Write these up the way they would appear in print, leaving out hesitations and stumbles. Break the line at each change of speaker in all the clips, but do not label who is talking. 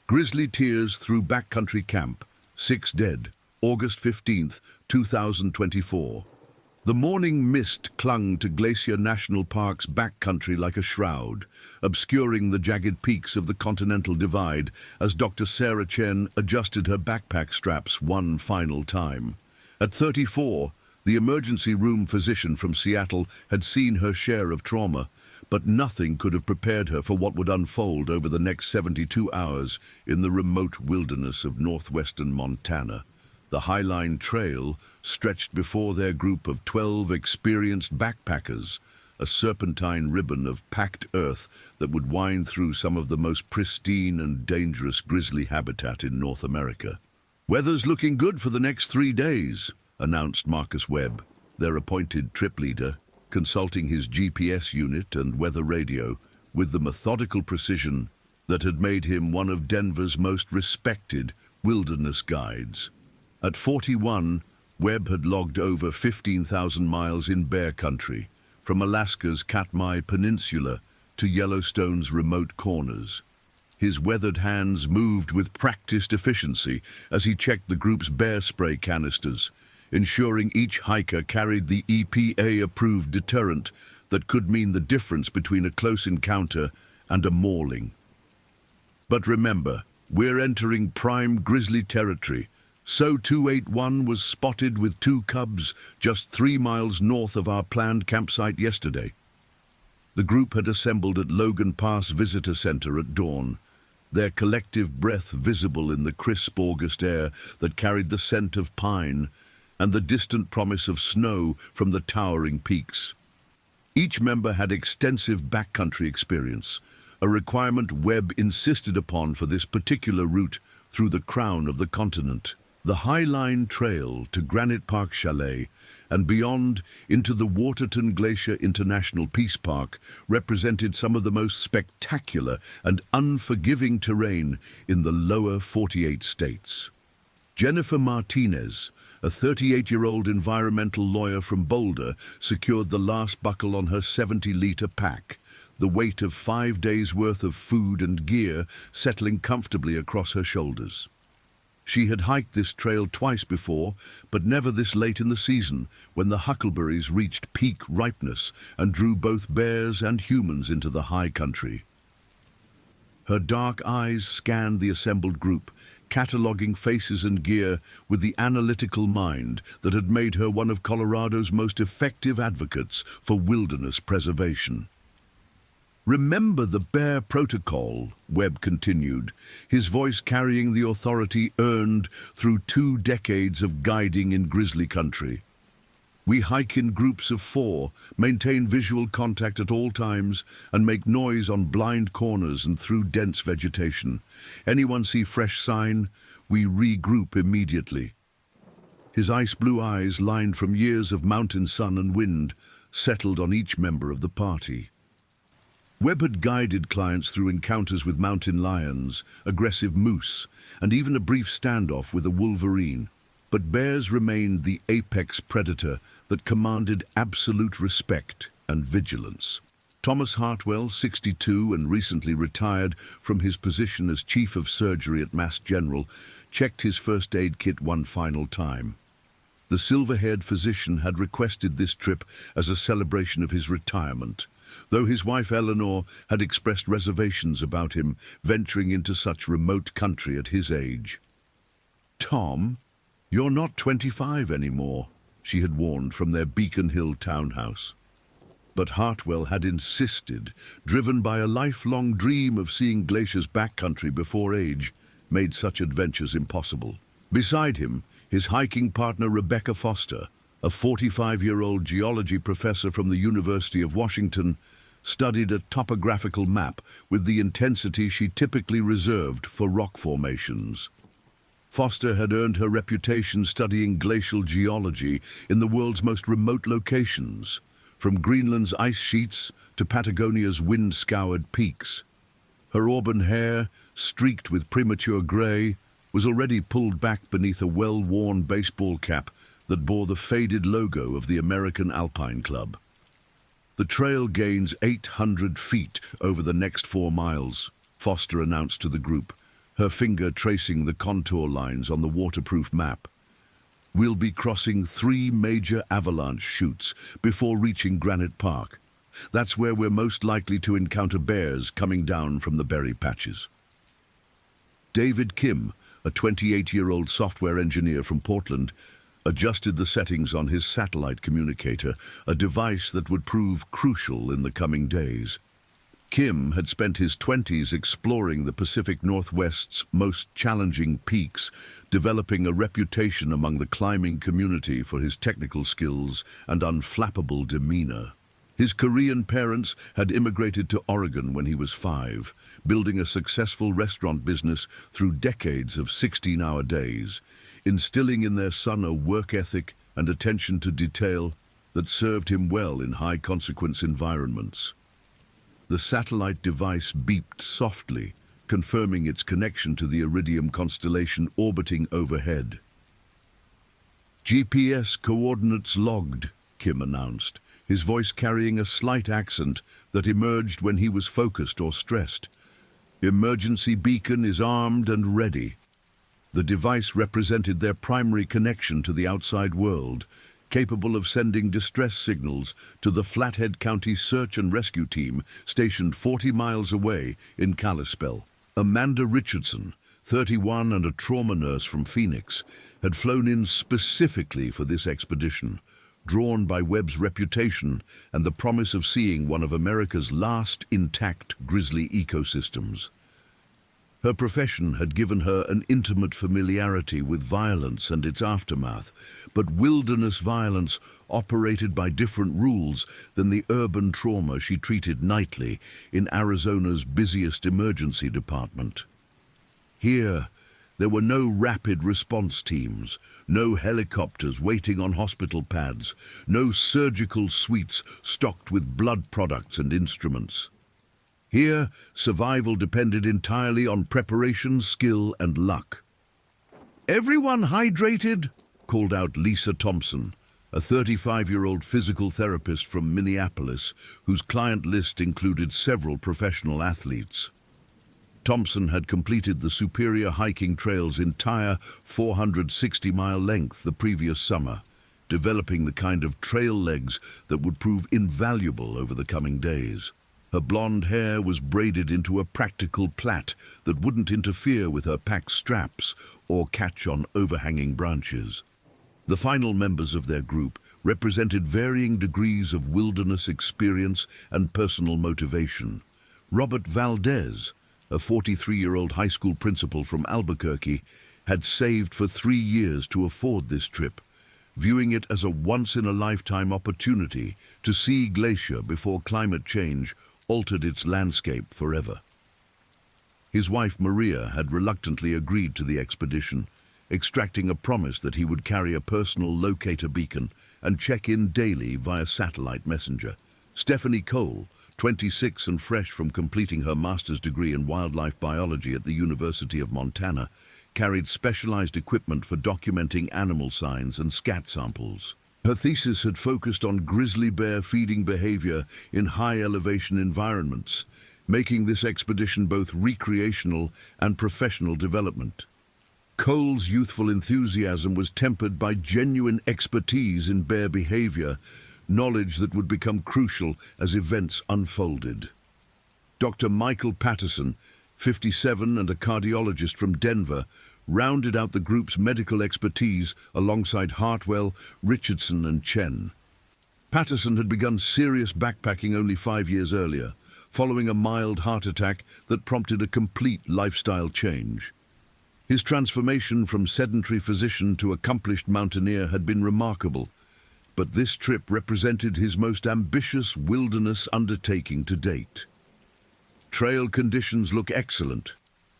Grisly Tears Through Backcountry Camp, 6 Dead, August 15th, 2024. The morning mist clung to Glacier National Park's backcountry like a shroud, obscuring the jagged peaks of the Continental Divide as Dr. Sarah Chen adjusted her backpack straps one final time. At 34, the emergency room physician from Seattle had seen her share of trauma, but nothing could have prepared her for what would unfold over the next 72 hours in the remote wilderness of northwestern Montana. The Highline Trail stretched before their group of 12 experienced backpackers, a serpentine ribbon of packed earth that would wind through some of the most pristine and dangerous grizzly habitat in North America. "Weather's looking good for the next 3 days," announced Marcus Webb, their appointed trip leader, consulting his GPS unit and weather radio with the methodical precision that had made him one of Denver's most respected wilderness guides. At 41, Webb had logged over 15,000 miles in bear country, from Alaska's Katmai Peninsula to Yellowstone's remote corners. His weathered hands moved with practiced efficiency as he checked the group's bear spray canisters, ensuring each hiker carried the EPA-approved deterrent that could mean the difference between a close encounter and a mauling. But remember, we're entering prime grizzly territory, so 281 was spotted with 2 cubs just 3 miles north of our planned campsite yesterday. The group had assembled at Logan Pass Visitor Center at dawn, their collective breath visible in the crisp August air that carried the scent of pine and the distant promise of snow from the towering peaks. Each member had extensive backcountry experience, a requirement Webb insisted upon for this particular route through the crown of the continent. The Highline Trail to Granite Park Chalet and beyond into the Waterton Glacier International Peace Park represented some of the most spectacular and unforgiving terrain in the lower 48 states. Jennifer Martinez, a 38-year-old environmental lawyer from Boulder, secured the last buckle on her 70-liter pack, the weight of 5 days' worth of food and gear settling comfortably across her shoulders. She had hiked this trail twice before, but never this late in the season, when the huckleberries reached peak ripeness and drew both bears and humans into the high country. Her dark eyes scanned the assembled group, cataloging faces and gear with the analytical mind that had made her one of Colorado's most effective advocates for wilderness preservation. "Remember the Bear Protocol," Webb continued, his voice carrying the authority earned through 2 decades of guiding in grizzly country. "We hike in groups of 4, maintain visual contact at all times, and make noise on blind corners and through dense vegetation. Anyone see fresh sign, we regroup immediately." His ice-blue eyes, lined from years of mountain sun and wind, settled on each member of the party. Webb had guided clients through encounters with mountain lions, aggressive moose, and even a brief standoff with a wolverine. But bears remained the apex predator that commanded absolute respect and vigilance. Thomas Hartwell, 62 and recently retired from his position as Chief of Surgery at Mass General, checked his first aid kit one final time. The silver-haired physician had requested this trip as a celebration of his retirement, though his wife Eleanor had expressed reservations about him venturing into such remote country at his age. "Tom, you're not 25 anymore," she had warned from their Beacon Hill townhouse. But Hartwell had insisted, driven by a lifelong dream of seeing Glacier's backcountry before age made such adventures impossible. Beside him, his hiking partner Rebecca Foster, a 45-year-old geology professor from the University of Washington, studied a topographical map with the intensity she typically reserved for rock formations. Foster had earned her reputation studying glacial geology in the world's most remote locations, from Greenland's ice sheets to Patagonia's wind-scoured peaks. Her auburn hair, streaked with premature gray, was already pulled back beneath a well-worn baseball cap that bore the faded logo of the American Alpine Club. "The trail gains 800 feet over the next 4 miles, Foster announced to the group, her finger tracing the contour lines on the waterproof map. We'll be crossing 3 major avalanche chutes before reaching Granite Park. That's where we're most likely to encounter bears coming down from the berry patches. David Kim, a 28-year-old software engineer from Portland, adjusted the settings on his satellite communicator, a device that would prove crucial in the coming days. Kim had spent his 20s exploring the Pacific Northwest's most challenging peaks, developing a reputation among the climbing community for his technical skills and unflappable demeanor. His Korean parents had immigrated to Oregon when he was 5, building a successful restaurant business through decades of 16-hour days, instilling in their son a work ethic and attention to detail that served him well in high-consequence environments. The satellite device beeped softly, confirming its connection to the Iridium constellation orbiting overhead. GPS coordinates logged, Kim announced, his voice carrying a slight accent that emerged when he was focused or stressed. Emergency beacon is armed and ready. The device represented their primary connection to the outside world, capable of sending distress signals to the Flathead County Search and Rescue Team stationed 40 miles away in Kalispell. Amanda Richardson, 31 and a trauma nurse from Phoenix, had flown in specifically for this expedition, drawn by Webb's reputation and the promise of seeing one of America's last intact grizzly ecosystems. Her profession had given her an intimate familiarity with violence and its aftermath, but wilderness violence operated by different rules than the urban trauma she treated nightly in Arizona's busiest emergency department. Here, there were no rapid response teams, no helicopters waiting on hospital pads, no surgical suites stocked with blood products and instruments. Here, survival depended entirely on preparation, skill, and luck. "Everyone hydrated?" called out Lisa Thompson, a 35-year-old physical therapist from Minneapolis, whose client list included several professional athletes. Thompson had completed the Superior Hiking Trail's entire 460-mile length the previous summer, developing the kind of trail legs that would prove invaluable over the coming days. Her blonde hair was braided into a practical plait that wouldn't interfere with her pack straps or catch on overhanging branches. The final members of their group represented varying degrees of wilderness experience and personal motivation. Robert Valdez, a 43-year-old high school principal from Albuquerque, had saved for 3 years to afford this trip, viewing it as a once-in-a-lifetime opportunity to see Glacier before climate change altered its landscape forever. His wife Maria had reluctantly agreed to the expedition, extracting a promise that he would carry a personal locator beacon and check in daily via satellite messenger. Stephanie Cole, 26 and fresh from completing her master's degree in wildlife biology at the University of Montana, carried specialized equipment for documenting animal signs and scat samples. Her thesis had focused on grizzly bear feeding behavior in high-elevation environments, making this expedition both recreational and professional development. Cole's youthful enthusiasm was tempered by genuine expertise in bear behavior, knowledge that would become crucial as events unfolded. Dr. Michael Patterson, 57 and a cardiologist from Denver, rounded out the group's medical expertise alongside Hartwell, Richardson, and Chen. Patterson had begun serious backpacking only 5 years earlier, following a mild heart attack that prompted a complete lifestyle change. His transformation from sedentary physician to accomplished mountaineer had been remarkable, but this trip represented his most ambitious wilderness undertaking to date. "Trail conditions look excellent,"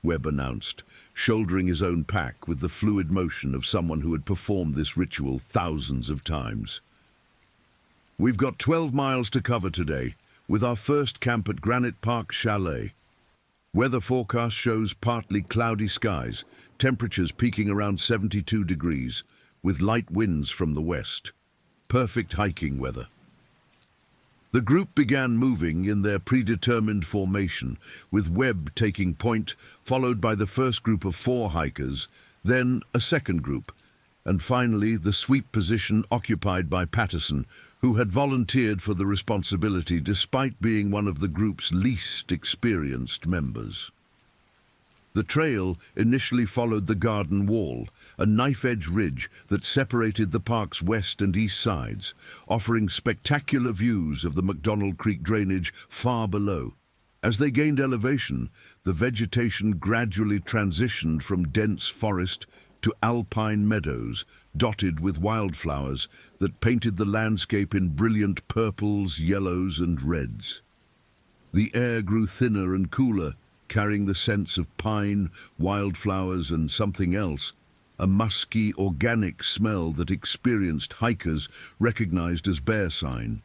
Webb announced, shouldering his own pack with the fluid motion of someone who had performed this ritual thousands of times. "We've got 12 miles to cover today, with our first camp at Granite Park Chalet. Weather forecast shows partly cloudy skies, temperatures peaking around 72 degrees, with light winds from the west. Perfect hiking weather." The group began moving in their predetermined formation, with Webb taking point, followed by the first group of 4 hikers, then a second group, and finally the sweep position occupied by Patterson, who had volunteered for the responsibility despite being one of the group's least experienced members. The trail initially followed the garden wall, a knife-edge ridge that separated the park's west and east sides, offering spectacular views of the McDonald Creek drainage far below. As they gained elevation, the vegetation gradually transitioned from dense forest to alpine meadows, dotted with wildflowers that painted the landscape in brilliant purples, yellows, and reds. The air grew thinner and cooler, carrying the scents of pine, wildflowers, and something else, a musky, organic smell that experienced hikers recognized as bear sign.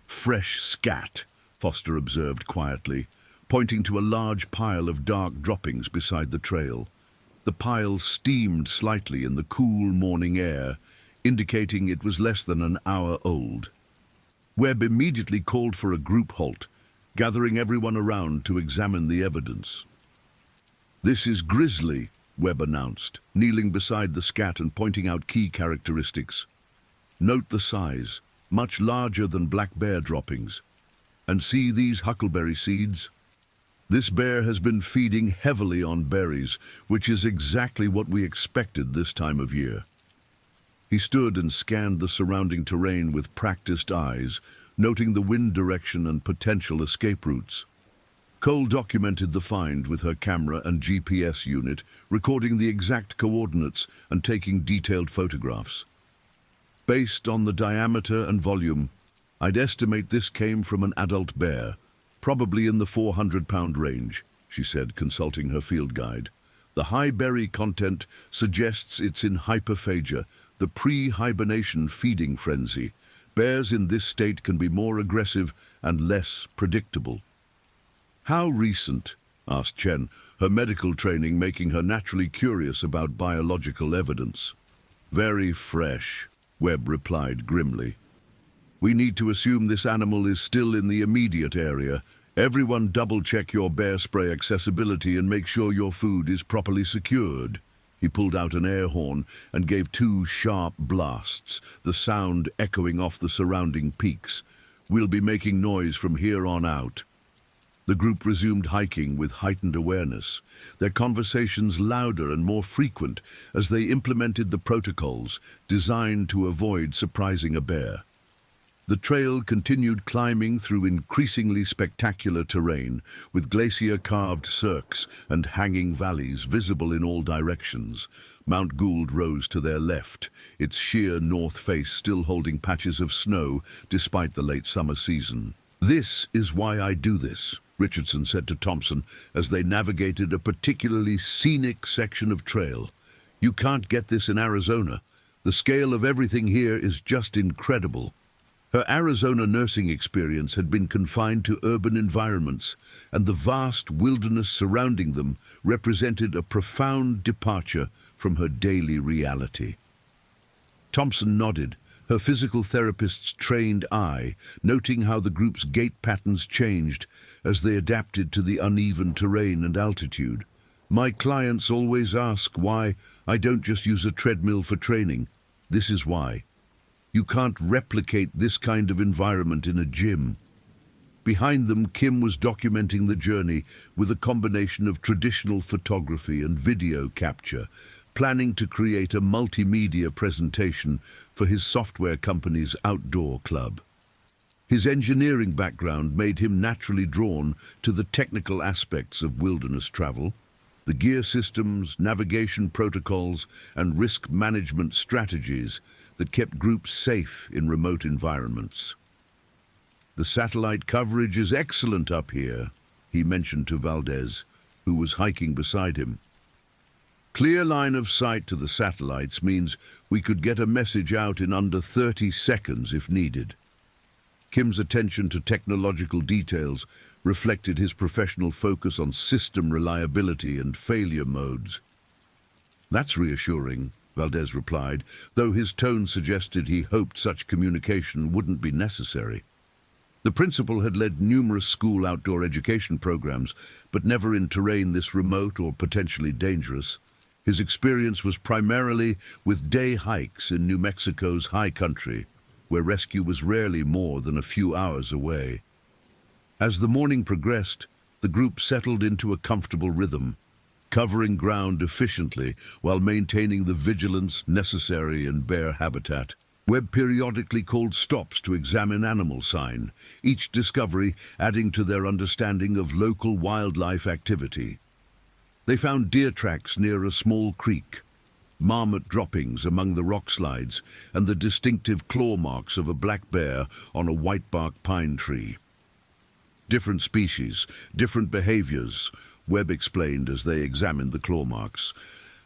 "Fresh scat," Foster observed quietly, pointing to a large pile of dark droppings beside the trail. The pile steamed slightly in the cool morning air, indicating it was less than an hour old. Webb immediately called for a group halt, gathering everyone around to examine the evidence. "This is Grizzly," Webb announced, kneeling beside the scat and pointing out key characteristics. "Note the size, much larger than black bear droppings. And see these huckleberry seeds? This bear has been feeding heavily on berries, which is exactly what we expected this time of year." He stood and scanned the surrounding terrain with practiced eyes, noting the wind direction and potential escape routes. Cole documented the find with her camera and GPS unit, recording the exact coordinates and taking detailed photographs. "Based on the diameter and volume, I'd estimate this came from an adult bear, probably in the 400-pound range," she said, consulting her field guide. "The high berry content suggests it's in hyperphagia, the pre-hibernation feeding frenzy. Bears in this state can be more aggressive and less predictable." "How recent?" asked Chen, her medical training making her naturally curious about biological evidence. "Very fresh," Webb replied grimly. "We need to assume this animal is still in the immediate area. Everyone double-check your bear spray accessibility and make sure your food is properly secured." He pulled out an air horn and gave 2 sharp blasts, the sound echoing off the surrounding peaks. "We'll be making noise from here on out." The group resumed hiking with heightened awareness, their conversations louder and more frequent as they implemented the protocols designed to avoid surprising a bear. The trail continued climbing through increasingly spectacular terrain, with glacier-carved cirques and hanging valleys visible in all directions. Mount Gould rose to their left, its sheer north face still holding patches of snow despite the late summer season. "This is why I do this," Richardson said to Thompson as they navigated a particularly scenic section of trail. "You can't get this in Arizona. The scale of everything here is just incredible." Her Arizona nursing experience had been confined to urban environments, and the vast wilderness surrounding them represented a profound departure from her daily reality. Thompson nodded, her physical therapist's trained eye, noting how the group's gait patterns changed as they adapted to the uneven terrain and altitude. "My clients always ask why I don't just use a treadmill for training. This is why. You can't replicate this kind of environment in a gym." Behind them, Kim was documenting the journey with a combination of traditional photography and video capture, planning to create a multimedia presentation for his software company's outdoor club. His engineering background made him naturally drawn to the technical aspects of wilderness travel. The gear systems, navigation protocols, and risk management strategies that kept groups safe in remote environments. "The satellite coverage is excellent up here," he mentioned to Valdez, who was hiking beside him. "Clear line of sight to the satellites means we could get a message out in under 30 seconds if needed." Kim's attention to technological details reflected his professional focus on system reliability and failure modes. "That's reassuring," Valdez replied, though his tone suggested he hoped such communication wouldn't be necessary. The principal had led numerous school outdoor education programs, but never in terrain this remote or potentially dangerous. His experience was primarily with day hikes in New Mexico's high country, where rescue was rarely more than a few hours away. As the morning progressed, the group settled into a comfortable rhythm, covering ground efficiently while maintaining the vigilance necessary in bear habitat. Webb periodically called stops to examine animal sign, each discovery adding to their understanding of local wildlife activity. They found deer tracks near a small creek, marmot droppings among the rock slides, and the distinctive claw marks of a black bear on a whitebark pine tree. Different species, different behaviors, Webb explained as they examined the claw marks.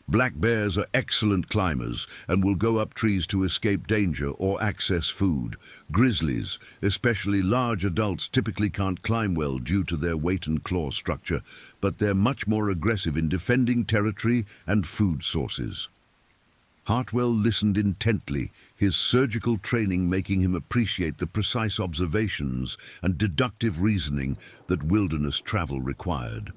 Black bears are excellent climbers and will go up trees to escape danger or access food. Grizzlies, especially large adults, typically can't climb well due to their weight and claw structure, but they're much more aggressive in defending territory and food sources. Hartwell listened intently, his surgical training making him appreciate the precise observations and deductive reasoning that wilderness travel required.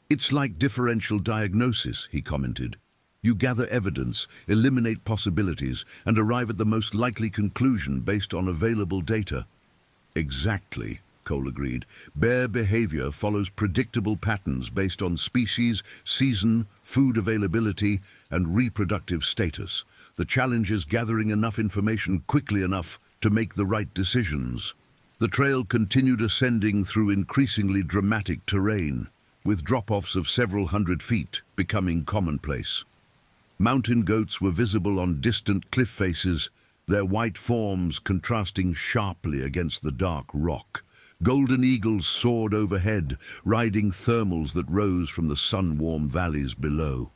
"It's like differential diagnosis," he commented. "You gather evidence, eliminate possibilities, and arrive at the most likely conclusion based on available data." "Exactly," Cole agreed. "Bear behavior follows predictable patterns based on species, season, food availability, and reproductive status. The challenge is gathering enough information quickly enough to make the right decisions." The trail continued ascending through increasingly dramatic terrain, with drop-offs of several hundred feet becoming commonplace. Mountain goats were visible on distant cliff faces, their white forms contrasting sharply against the dark rock. Golden eagles soared overhead, riding thermals that rose from the sun-warmed valleys below.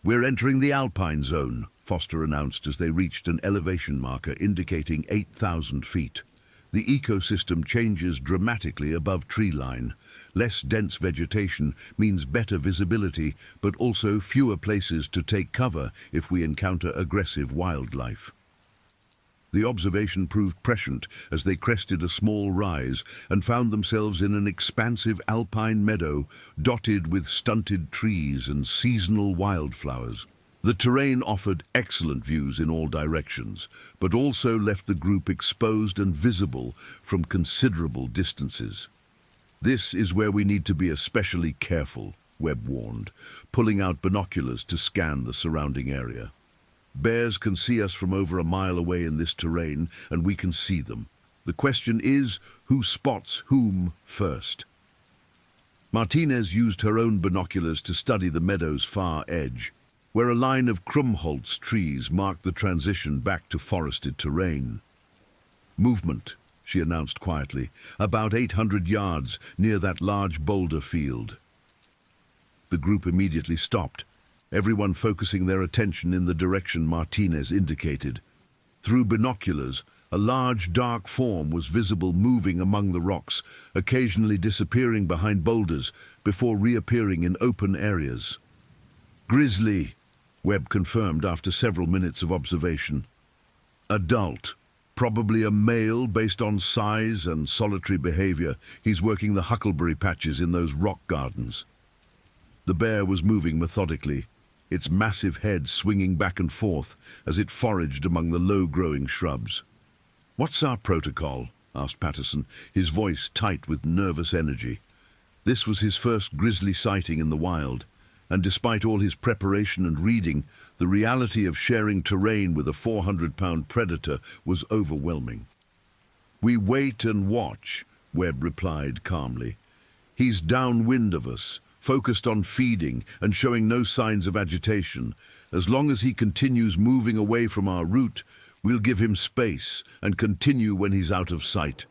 "We're entering the alpine zone," Foster announced as they reached an elevation marker indicating 8,000 feet. The ecosystem changes dramatically above tree line. Less dense vegetation means better visibility, but also fewer places to take cover if we encounter aggressive wildlife. The observation proved prescient as they crested a small rise and found themselves in an expansive alpine meadow dotted with stunted trees and seasonal wildflowers. The terrain offered excellent views in all directions, but also left the group exposed and visible from considerable distances. "This is where we need to be especially careful," Webb warned, pulling out binoculars to scan the surrounding area. "Bears can see us from over a mile away in this terrain, and we can see them. The question is, who spots whom first?" Martinez used her own binoculars to study the meadow's far edge, where a line of Krumholtz trees marked the transition back to forested terrain. "Movement," she announced quietly, "about 800 yards near that large boulder field." The group immediately stopped, everyone focusing their attention in the direction Martinez indicated. Through binoculars, a large dark form was visible moving among the rocks, occasionally disappearing behind boulders before reappearing in open areas. "Grizzly," Webb confirmed after several minutes of observation. "Adult, probably a male based on size and solitary behavior. He's working the huckleberry patches in those rock gardens." The bear was moving methodically, its massive head swinging back and forth as it foraged among the low-growing shrubs. "What's our protocol?" asked Patterson, his voice tight with nervous energy. This was his first grizzly sighting in the wild, and despite all his preparation and reading, the reality of sharing terrain with a 400-pound predator was overwhelming. "We wait and watch," Webb replied calmly. "He's downwind of us, focused on feeding and showing no signs of agitation. As long as he continues moving away from our route, we'll give him space and continue when he's out of sight."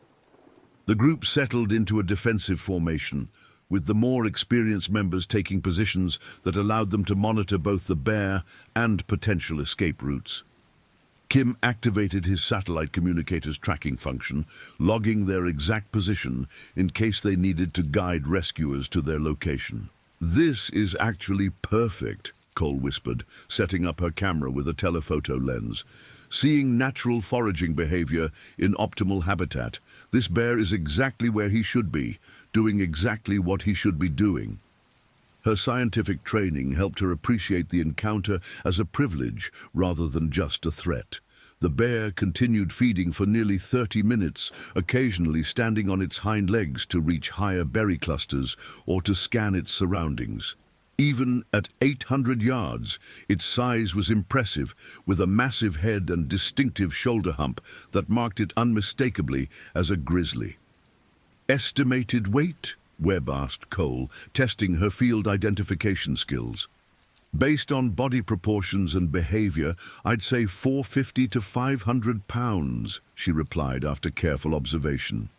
The group settled into a defensive formation, with the more experienced members taking positions that allowed them to monitor both the bear and potential escape routes. Kim activated his satellite communicator's tracking function, logging their exact position in case they needed to guide rescuers to their location. "This is actually perfect," Cole whispered, setting up her camera with a telephoto lens. Seeing natural foraging behavior in optimal habitat, this bear is exactly where he should be, doing exactly what he should be doing. Her scientific training helped her appreciate the encounter as a privilege rather than just a threat. The bear continued feeding for nearly 30 minutes, occasionally standing on its hind legs to reach higher berry clusters or to scan its surroundings. Even at 800 yards, its size was impressive, with a massive head and distinctive shoulder hump that marked it unmistakably as a grizzly. "Estimated weight?" Webb asked Cole, testing her field identification skills. "Based on body proportions and behavior, I'd say 450 to 500 pounds, she replied after careful observation.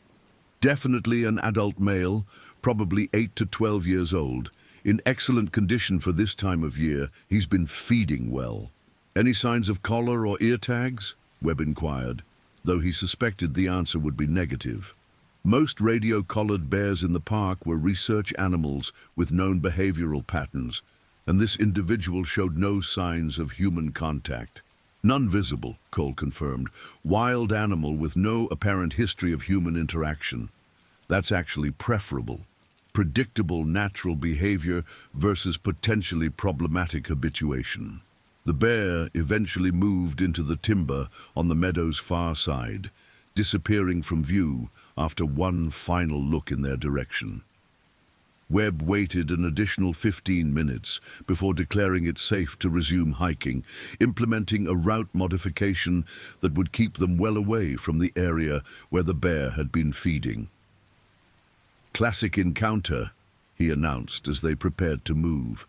"Definitely an adult male, probably 8 to 12 years old. In excellent condition for this time of year, he's been feeding well." "Any signs of collar or ear tags?" Webb inquired, though he suspected the answer would be negative. Most radio-collared bears in the park were research animals with known behavioral patterns, and this individual showed no signs of human contact. "None visible," Cole confirmed. "Wild animal with no apparent history of human interaction. That's actually preferable. Predictable natural behavior versus potentially problematic habituation." The bear eventually moved into the timber on the meadow's far side, disappearing from view after one final look in their direction. Webb waited an additional 15 minutes before declaring it safe to resume hiking, implementing a route modification that would keep them well away from the area where the bear had been feeding. "Classic encounter," he announced as they prepared to move.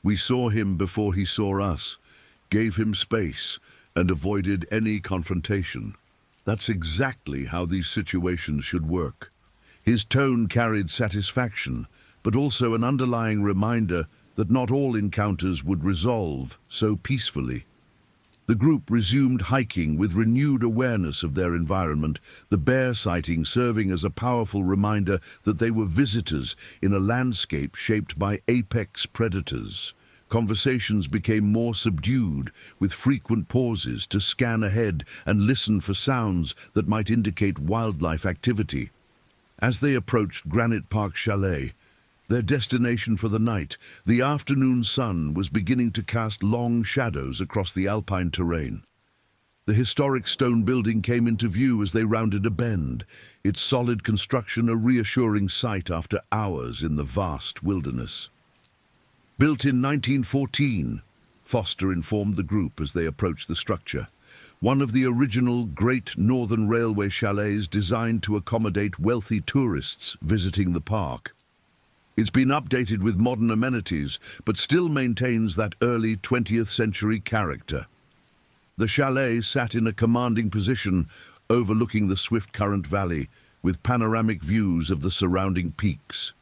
"We saw him before he saw us, gave him space, and avoided any confrontation. That's exactly how these situations should work." His tone carried satisfaction, but also an underlying reminder that not all encounters would resolve so peacefully. The group resumed hiking with renewed awareness of their environment, the bear sighting serving as a powerful reminder that they were visitors in a landscape shaped by apex predators. Conversations became more subdued, with frequent pauses to scan ahead and listen for sounds that might indicate wildlife activity. As they approached Granite Park Chalet, their destination for the night, the afternoon sun was beginning to cast long shadows across the alpine terrain. The historic stone building came into view as they rounded a bend, its solid construction a reassuring sight after hours in the vast wilderness. "Built in 1914, Foster informed the group as they approached the structure. "One of the original Great Northern Railway chalets designed to accommodate wealthy tourists visiting the park. It's been updated with modern amenities, but still maintains that early 20th century character." The chalet sat in a commanding position overlooking the Swift Current Valley, with panoramic views of the surrounding peaks.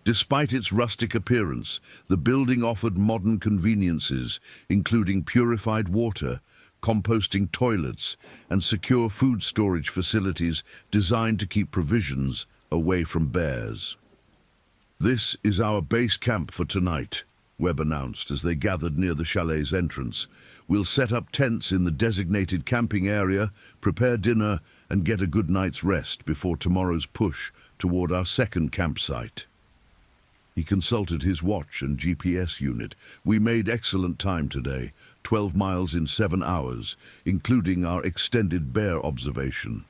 Despite its rustic appearance, the building offered modern conveniences, including purified water, composting toilets, and secure food storage facilities designed to keep provisions away from bears. "This is our base camp for tonight," Webb announced as they gathered near the chalet's entrance. "We'll set up tents in the designated camping area, prepare dinner, and get a good night's rest before tomorrow's push toward our second campsite." He consulted his watch and GPS unit. "We made excellent time today, 12 miles in 7 hours, including our extended bear observation."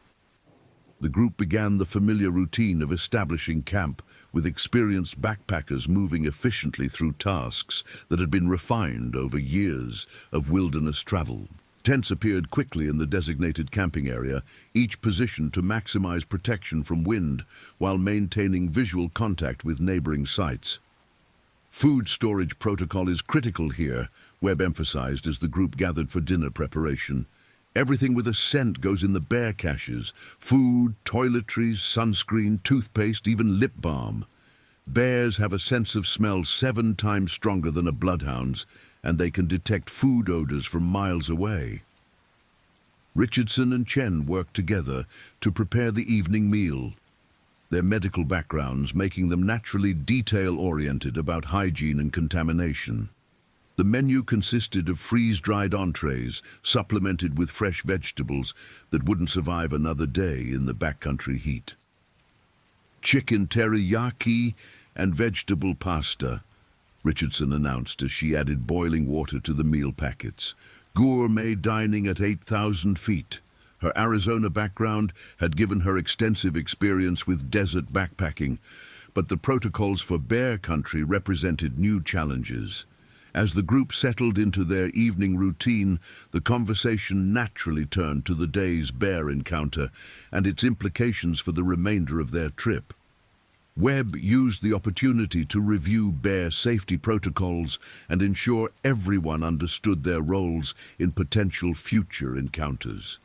The group began the familiar routine of establishing camp, with experienced backpackers moving efficiently through tasks that had been refined over years of wilderness travel. Tents appeared quickly in the designated camping area, each positioned to maximize protection from wind while maintaining visual contact with neighboring sites. "Food storage protocol is critical here," Webb emphasized as the group gathered for dinner preparation. "Everything with a scent goes in the bear caches: food, toiletries, sunscreen, toothpaste, even lip balm. Bears have a sense of smell 7 times stronger than a bloodhound's, and they can detect food odors from miles away." Richardson and Chen worked together to prepare the evening meal, their medical backgrounds making them naturally detail-oriented about hygiene and contamination. The menu consisted of freeze-dried entrees, supplemented with fresh vegetables that wouldn't survive another day in the backcountry heat. Chicken teriyaki and vegetable pasta, Richardson announced as she added boiling water to the meal packets. Gourmet dining at 8,000 feet. Her Arizona background had given her extensive experience with desert backpacking, but the protocols for bear country represented new challenges. As the group settled into their evening routine, the conversation naturally turned to the day's bear encounter and its implications for the remainder of their trip. Webb used the opportunity to review bear safety protocols and ensure everyone understood their roles in potential future encounters.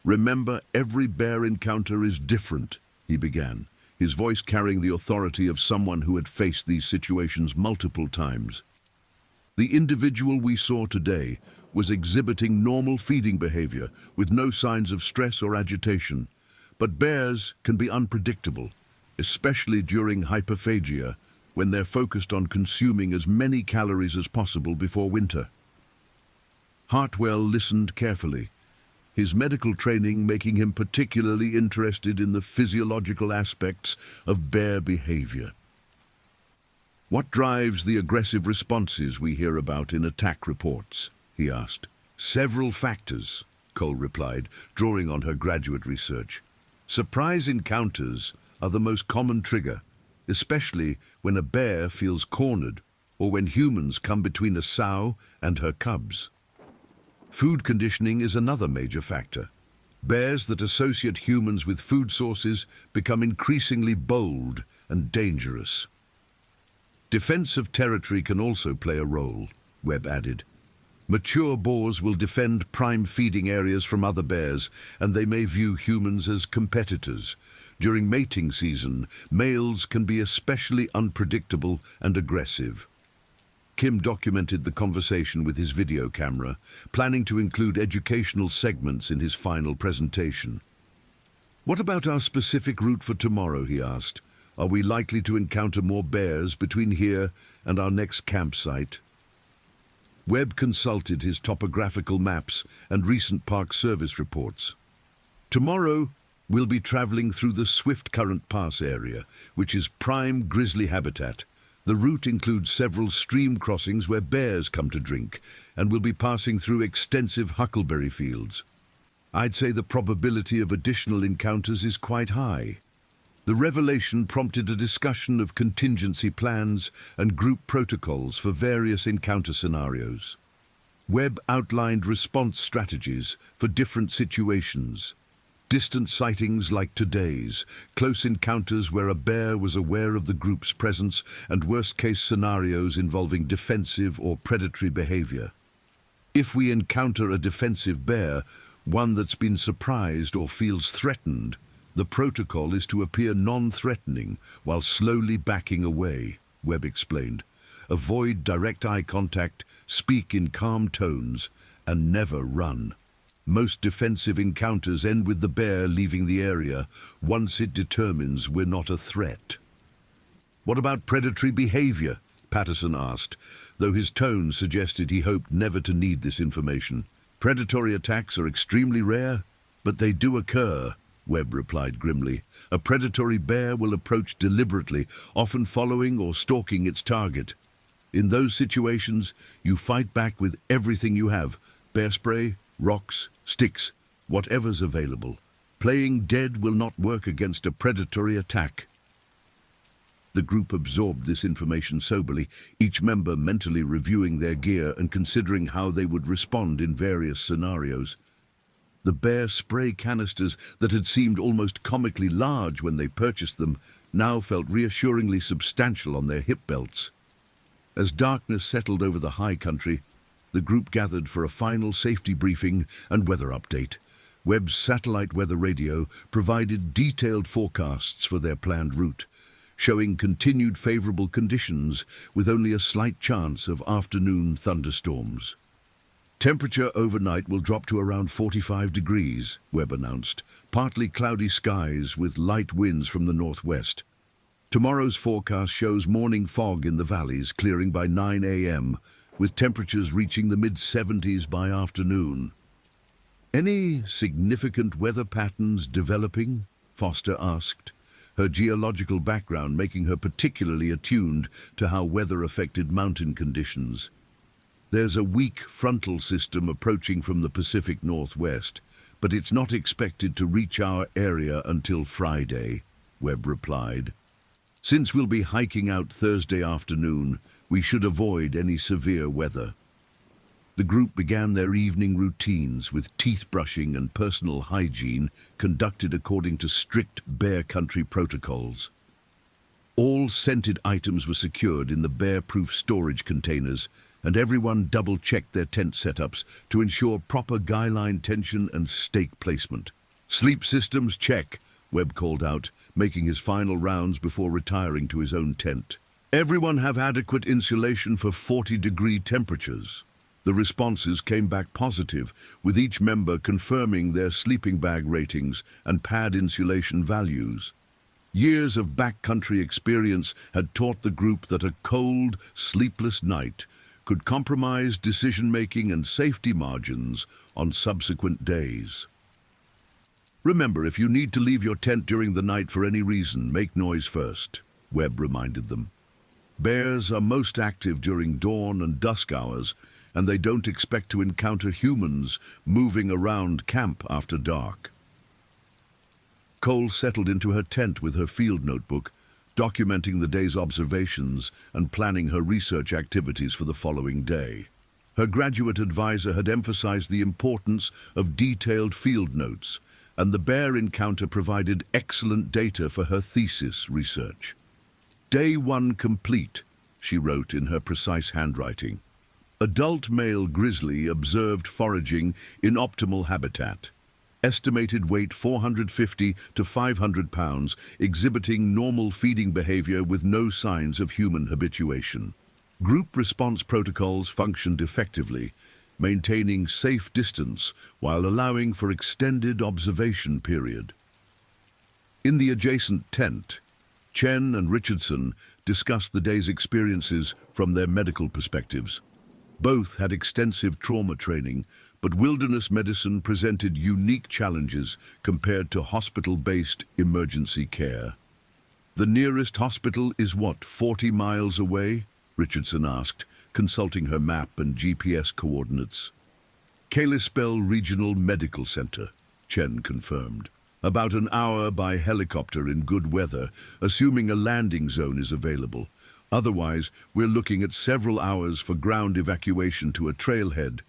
"Remember, every bear encounter is different," he began, his voice carrying the authority of someone who had faced these situations multiple times. "The individual we saw today was exhibiting normal feeding behavior with no signs of stress or agitation. But bears can be unpredictable, especially during hyperphagia, when they're focused on consuming as many calories as possible before winter." Hartwell listened carefully, his medical training making him particularly interested in the physiological aspects of bear behavior. "What drives the aggressive responses we hear about in attack reports?" he asked. "Several factors," Cole replied, drawing on her graduate research. "Surprise encounters are the most common trigger, especially when a bear feels cornered or when humans come between a sow and her cubs. Food conditioning is another major factor. Bears that associate humans with food sources become increasingly bold and dangerous. Defense of territory can also play a role," Webb added. "Mature boars will defend prime feeding areas from other bears, and they may view humans as competitors. During mating season, males can be especially unpredictable and aggressive." Kim documented the conversation with his video camera, planning to include educational segments in his final presentation. "What about our specific route for tomorrow?" he asked. "Are we likely to encounter more bears between here and our next campsite?" Webb consulted his topographical maps and recent Park Service reports. "Tomorrow, we'll be traveling through the Swift Current Pass area, which is prime grizzly habitat. The route includes several stream crossings where bears come to drink, and we'll be passing through extensive huckleberry fields. I'd say the probability of additional encounters is quite high." The revelation prompted a discussion of contingency plans and group protocols for various encounter scenarios. Webb outlined response strategies for different situations. Distant sightings like today's, close encounters where a bear was aware of the group's presence, and worst-case scenarios involving defensive or predatory behavior. If we encounter a defensive bear, one that's been surprised or feels threatened, the protocol is to appear non-threatening while slowly backing away, Webb explained. Avoid direct eye contact, speak in calm tones, and never run. Most defensive encounters end with the bear leaving the area once it determines we're not a threat. "What about predatory behavior?" Patterson asked, though his tone suggested he hoped never to need this information. "Predatory attacks are extremely rare, but they do occur," Webb replied grimly. "A predatory bear will approach deliberately, often following or stalking its target. In those situations, you fight back with everything you have: bear spray, rocks, sticks, whatever's available. Playing dead will not work against a predatory attack." The group absorbed this information soberly, each member mentally reviewing their gear and considering how they would respond in various scenarios. The bear spray canisters that had seemed almost comically large when they purchased them now felt reassuringly substantial on their hip belts. As darkness settled over the high country, the group gathered for a final safety briefing and weather update. Webb's satellite weather radio provided detailed forecasts for their planned route, showing continued favorable conditions with only a slight chance of afternoon thunderstorms. "Temperature overnight will drop to around 45 degrees, Webb announced. "Partly cloudy skies with light winds from the northwest. Tomorrow's forecast shows morning fog in the valleys, clearing by 9 a.m., with temperatures reaching the mid-70s by afternoon. Any significant weather patterns developing? Foster asked, her geological background making her particularly attuned to how weather affected mountain conditions. There's a weak frontal system approaching from the Pacific Northwest, but it's not expected to reach our area until Friday, Webb replied. Since we'll be hiking out Thursday afternoon, we should avoid any severe weather. The group began their evening routines with teeth brushing and personal hygiene conducted according to strict bear country protocols. All scented items were secured in the bear-proof storage containers, and everyone double-checked their tent setups to ensure proper guy line tension and stake placement. "Sleep systems check," Webb called out, making his final rounds before retiring to his own tent. "Everyone have adequate insulation for 40-degree temperatures." The responses came back positive, with each member confirming their sleeping bag ratings and pad insulation values. Years of backcountry experience had taught the group that a cold, sleepless night could compromise decision-making and safety margins on subsequent days. "Remember, if you need to leave your tent during the night for any reason, make noise first," Webb reminded them. Bears are most active during dawn and dusk hours, and they don't expect to encounter humans moving around camp after dark. Cole settled into her tent with her field notebook, documenting the day's observations and planning her research activities for the following day. Her graduate advisor had emphasized the importance of detailed field notes, and the bear encounter provided excellent data for her thesis research. "Day 1 complete," she wrote in her precise handwriting. "Adult male grizzly observed foraging in optimal habitat. Estimated weight 450 to 500 pounds, exhibiting normal feeding behavior with no signs of human habituation. Group response protocols functioned effectively, maintaining safe distance while allowing for extended observation period." In the adjacent tent, Chen and Richardson discussed the day's experiences from their medical perspectives. Both had extensive trauma training, but wilderness medicine presented unique challenges compared to hospital-based emergency care. "The nearest hospital is what, 40 miles away?" Richardson asked, consulting her map and GPS coordinates. "Kalispell Regional Medical Center," Chen confirmed. "About an hour by helicopter in good weather, assuming a landing zone is available. Otherwise, we're looking at several hours for ground evacuation to a trailhead,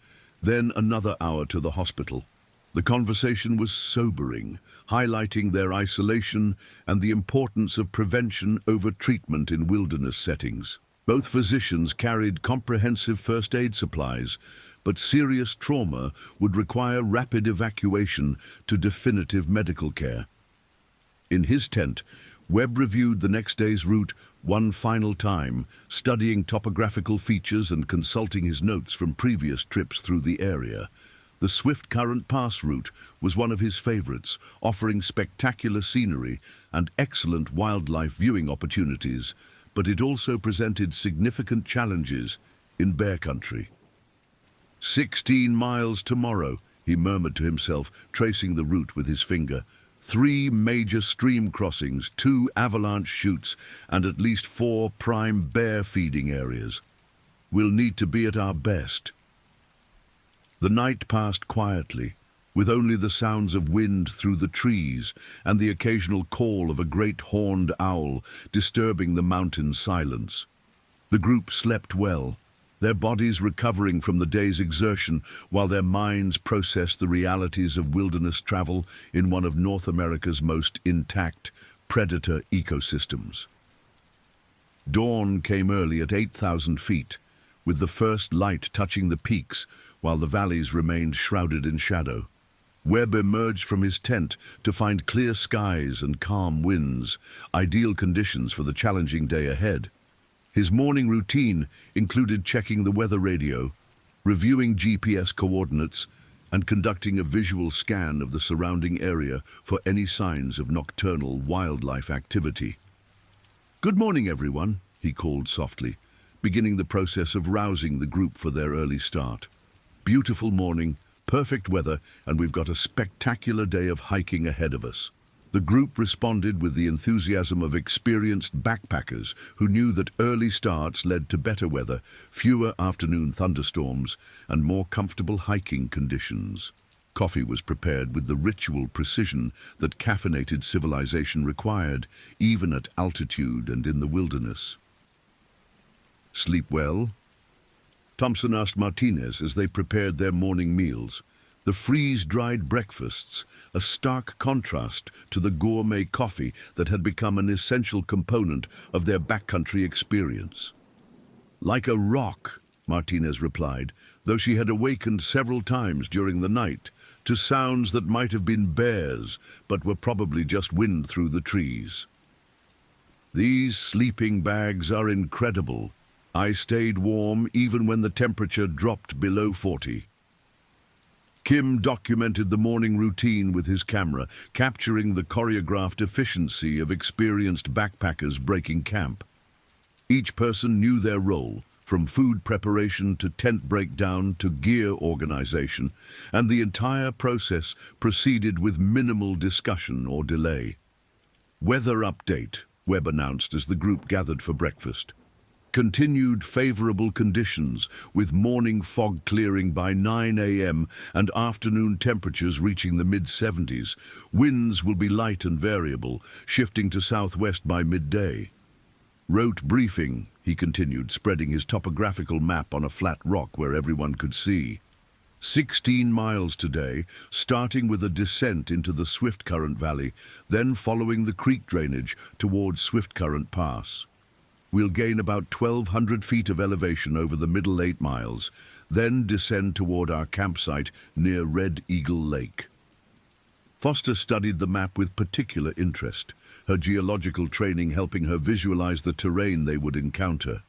then another hour to the hospital." The conversation was sobering, highlighting their isolation and the importance of prevention over treatment in wilderness settings. Both physicians carried comprehensive first aid supplies, but serious trauma would require rapid evacuation to definitive medical care. In his tent, Webb reviewed the next day's route one final time, studying topographical features and consulting his notes from previous trips through the area. The Swift Current Pass route was one of his favorites, offering spectacular scenery and excellent wildlife viewing opportunities, but it also presented significant challenges in bear country. 16 miles tomorrow," he murmured to himself, tracing the route with his finger. 3 major stream crossings, 2 avalanche chutes, and at least 4 prime bear feeding areas. "We'll need to be at our best." The night passed quietly, with only the sounds of wind through the trees and the occasional call of a great horned owl disturbing the mountain silence. The group slept well, their bodies recovering from the day's exertion while their minds processed the realities of wilderness travel in one of North America's most intact predator ecosystems. Dawn came early at 8,000 feet, with the first light touching the peaks while the valleys remained shrouded in shadow. Webb emerged from his tent to find clear skies and calm winds, ideal conditions for the challenging day ahead. His morning routine included checking the weather radio, reviewing GPS coordinates, and conducting a visual scan of the surrounding area for any signs of nocturnal wildlife activity. Good morning, everyone, he called softly, beginning the process of rousing the group for their early start. Beautiful morning, perfect weather, and we've got a spectacular day of hiking ahead of us. The group responded with the enthusiasm of experienced backpackers who knew that early starts led to better weather, fewer afternoon thunderstorms, and more comfortable hiking conditions. Coffee was prepared with the ritual precision that caffeinated civilization required, even at altitude and in the wilderness. Sleep well? Thompson asked Martinez as they prepared their morning meals. The freeze-dried breakfasts, a stark contrast to the gourmet coffee that had become an essential component of their backcountry experience. Like a rock, Martinez replied, though she had awakened several times during the night to sounds that might have been bears, but were probably just wind through the trees. These sleeping bags are incredible. I stayed warm even when the temperature dropped below 40. Kim documented the morning routine with his camera, capturing the choreographed efficiency of experienced backpackers breaking camp. Each person knew their role, from food preparation to tent breakdown to gear organization, and the entire process proceeded with minimal discussion or delay. Weather update, Webb announced as the group gathered for breakfast. Continued favorable conditions, with morning fog clearing by 9 a.m. and afternoon temperatures reaching the mid-70s. Winds will be light and variable, shifting to southwest by midday. Rote briefing, he continued, spreading his topographical map on a flat rock where everyone could see. 16 miles today, starting with a descent into the Swift Current Valley, then following the creek drainage towards Swift Current Pass. We'll gain about 1,200 feet of elevation over the middle 8 miles, then descend toward our campsite near Red Eagle Lake. Foster studied the map with particular interest, her geological training helping her visualize the terrain they would encounter.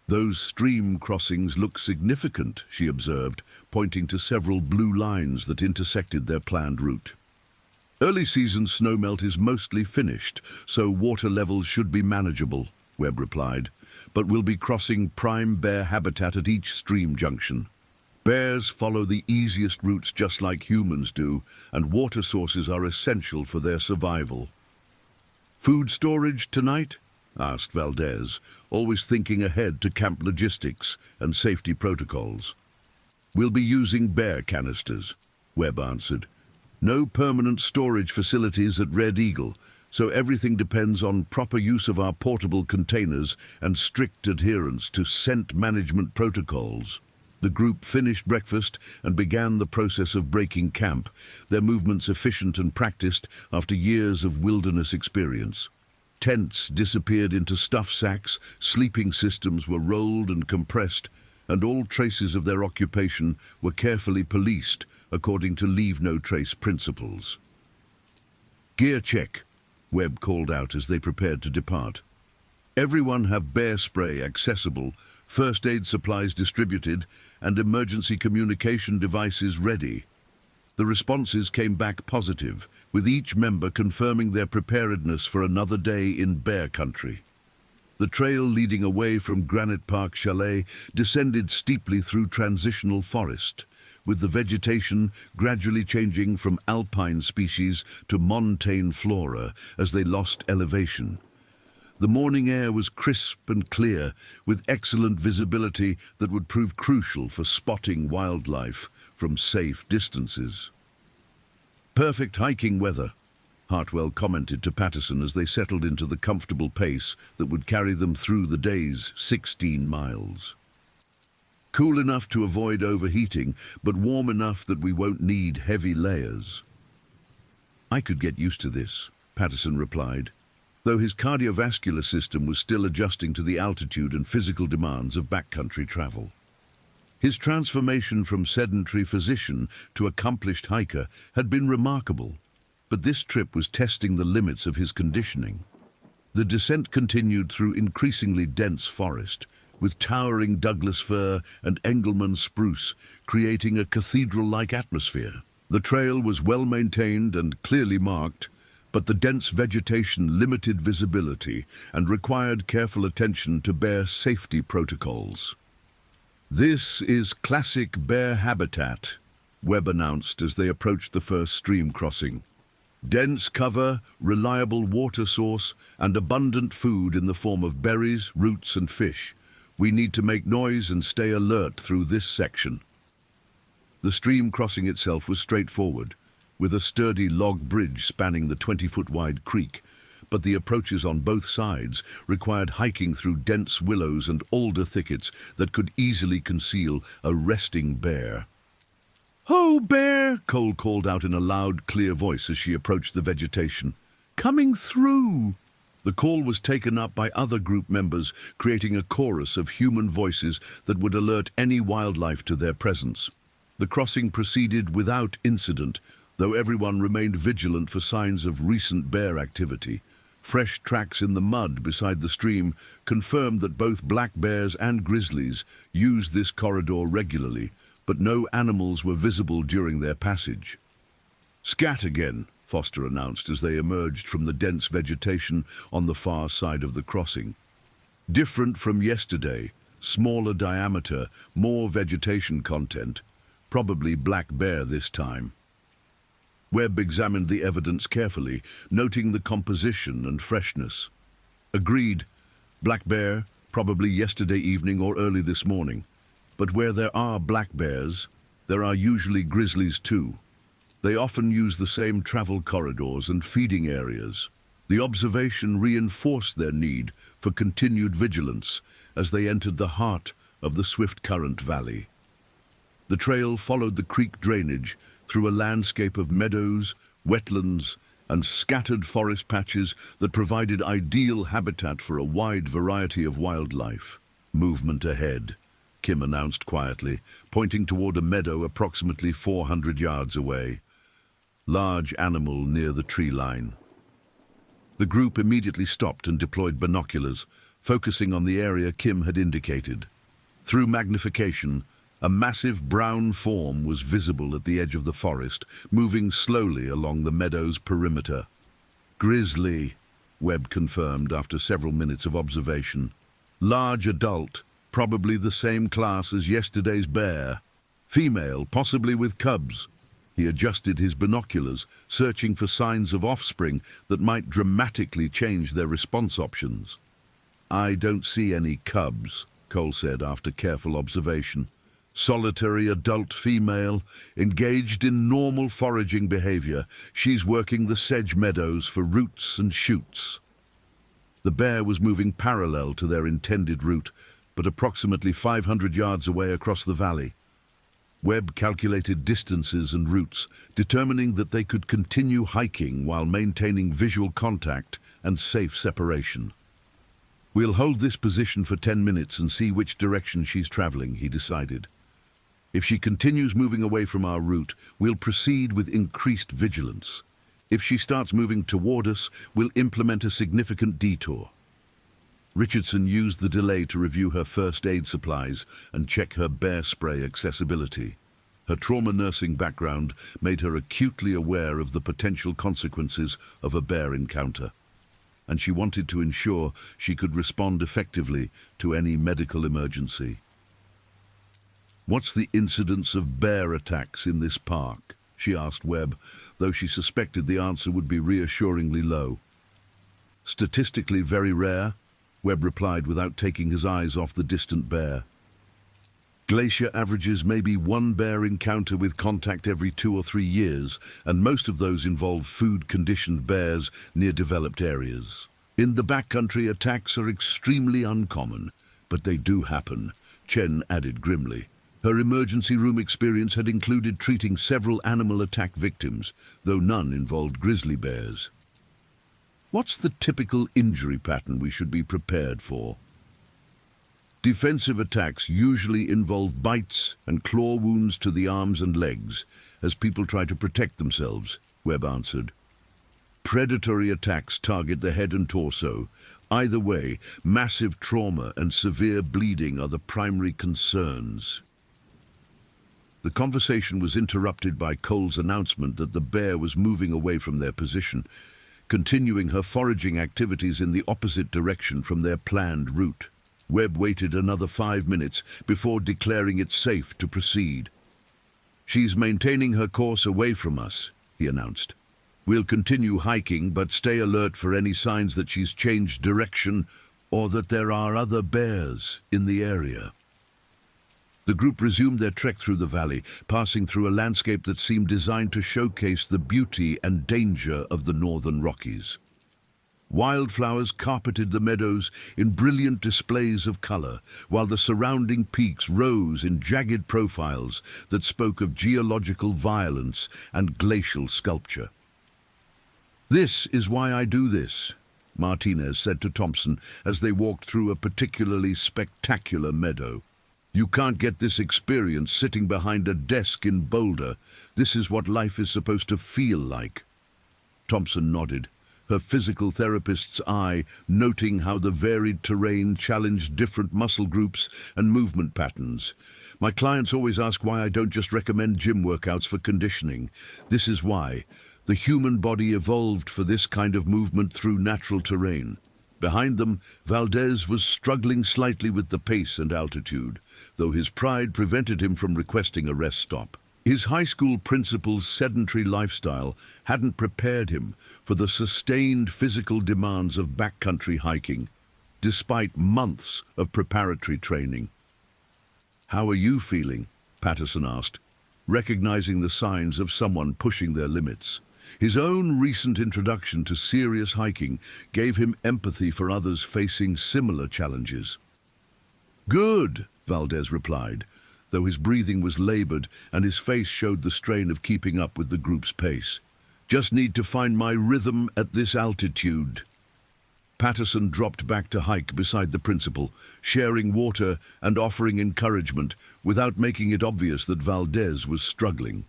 Those stream crossings look significant, she observed, pointing to several blue lines that intersected their planned route. Early season snowmelt is mostly finished, so water levels should be manageable, Webb replied, but we'll be crossing prime bear habitat at each stream junction. Bears follow the easiest routes just like humans do, and water sources are essential for their survival. Food storage tonight? Asked Valdez, always thinking ahead to camp logistics and safety protocols. We'll be using bear canisters, Webb answered. No permanent storage facilities at Red Eagle, so everything depends on proper use of our portable containers and strict adherence to scent management protocols. The group finished breakfast and began the process of breaking camp, their movements efficient and practiced after years of wilderness experience. Tents disappeared into stuff sacks, sleeping systems were rolled and compressed, and all traces of their occupation were carefully policed according to leave-no-trace principles. Gear check, Webb called out as they prepared to depart. Everyone have bear spray accessible, first aid supplies distributed, and emergency communication devices ready. The responses came back positive, with each member confirming their preparedness for another day in bear country. The trail leading away from Granite Park Chalet descended steeply through transitional forest, with the vegetation gradually changing from alpine species to montane flora as they lost elevation. The morning air was crisp and clear, with excellent visibility that would prove crucial for spotting wildlife from safe distances. Perfect hiking weather, Hartwell commented to Patterson as they settled into the comfortable pace that would carry them through the day's 16 miles. Cool enough to avoid overheating, but warm enough that we won't need heavy layers. I could get used to this, Patterson replied, though his cardiovascular system was still adjusting to the altitude and physical demands of backcountry travel. His transformation from sedentary physician to accomplished hiker had been remarkable, but this trip was testing the limits of his conditioning. The descent continued through increasingly dense forest, with towering Douglas fir and Engelmann spruce, creating a cathedral-like atmosphere. The trail was well maintained and clearly marked, but the dense vegetation limited visibility and required careful attention to bear safety protocols. "This is classic bear habitat," Webb announced as they approached the first stream crossing. "Dense cover, reliable water source, and abundant food in the form of berries, roots, and fish. We need to make noise and stay alert through this section." The stream crossing itself was straightforward, with a sturdy log bridge spanning the 20-foot-wide creek, but the approaches on both sides required hiking through dense willows and alder thickets that could easily conceal a resting bear. "Ho, bear!" Cole called out in a loud, clear voice as she approached the vegetation. "Coming through!" The call was taken up by other group members, creating a chorus of human voices that would alert any wildlife to their presence. The crossing proceeded without incident, though everyone remained vigilant for signs of recent bear activity. Fresh tracks in the mud beside the stream confirmed that both black bears and grizzlies used this corridor regularly, but no animals were visible during their passage. "Scat again," Foster announced as they emerged from the dense vegetation on the far side of the crossing. "Different from yesterday, smaller diameter, more vegetation content, probably black bear this time." Webb examined the evidence carefully, noting the composition and freshness. "Agreed. Black bear, probably yesterday evening or early this morning. But where there are black bears, there are usually grizzlies too. They often use the same travel corridors and feeding areas." The observation reinforced their need for continued vigilance as they entered the heart of the Swift Current Valley. The trail followed the creek drainage through a landscape of meadows, wetlands, and scattered forest patches that provided ideal habitat for a wide variety of wildlife. "Movement ahead," Kim announced quietly, pointing toward a meadow approximately 400 yards away. Large animal near the tree line. The group immediately stopped and deployed binoculars, focusing on the area Kim had indicated. Through magnification, a massive brown form was visible at the edge of the forest, moving slowly along the meadow's perimeter. "Grizzly," Webb confirmed after several minutes of observation. "Large adult, probably the same class as yesterday's bear. Female, possibly with cubs." He adjusted his binoculars, searching for signs of offspring that might dramatically change their response options. "I don't see any cubs," Cole said after careful observation. "Solitary adult female, engaged in normal foraging behavior. She's working the sedge meadows for roots and shoots." The bear was moving parallel to their intended route, but approximately 500 yards away across the valley. Webb calculated distances and routes, determining that they could continue hiking while maintaining visual contact and safe separation. "We'll hold this position for 10 minutes and see which direction she's traveling," he decided. "If she continues moving away from our route, we'll proceed with increased vigilance. If she starts moving toward us, we'll implement a significant detour." Richardson used the delay to review her first aid supplies and check her bear spray accessibility. Her trauma nursing background made her acutely aware of the potential consequences of a bear encounter, and she wanted to ensure she could respond effectively to any medical emergency. "What's the incidence of bear attacks in this park?" she asked Webb, though she suspected the answer would be reassuringly low. "Statistically very rare," Webb replied without taking his eyes off the distant bear. "Glacier averages maybe one bear encounter with contact every 2 or 3 years, and most of those involve food-conditioned bears near developed areas. In the backcountry, attacks are extremely uncommon, but they do happen," Chen added grimly. Her emergency room experience had included treating several animal attack victims, though none involved grizzly bears. "What's the typical injury pattern we should be prepared for?" "Defensive attacks usually involve bites and claw wounds to the arms and legs, as people try to protect themselves," Webb answered. "Predatory attacks target the head and torso. Either way, massive trauma and severe bleeding are the primary concerns." The conversation was interrupted by Cole's announcement that the bear was moving away from their position. continuing her foraging activities in the opposite direction from their planned route. Webb waited another 5 minutes before declaring it safe to proceed. "She's maintaining her course away from us," he announced. "We'll continue hiking, but stay alert for any signs that she's changed direction or that there are other bears in the area." The group resumed their trek through the valley, passing through a landscape that seemed designed to showcase the beauty and danger of the northern Rockies. Wildflowers carpeted the meadows in brilliant displays of color, while the surrounding peaks rose in jagged profiles that spoke of geological violence and glacial sculpture. "This is why I do this," Martinez said to Thompson as they walked through a particularly spectacular meadow. "You can't get this experience sitting behind a desk in Boulder. This is what life is supposed to feel like." Thompson nodded, her physical therapist's eye noting how the varied terrain challenged different muscle groups and movement patterns. "My clients always ask why I don't just recommend gym workouts for conditioning. This is why. The human body evolved for this kind of movement through natural terrain." Behind them, Valdez was struggling slightly with the pace and altitude, though his pride prevented him from requesting a rest stop. His high school principal's sedentary lifestyle hadn't prepared him for the sustained physical demands of backcountry hiking, despite months of preparatory training. "How are you feeling?" Patterson asked, recognizing the signs of someone pushing their limits. His own recent introduction to serious hiking gave him empathy for others facing similar challenges. "Good," Valdez replied, though his breathing was labored and his face showed the strain of keeping up with the group's pace. "Just need to find my rhythm at this altitude." Patterson dropped back to hike beside the principal, sharing water and offering encouragement without making it obvious that Valdez was struggling.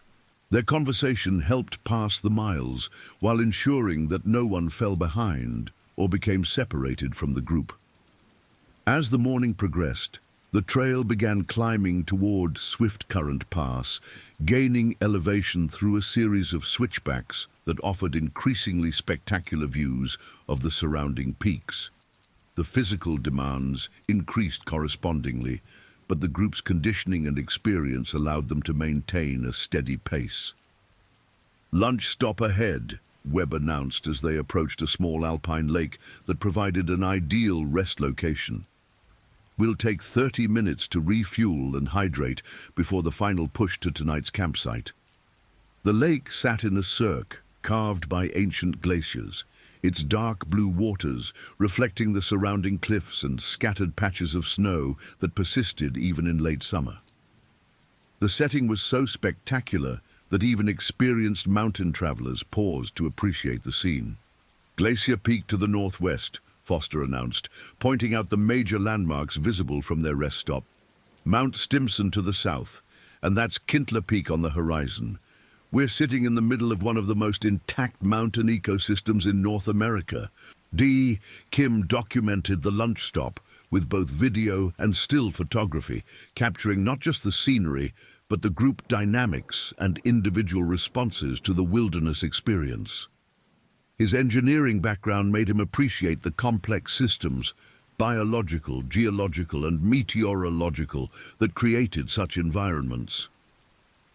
Their conversation helped pass the miles while ensuring that no one fell behind or became separated from the group. As the morning progressed, the trail began climbing toward Swift Current Pass, gaining elevation through a series of switchbacks that offered increasingly spectacular views of the surrounding peaks. The physical demands increased correspondingly, but the group's conditioning and experience allowed them to maintain a steady pace. "Lunch stop ahead," Webb announced as they approached a small alpine lake that provided an ideal rest location. "We'll take 30 minutes to refuel and hydrate before the final push to tonight's campsite." The lake sat in a cirque carved by ancient glaciers, its dark blue waters reflecting the surrounding cliffs and scattered patches of snow that persisted even in late summer. The setting was so spectacular that even experienced mountain travelers paused to appreciate the scene. "Glacier Peak to the northwest," Foster announced, pointing out the major landmarks visible from their rest stop. "Mount Stimson to the south, and that's Kintla Peak on the horizon. We're sitting in the middle of one of the most intact mountain ecosystems in North America." Kim documented the lunch stop with both video and still photography, capturing not just the scenery, but the group dynamics and individual responses to the wilderness experience. His engineering background made him appreciate the complex systems, biological, geological, and meteorological, that created such environments.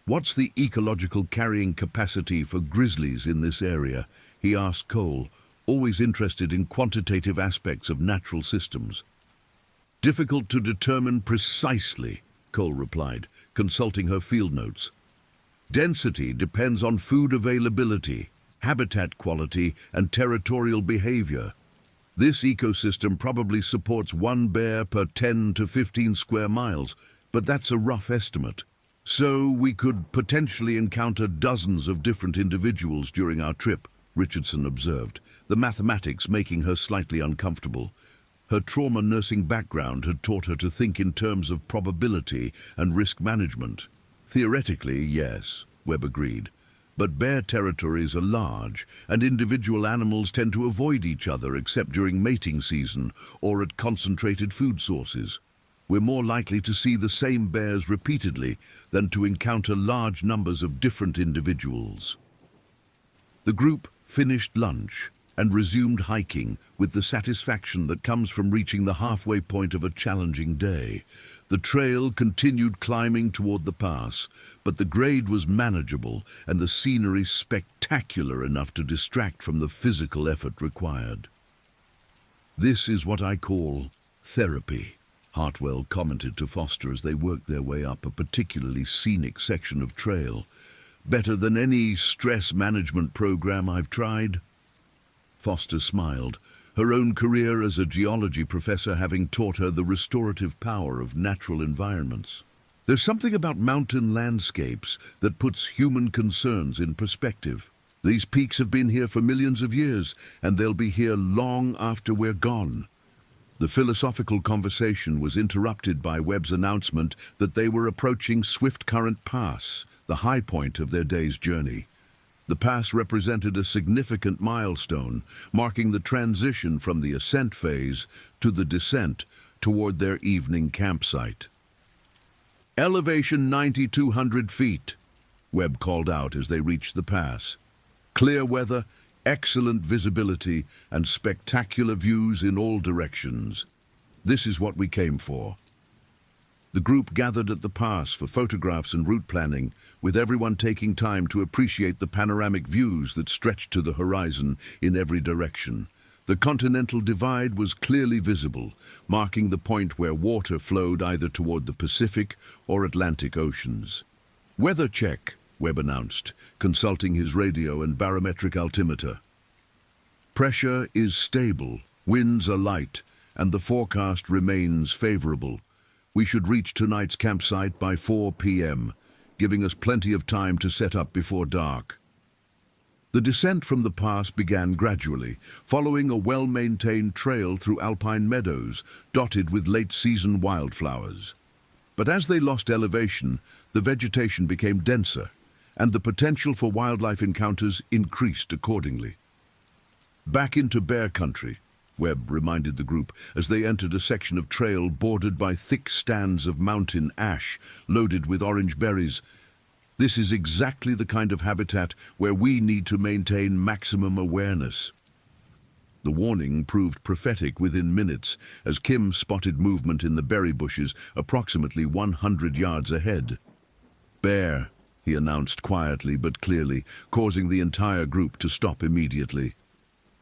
"What's the ecological carrying capacity for grizzlies in this area?" he asked Cole, always interested in quantitative aspects of natural systems. "Difficult to determine precisely," Cole replied, consulting her field notes. "Density depends on food availability, habitat quality, and territorial behavior. This ecosystem probably supports one bear per 10 to 15 square miles, but that's a rough estimate. So we could potentially encounter dozens of different individuals during our trip," Richardson observed, the mathematics making her slightly uncomfortable. Her trauma nursing background had taught her to think in terms of probability and risk management. "Theoretically, yes," Webb agreed. "But bear territories are large, and individual animals tend to avoid each other except during mating season or at concentrated food sources. We're more likely to see the same bears repeatedly than to encounter large numbers of different individuals." The group finished lunch, and resumed hiking with the satisfaction that comes from reaching the halfway point of a challenging day. The trail continued climbing toward the pass, but the grade was manageable and the scenery spectacular enough to distract from the physical effort required. "This is what I call therapy," Hartwell commented to Foster as they worked their way up a particularly scenic section of trail. "Better than any stress management program I've tried." Foster smiled, her own career as a geology professor having taught her the restorative power of natural environments. "There's something about mountain landscapes that puts human concerns in perspective. These peaks have been here for millions of years, and they'll be here long after we're gone." The philosophical conversation was interrupted by Webb's announcement that they were approaching Swift Current Pass, the high point of their day's journey. The pass represented a significant milestone, marking the transition from the ascent phase to the descent toward their evening campsite. "Elevation 9,200 feet, Webb called out as they reached the pass. "Clear weather, excellent visibility, and spectacular views in all directions. This is what we came for." The group gathered at the pass for photographs and route planning, with everyone taking time to appreciate the panoramic views that stretched to the horizon in every direction. The Continental Divide was clearly visible, marking the point where water flowed either toward the Pacific or Atlantic Oceans. "Weather check," Webb announced, consulting his radio and barometric altimeter. "Pressure is stable, winds are light, and the forecast remains favorable. We should reach tonight's campsite by 4 p.m., giving us plenty of time to set up before dark." The descent from the pass began gradually, following a well-maintained trail through alpine meadows dotted with late-season wildflowers. But as they lost elevation, the vegetation became denser, and the potential for wildlife encounters increased accordingly. "Back into bear country," Webb reminded the group as they entered a section of trail bordered by thick stands of mountain ash loaded with orange berries. "This is exactly the kind of habitat where we need to maintain maximum awareness." The warning proved prophetic within minutes as Kim spotted movement in the berry bushes approximately 100 yards ahead. "Bear," he announced quietly but clearly, causing the entire group to stop immediately.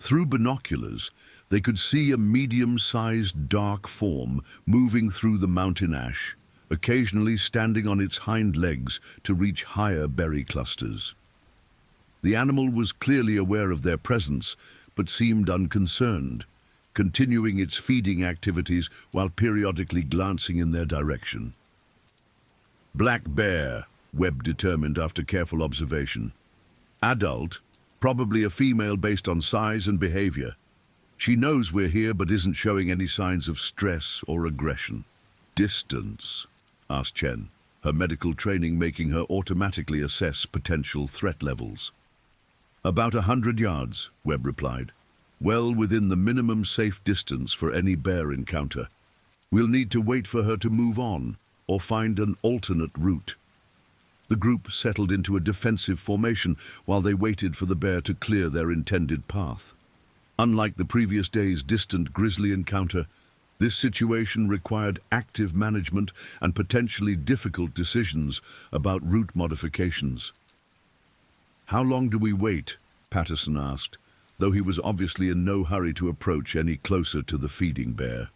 Through binoculars, they could see a medium-sized dark form moving through the mountain ash, occasionally standing on its hind legs to reach higher berry clusters. The animal was clearly aware of their presence, but seemed unconcerned, continuing its feeding activities while periodically glancing in their direction. "Black bear," Webb determined after careful observation. "Adult, probably a female based on size and behavior. She knows we're here but isn't showing any signs of stress or aggression." "Distance?" asked Chen, her medical training making her automatically assess potential threat levels. "About 100 yards, Webb replied. "Well within the minimum safe distance for any bear encounter. We'll need to wait for her to move on or find an alternate route." The group settled into a defensive formation while they waited for the bear to clear their intended path. Unlike the previous day's distant grizzly encounter, this situation required active management and potentially difficult decisions about route modifications. "How long do we wait?" Patterson asked, though he was obviously in no hurry to approach any closer to the feeding bear.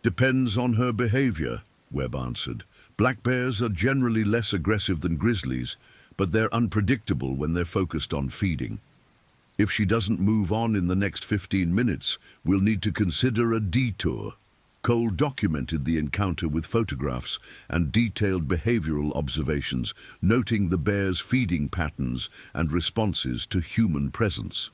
"Depends on her behavior," Webb answered. "Black bears are generally less aggressive than grizzlies, but they're unpredictable when they're focused on feeding. If she doesn't move on in the next 15 minutes, we'll need to consider a detour." Cole documented the encounter with photographs and detailed behavioral observations, noting the bear's feeding patterns and responses to human presence.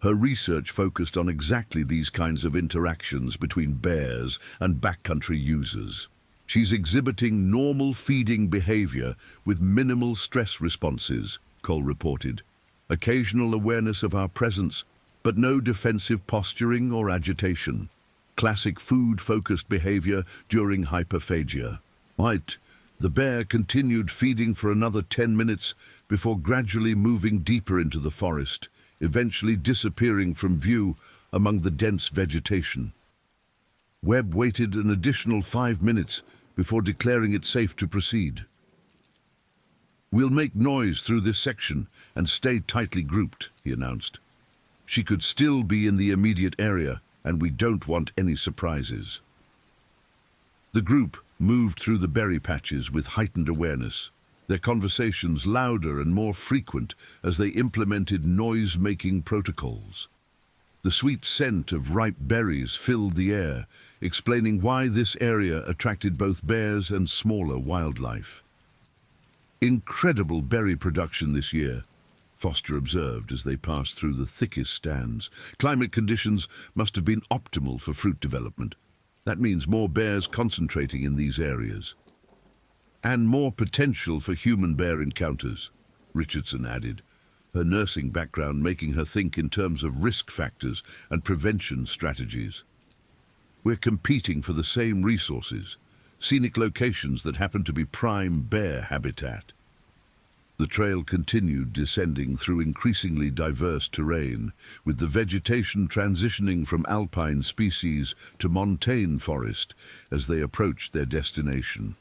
Her research focused on exactly these kinds of interactions between bears and backcountry users. "She's exhibiting normal feeding behavior with minimal stress responses," Cole reported. "Occasional awareness of our presence, but no defensive posturing or agitation. Classic food-focused behavior during hyperphagia." Right. The bear continued feeding for another 10 minutes before gradually moving deeper into the forest, eventually disappearing from view among the dense vegetation. Webb waited an additional 5 minutes before declaring it safe to proceed. "We'll make noise through this section and stay tightly grouped," he announced. "She could still be in the immediate area, and we don't want any surprises." The group moved through the berry patches with heightened awareness, their conversations louder and more frequent as they implemented noise-making protocols. The sweet scent of ripe berries filled the air, explaining why this area attracted both bears and smaller wildlife. "Incredible berry production this year," Foster observed as they passed through the thickest stands. "Climate conditions must have been optimal for fruit development. That means more bears concentrating in these areas. And more potential for human-bear encounters," Richardson added, her nursing background making her think in terms of risk factors and prevention strategies. "We're competing for the same resources, scenic locations that happen to be prime bear habitat." The trail continued descending through increasingly diverse terrain, with the vegetation transitioning from alpine species to montane forest as they approached their destination.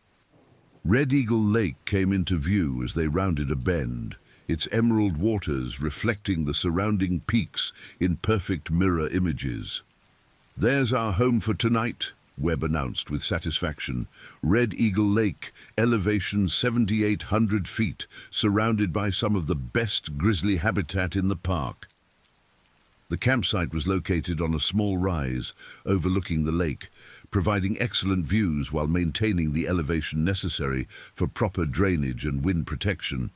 Red Eagle Lake came into view as they rounded a bend, its emerald waters reflecting the surrounding peaks in perfect mirror images. "There's our home for tonight," Webb announced with satisfaction. "Red Eagle Lake, elevation 7,800 feet, surrounded by some of the best grizzly habitat in the park." The campsite was located on a small rise overlooking the lake, providing excellent views while maintaining the elevation necessary for proper drainage and wind protection.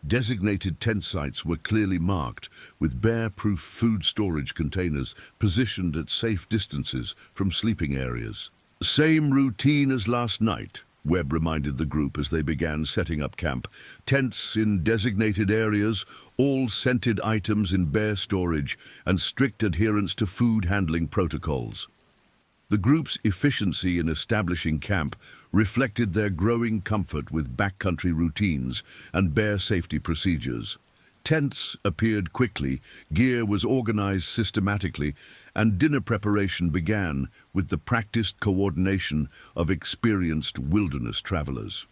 Designated tent sites were clearly marked, with bear-proof food storage containers positioned at safe distances from sleeping areas. "Same routine as last night," Webb reminded the group as they began setting up camp. "Tents in designated areas, all scented items in bear storage, and strict adherence to food handling protocols." The group's efficiency in establishing camp reflected their growing comfort with backcountry routines and bear safety procedures. Tents appeared quickly, gear was organized systematically, and dinner preparation began with the practiced coordination of experienced wilderness travelers.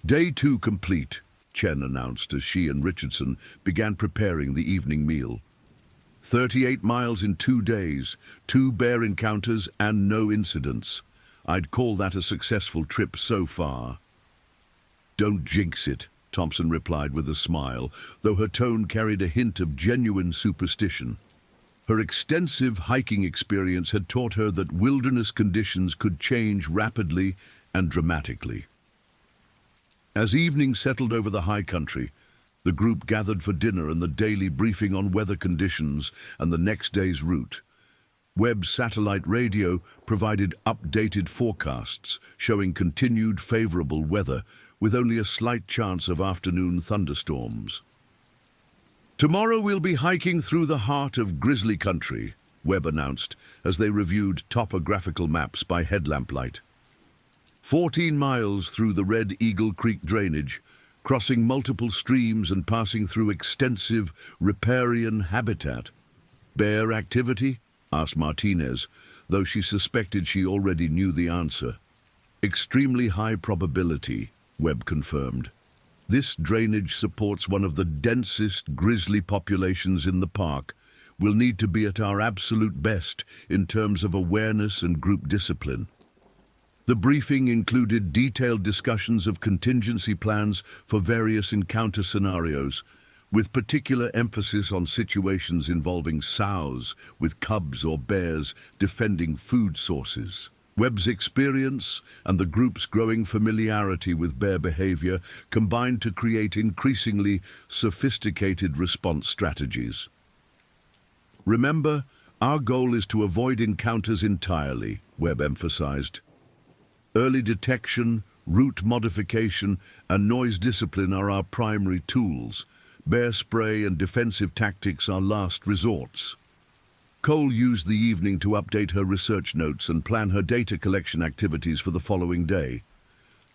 "Day 2 complete," Chen announced as she and Richardson began preparing the evening meal. 38 miles in 2 days, 2 bear encounters and no incidents. I'd call that a successful trip so far. "Don't jinx it," Thompson replied with a smile, though her tone carried a hint of genuine superstition. Her extensive hiking experience had taught her that wilderness conditions could change rapidly and dramatically. As evening settled over the high country, the group gathered for dinner and the daily briefing on weather conditions and the next day's route. Webb's satellite radio provided updated forecasts showing continued favorable weather with only a slight chance of afternoon thunderstorms. "Tomorrow we'll be hiking through the heart of grizzly country," Webb announced as they reviewed topographical maps by headlamp light. 14 miles through the Red Eagle Creek drainage, crossing multiple streams and passing through extensive riparian habitat. "Bear activity?" asked Martinez, though she suspected she already knew the answer. "Extremely high probability," Webb confirmed. "This drainage supports one of the densest grizzly populations in the park. We'll need to be at our absolute best in terms of awareness and group discipline." The briefing included detailed discussions of contingency plans for various encounter scenarios, with particular emphasis on situations involving sows with cubs or bears defending food sources. Webb's experience and the group's growing familiarity with bear behavior combined to create increasingly sophisticated response strategies. "Remember, our goal is to avoid encounters entirely," Webb emphasized. "Early detection, route modification, and noise discipline are our primary tools. Bear spray and defensive tactics are last resorts." Cole used the evening to update her research notes and plan her data collection activities for the following day.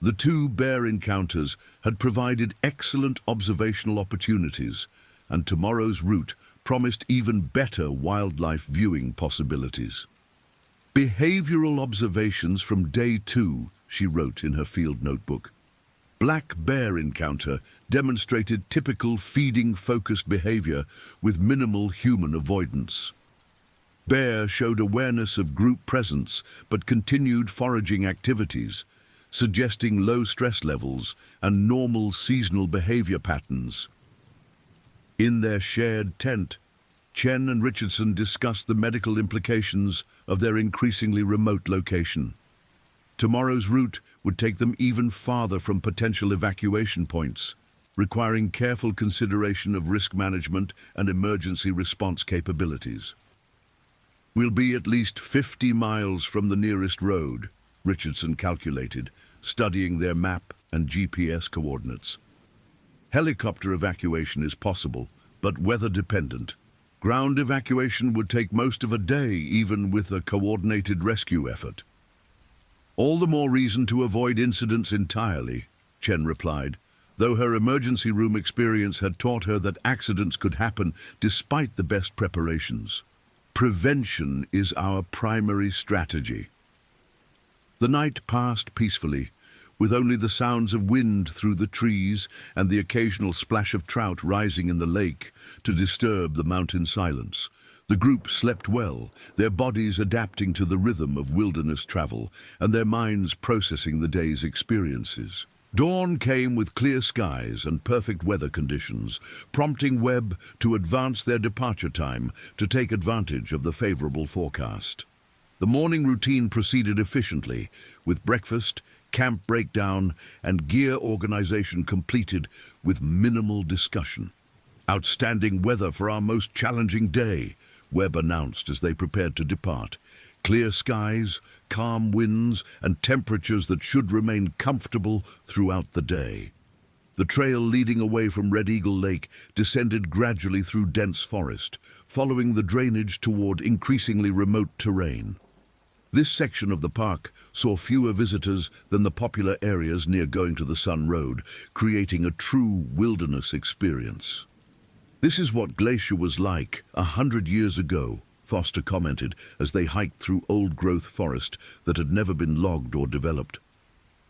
The 2 bear encounters had provided excellent observational opportunities, and tomorrow's route promised even better wildlife viewing possibilities. Behavioral observations from day 2, she wrote in her field notebook. Black bear encounter demonstrated typical feeding-focused behavior with minimal human avoidance. Bear showed awareness of group presence but continued foraging activities, suggesting low stress levels and normal seasonal behavior patterns. In their shared tent, Chen and Richardson discussed the medical implications of their increasingly remote location. Tomorrow's route would take them even farther from potential evacuation points, requiring careful consideration of risk management and emergency response capabilities. "We'll be at least 50 miles from the nearest road," Richardson calculated, studying their map and GPS coordinates. Helicopter evacuation is possible, but weather-dependent. Ground evacuation would take most of a day, even with a coordinated rescue effort. "All the more reason to avoid incidents entirely," Chen replied, though her emergency room experience had taught her that accidents could happen despite the best preparations. "Prevention is our primary strategy." The night passed peacefully, with only the sounds of wind through the trees and the occasional splash of trout rising in the lake to disturb the mountain silence. The group slept well, their bodies adapting to the rhythm of wilderness travel and their minds processing the day's experiences. Dawn came with clear skies and perfect weather conditions, prompting Webb to advance their departure time to take advantage of the favorable forecast. The morning routine proceeded efficiently, with breakfast, camp breakdown, and gear organization completed with minimal discussion. "Outstanding weather for our most challenging day," Webb announced as they prepared to depart. "Clear skies, calm winds, and temperatures that should remain comfortable throughout the day." The trail leading away from Red Eagle Lake descended gradually through dense forest, following the drainage toward increasingly remote terrain. This section of the park saw fewer visitors than the popular areas near Going to the Sun Road, creating a true wilderness experience. "This is what Glacier was like 100 years ago," Foster commented as they hiked through old-growth forest that had never been logged or developed.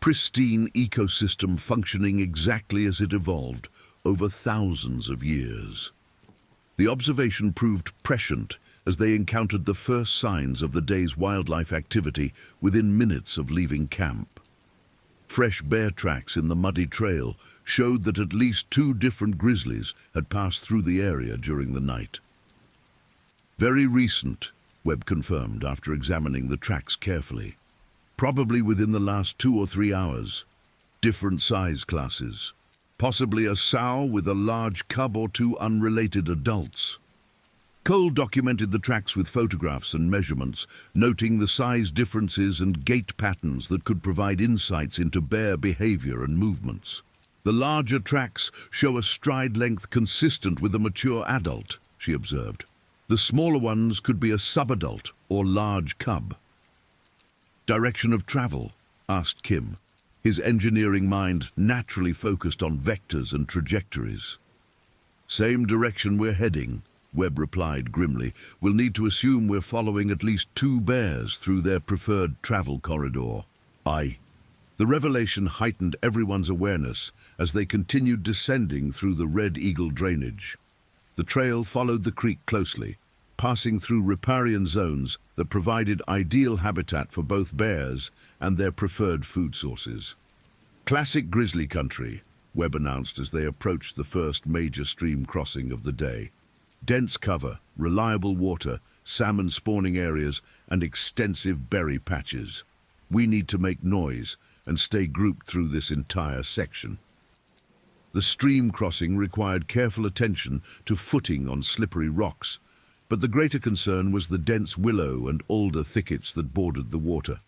Pristine ecosystem functioning exactly as it evolved over thousands of years. The observation proved prescient as they encountered the first signs of the day's wildlife activity within minutes of leaving camp. Fresh bear tracks in the muddy trail showed that at least 2 different grizzlies had passed through the area during the night. "Very recent," Webb confirmed after examining the tracks carefully. "Probably within the last 2 or 3 hours. Different size classes. Possibly a sow with a large cub or 2 unrelated adults." Cole documented the tracks with photographs and measurements, noting the size differences and gait patterns that could provide insights into bear behavior and movements. "The larger tracks show a stride length consistent with a mature adult," she observed. "The smaller ones could be a subadult or large cub." "Direction of travel?" asked Kim, his engineering mind naturally focused on vectors and trajectories. "Same direction we're heading," Webb replied grimly. "We'll need to assume we're following at least 2 bears through their preferred travel corridor." "Aye." The revelation heightened everyone's awareness as they continued descending through the Red Eagle drainage. The trail followed the creek closely, passing through riparian zones that provided ideal habitat for both bears and their preferred food sources. "Classic grizzly country," Webb announced as they approached the first major stream crossing of the day. "Dense cover, reliable water, salmon spawning areas, and extensive berry patches. We need to make noise and stay grouped through this entire section." The stream crossing required careful attention to footing on slippery rocks, but the greater concern was the dense willow and alder thickets that bordered the water.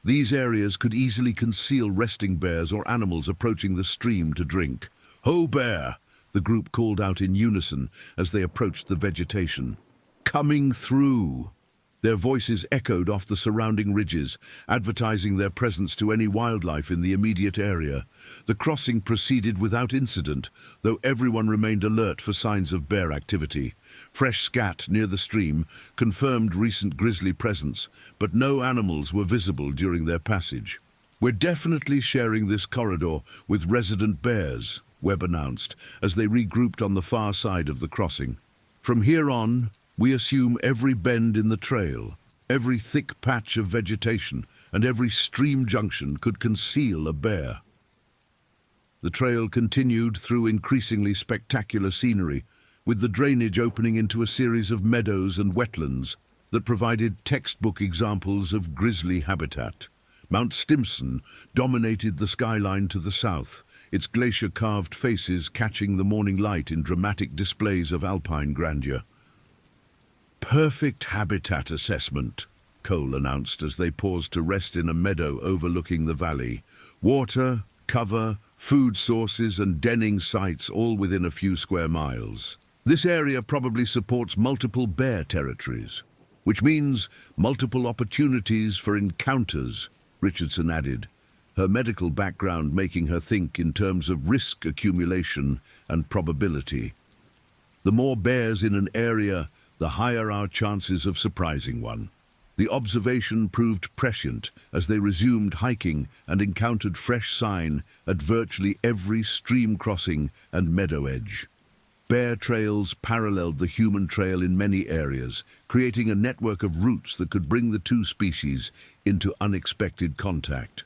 These areas could easily conceal resting bears or animals approaching the stream to drink. "Ho, bear!" the group called out in unison as they approached the vegetation. "Coming through!" Their voices echoed off the surrounding ridges, advertising their presence to any wildlife in the immediate area. The crossing proceeded without incident, though everyone remained alert for signs of bear activity. Fresh scat near the stream confirmed recent grizzly presence, but no animals were visible during their passage. "We're definitely sharing this corridor with resident bears," Webb announced as they regrouped on the far side of the crossing. "From here on, we assume every bend in the trail, every thick patch of vegetation, and every stream junction could conceal a bear." The trail continued through increasingly spectacular scenery, with the drainage opening into a series of meadows and wetlands that provided textbook examples of grizzly habitat. Mount Stimson dominated the skyline to the south, its glacier-carved faces catching the morning light in dramatic displays of alpine grandeur. "Perfect habitat assessment," Cole announced as they paused to rest in a meadow overlooking the valley. "Water, cover, food sources and denning sites all within a few square miles. This area probably supports multiple bear territories, which means multiple opportunities for encounters," Richardson added, her medical background making her think in terms of risk accumulation and probability. "The more bears in an area, the higher our chances of surprising one." The observation proved prescient as they resumed hiking and encountered fresh sign at virtually every stream crossing and meadow edge. Bear trails paralleled the human trail in many areas, creating a network of routes that could bring the two species into unexpected contact.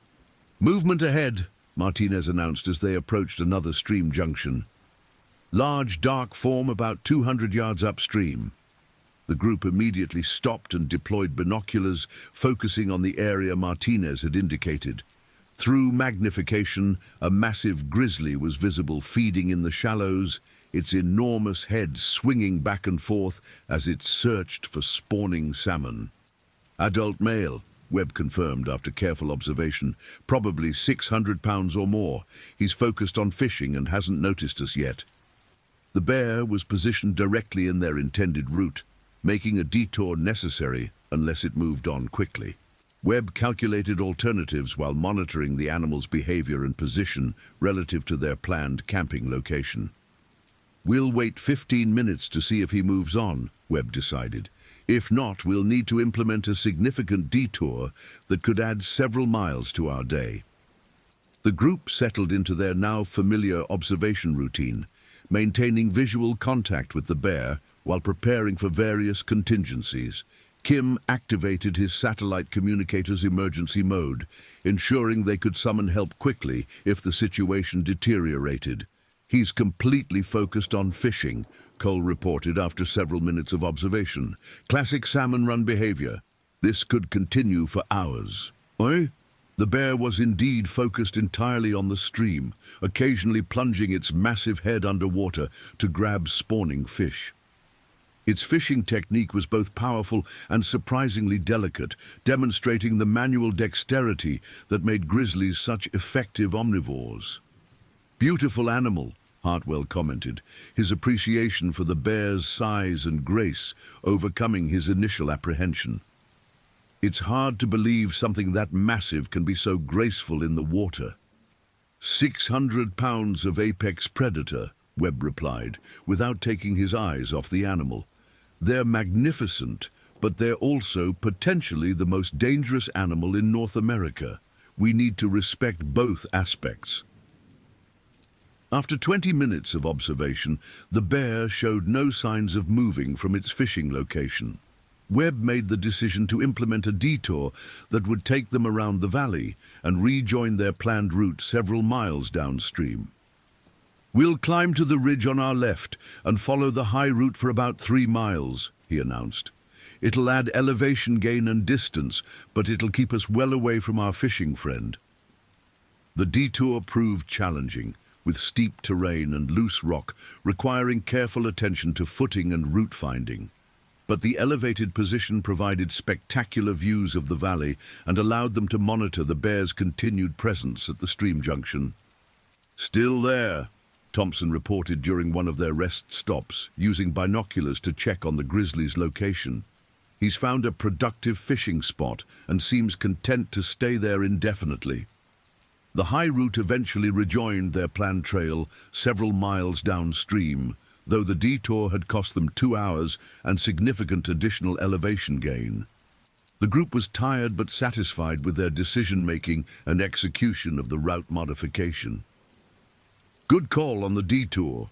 "Movement ahead," Martinez announced as they approached another stream junction. "Large, dark form about 200 yards upstream." The group immediately stopped and deployed binoculars, focusing on the area Martinez had indicated. Through magnification, a massive grizzly was visible feeding in the shallows, its enormous head swinging back and forth as it searched for spawning salmon. "Adult male," Webb confirmed after careful observation, "probably 600 pounds or more. He's focused on fishing and hasn't noticed us yet." The bear was positioned directly in their intended route, making a detour necessary unless it moved on quickly. Webb calculated alternatives while monitoring the animal's behavior and position relative to their planned camping location. "We'll wait 15 minutes to see if he moves on," Webb decided. "If not, we'll need to implement a significant detour that could add several miles to our day." The group settled into their now familiar observation routine, maintaining visual contact with the bear while preparing for various contingencies. Kim activated his satellite communicator's emergency mode, ensuring they could summon help quickly if the situation deteriorated. "He's completely focused on fishing," Cole reported after several minutes of observation. "Classic salmon run behavior. This could continue for hours." "Eh?" The bear was indeed focused entirely on the stream, occasionally plunging its massive head underwater to grab spawning fish. Its fishing technique was both powerful and surprisingly delicate, demonstrating the manual dexterity that made grizzlies such effective omnivores. "Beautiful animal," Hartwell commented, his appreciation for the bear's size and grace overcoming his initial apprehension. "It's hard to believe something that massive can be so graceful in the water." 600 pounds of apex predator," Webb replied, without taking his eyes off the animal. "They're magnificent, but they're also potentially the most dangerous animal in North America. We need to respect both aspects." After 20 minutes of observation, the bear showed no signs of moving from its fishing location. Webb made the decision to implement a detour that would take them around the valley and rejoin their planned route several miles downstream. "We'll climb to the ridge on our left and follow the high route for about 3 miles, he announced. "It'll add elevation gain and distance, but it'll keep us well away from our fishing friend." The detour proved challenging, with steep terrain and loose rock requiring careful attention to footing and route finding. But the elevated position provided spectacular views of the valley and allowed them to monitor the bear's continued presence at the stream junction. "Still there," Thompson reported during one of their rest stops, using binoculars to check on the grizzly's location. He's found a productive fishing spot and seems content to stay there indefinitely. The high route eventually rejoined their planned trail several miles downstream, though the detour had cost them 2 hours and significant additional elevation gain. The group was tired but satisfied with their decision-making and execution of the route modification. "Good call on the detour,"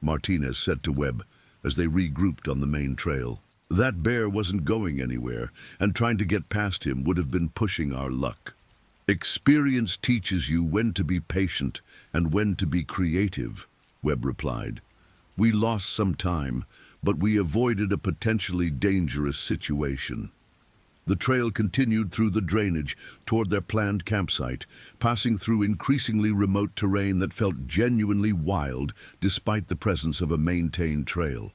Martinez said to Webb as they regrouped on the main trail. "That bear wasn't going anywhere, and trying to get past him would have been pushing our luck. Experience teaches you when to be patient and when to be creative," Webb replied. "We lost some time, but we avoided a potentially dangerous situation." The trail continued through the drainage toward their planned campsite, passing through increasingly remote terrain that felt genuinely wild despite the presence of a maintained trail.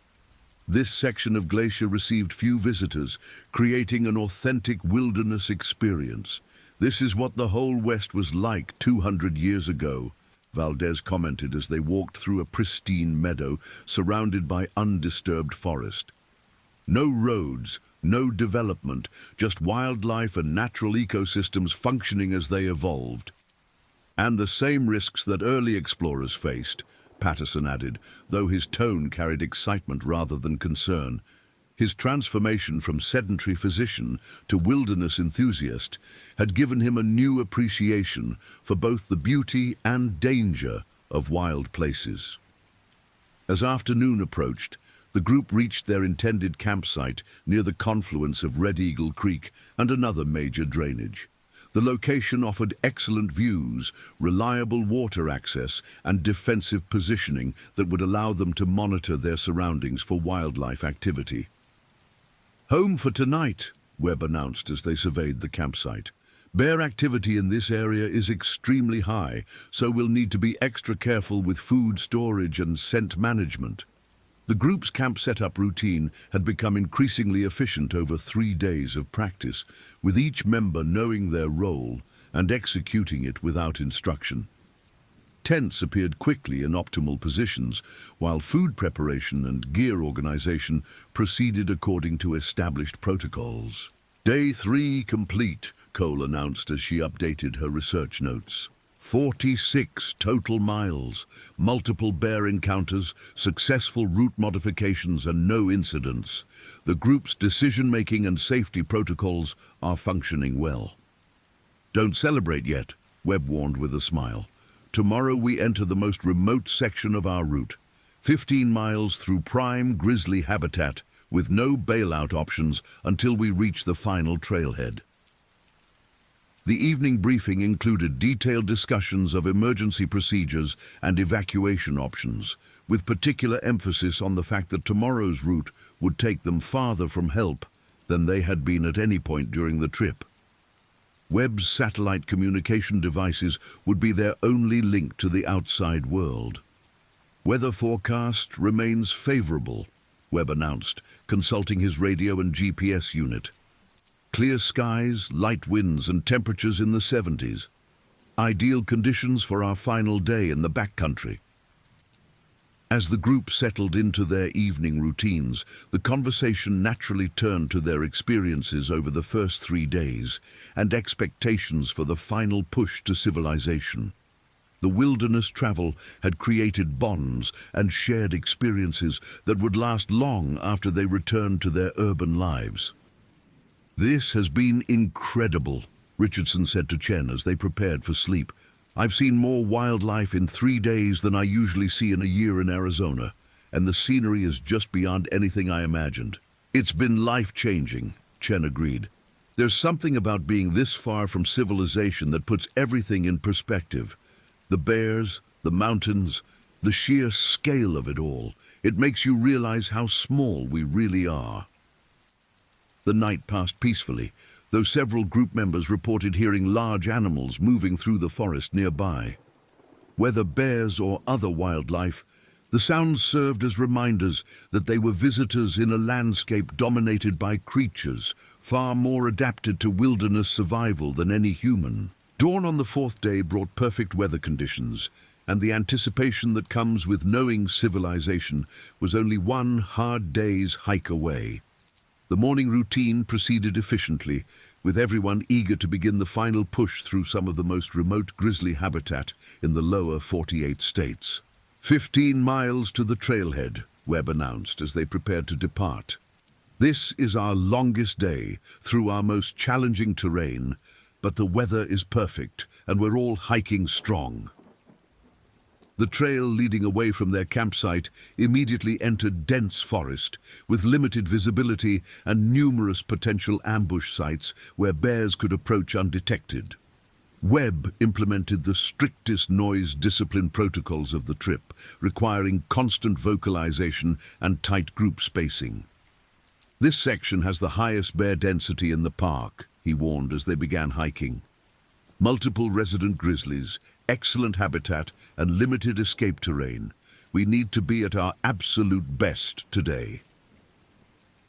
This section of glacier received few visitors, creating an authentic wilderness experience. "This is what the whole West was like 200 years ago," Valdez commented as they walked through a pristine meadow surrounded by undisturbed forest. No roads, no development, just wildlife and natural ecosystems functioning as they evolved. "And the same risks that early explorers faced," Patterson added, though his tone carried excitement rather than concern. His transformation from sedentary physician to wilderness enthusiast had given him a new appreciation for both the beauty and danger of wild places. As afternoon approached, the group reached their intended campsite near the confluence of Red Eagle Creek and another major drainage. The location offered excellent views, reliable water access, and defensive positioning that would allow them to monitor their surroundings for wildlife activity. "Home for tonight," Webb announced as they surveyed the campsite. "Bear activity in this area is extremely high, so we'll need to be extra careful with food storage and scent management." The group's camp setup routine had become increasingly efficient over 3 days of practice, with each member knowing their role and executing it without instruction. Tents appeared quickly in optimal positions, while food preparation and gear organization proceeded according to established protocols. "Day 3 complete," Cole announced as she updated her research notes. 46 total miles, multiple bear encounters, successful route modifications, and no incidents. The group's decision-making and safety protocols are functioning well. "Don't celebrate yet," Webb warned with a smile. "Tomorrow we enter the most remote section of our route, 15 miles through prime grizzly habitat, with no bailout options until we reach the final trailhead." The evening briefing included detailed discussions of emergency procedures and evacuation options, with particular emphasis on the fact that tomorrow's route would take them farther from help than they had been at any point during the trip. Webb's satellite communication devices would be their only link to the outside world. "Weather forecast remains favorable," Webb announced, consulting his radio and GPS unit. "Clear skies, light winds, and temperatures in the 70s. Ideal conditions for our final day in the backcountry." As the group settled into their evening routines, the conversation naturally turned to their experiences over the first 3 days and expectations for the final push to civilization. The wilderness travel had created bonds and shared experiences that would last long after they returned to their urban lives. "This has been incredible," Richardson said to Chen as they prepared for sleep. "I've seen more wildlife in 3 days than I usually see in a year in Arizona, and the scenery is just beyond anything I imagined." "It's been life-changing," Chen agreed. "There's something about being this far from civilization that puts everything in perspective. The bears, the mountains, the sheer scale of it all. It makes you realize how small we really are." The night passed peacefully, though several group members reported hearing large animals moving through the forest nearby. Whether bears or other wildlife, the sounds served as reminders that they were visitors in a landscape dominated by creatures far more adapted to wilderness survival than any human. Dawn on the 4th day brought perfect weather conditions, and the anticipation that comes with knowing civilization was only one hard day's hike away. The morning routine proceeded efficiently, with everyone eager to begin the final push through some of the most remote grizzly habitat in the lower 48 states. 15 miles to the trailhead, Webb announced as they prepared to depart. This is our longest day through our most challenging terrain, but the weather is perfect and we're all hiking strong. The trail leading away from their campsite immediately entered dense forest with limited visibility and numerous potential ambush sites where bears could approach undetected. Webb implemented the strictest noise discipline protocols of the trip, requiring constant vocalization and tight group spacing. This section has the highest bear density in the park, he warned as they began hiking. Multiple resident grizzlies, excellent habitat, and limited escape terrain. We need to be at our absolute best today.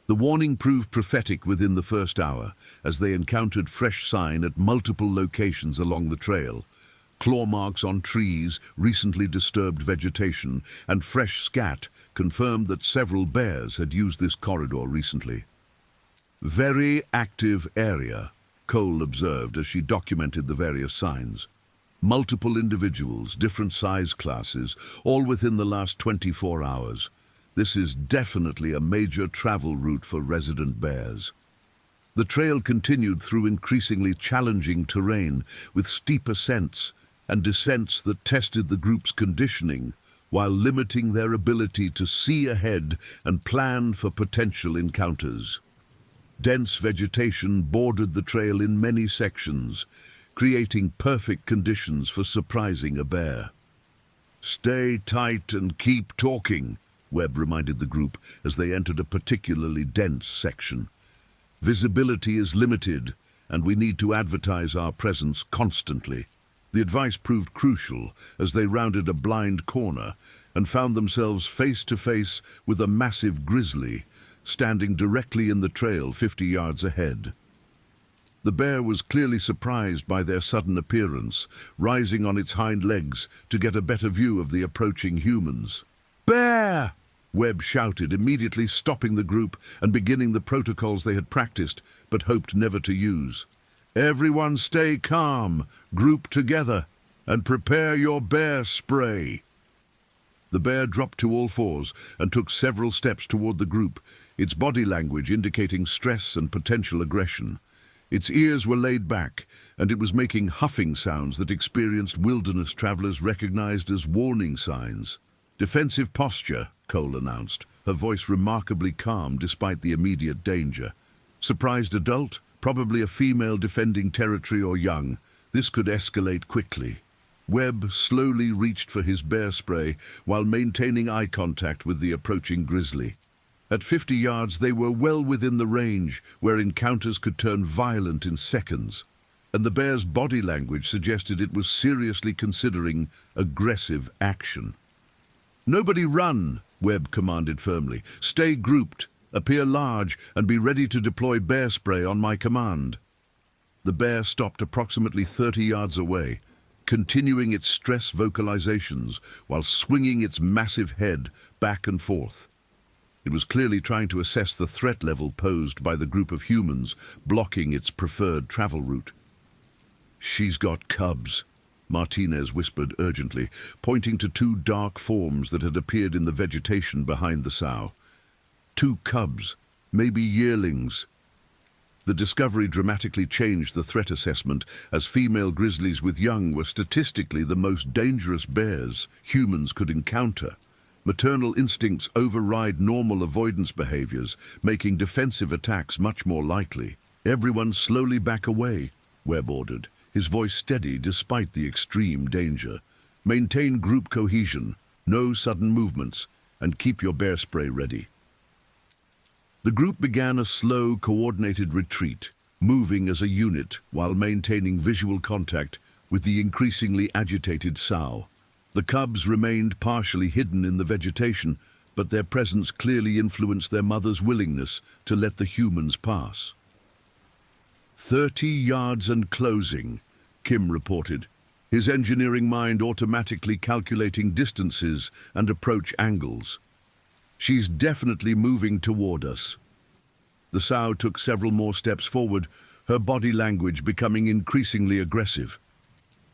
The warning proved prophetic within the first hour as they encountered fresh sign at multiple locations along the trail. Claw marks on trees, recently disturbed vegetation, and fresh scat confirmed that several bears had used this corridor recently. Very active area, Cole observed as she documented the various signs. Multiple individuals, different size classes, all within the last 24 hours. This is definitely a major travel route for resident bears. The trail continued through increasingly challenging terrain with steep ascents and descents that tested the group's conditioning while limiting their ability to see ahead and plan for potential encounters. Dense vegetation bordered the trail in many sections, creating perfect conditions for surprising a bear. "Stay tight and keep talking," Webb reminded the group as they entered a particularly dense section. "Visibility is limited, and we need to advertise our presence constantly." The advice proved crucial as they rounded a blind corner and found themselves face to face with a massive grizzly standing directly in the trail 50 yards ahead. The bear was clearly surprised by their sudden appearance, rising on its hind legs to get a better view of the approaching humans. "Bear!" Webb shouted, immediately stopping the group and beginning the protocols they had practiced but hoped never to use. "Everyone stay calm, group together, and prepare your bear spray." The bear dropped to all fours and took several steps toward the group, its body language indicating stress and potential aggression. Its ears were laid back, and it was making huffing sounds that experienced wilderness travelers recognized as warning signs. "Defensive posture," Cole announced, her voice remarkably calm despite the immediate danger. "Surprised adult? Probably a female defending territory or young. This could escalate quickly." Webb slowly reached for his bear spray while maintaining eye contact with the approaching grizzly. At 50 yards, they were well within the range where encounters could turn violent in seconds, and the bear's body language suggested it was seriously considering aggressive action. "Nobody run," Webb commanded firmly. "Stay grouped, appear large, and be ready to deploy bear spray on my command." The bear stopped approximately 30 yards away, continuing its stress vocalizations while swinging its massive head back and forth. It was clearly trying to assess the threat level posed by the group of humans blocking its preferred travel route. "She's got cubs," Martinez whispered urgently, pointing to two dark forms that had appeared in the vegetation behind the sow. "Two cubs, maybe yearlings." The discovery dramatically changed the threat assessment, as female grizzlies with young were statistically the most dangerous bears humans could encounter. Maternal instincts override normal avoidance behaviors, making defensive attacks much more likely. "Everyone slowly back away," Webb ordered, his voice steady despite the extreme danger. "Maintain group cohesion, no sudden movements, and keep your bear spray ready." The group began a slow, coordinated retreat, moving as a unit while maintaining visual contact with the increasingly agitated sow. The cubs remained partially hidden in the vegetation, but their presence clearly influenced their mother's willingness to let the humans pass. 30 yards and closing, Kim reported, his engineering mind automatically calculating distances and approach angles. "She's definitely moving toward us." The sow took several more steps forward, her body language becoming increasingly aggressive.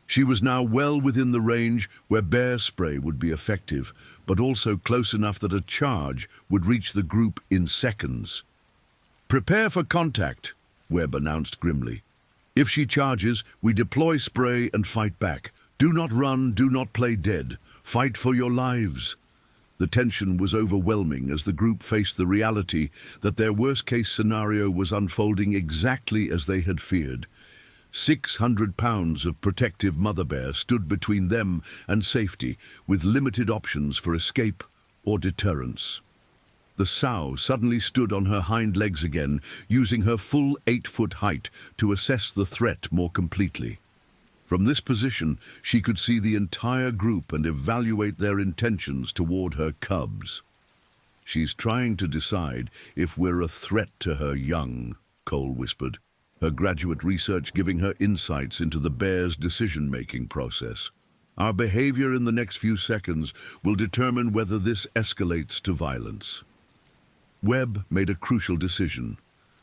She was now well within the range where bear spray would be effective, but also close enough that a charge would reach the group in seconds. "Prepare for contact," Webb announced grimly. "If she charges, we deploy spray and fight back. Do not run, do not play dead. Fight for your lives." The tension was overwhelming as the group faced the reality that their worst-case scenario was unfolding exactly as they had feared. 600 pounds of protective mother bear stood between them and safety, with limited options for escape or deterrence. The sow suddenly stood on her hind legs again, using her full 8-foot height to assess the threat more completely. From this position, she could see the entire group and evaluate their intentions toward her cubs. "She's trying to decide if we're a threat to her young," Cole whispered, her graduate research giving her insights into the bear's decision-making process. "Our behavior in the next few seconds will determine whether this escalates to violence." Webb made a crucial decision,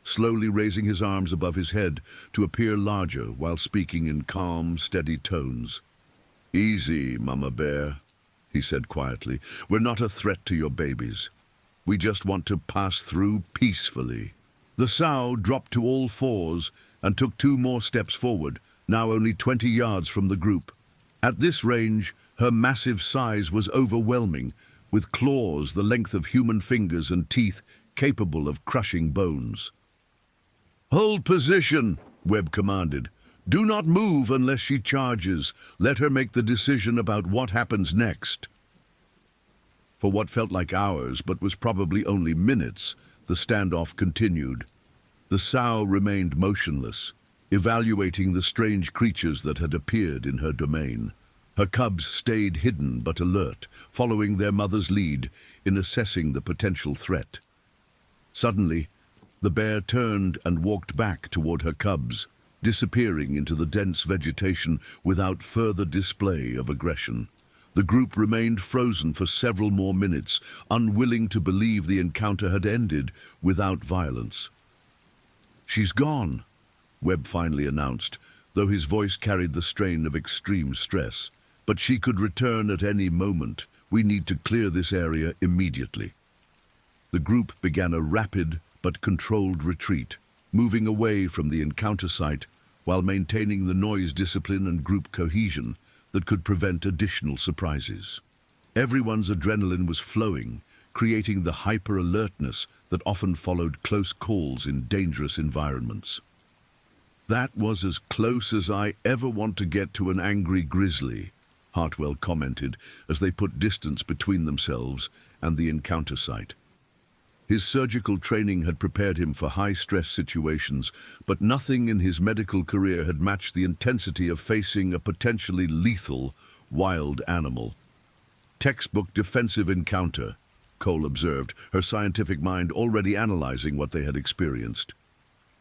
slowly raising his arms above his head to appear larger while speaking in calm, steady tones. "Easy, Mama Bear," he said quietly. "We're not a threat to your babies. We just want to pass through peacefully." The sow dropped to all fours and took 2 more steps forward, now only 20 yards from the group. At this range, her massive size was overwhelming, with claws the length of human fingers and teeth capable of crushing bones. "Hold position," Webb commanded. "Do not move unless she charges. Let her make the decision about what happens next." For what felt like hours, but was probably only minutes, the standoff continued. The sow remained motionless, evaluating the strange creatures that had appeared in her domain. Her cubs stayed hidden but alert, following their mother's lead in assessing the potential threat. Suddenly, the bear turned and walked back toward her cubs, disappearing into the dense vegetation without further display of aggression. The group remained frozen for several more minutes, unwilling to believe the encounter had ended without violence. "She's gone," Webb finally announced, though his voice carried the strain of extreme stress. "But she could return at any moment. We need to clear this area immediately." The group began a rapid but controlled retreat, moving away from the encounter site while maintaining the noise discipline and group cohesion that could prevent additional surprises. Everyone's adrenaline was flowing, creating the hyper-alertness that often followed close calls in dangerous environments. "That was as close as I ever want to get to an angry grizzly," Hartwell commented as they put distance between themselves and the encounter site. His surgical training had prepared him for high-stress situations, but nothing in his medical career had matched the intensity of facing a potentially lethal, wild animal. "Textbook defensive encounter," Cole observed, her scientific mind already analyzing what they had experienced.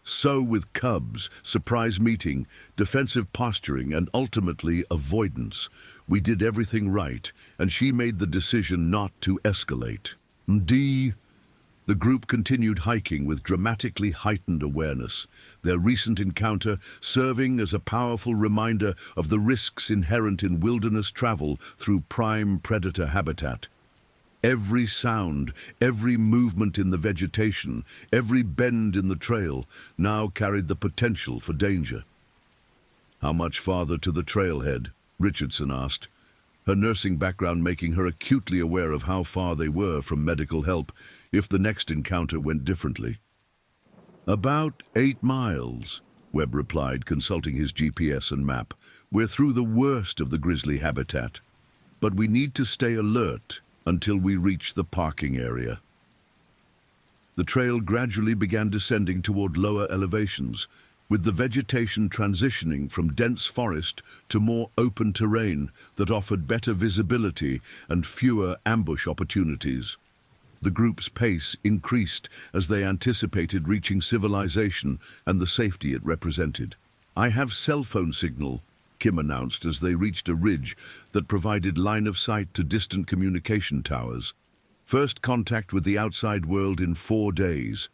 So with cubs, surprise meeting, defensive posturing, and ultimately avoidance. We did everything right, and she made the decision not to escalate. The group continued hiking with dramatically heightened awareness, their recent encounter serving as a powerful reminder of the risks inherent in wilderness travel through prime predator habitat. Every sound, every movement in the vegetation, every bend in the trail now carried the potential for danger. "How much farther to the trailhead?" Richardson asked, her nursing background making her acutely aware of how far they were from medical help if the next encounter went differently. "About 8 miles, Webb replied, consulting his GPS and map. "We're through the worst of the grizzly habitat, but we need to stay alert until we reach the parking area." The trail gradually began descending toward lower elevations, with the vegetation transitioning from dense forest to more open terrain that offered better visibility and fewer ambush opportunities. The group's pace increased as they anticipated reaching civilization and the safety it represented. "I have cell phone signal," Kim announced as they reached a ridge that provided line of sight to distant communication towers. "First contact with the outside world in 4 days."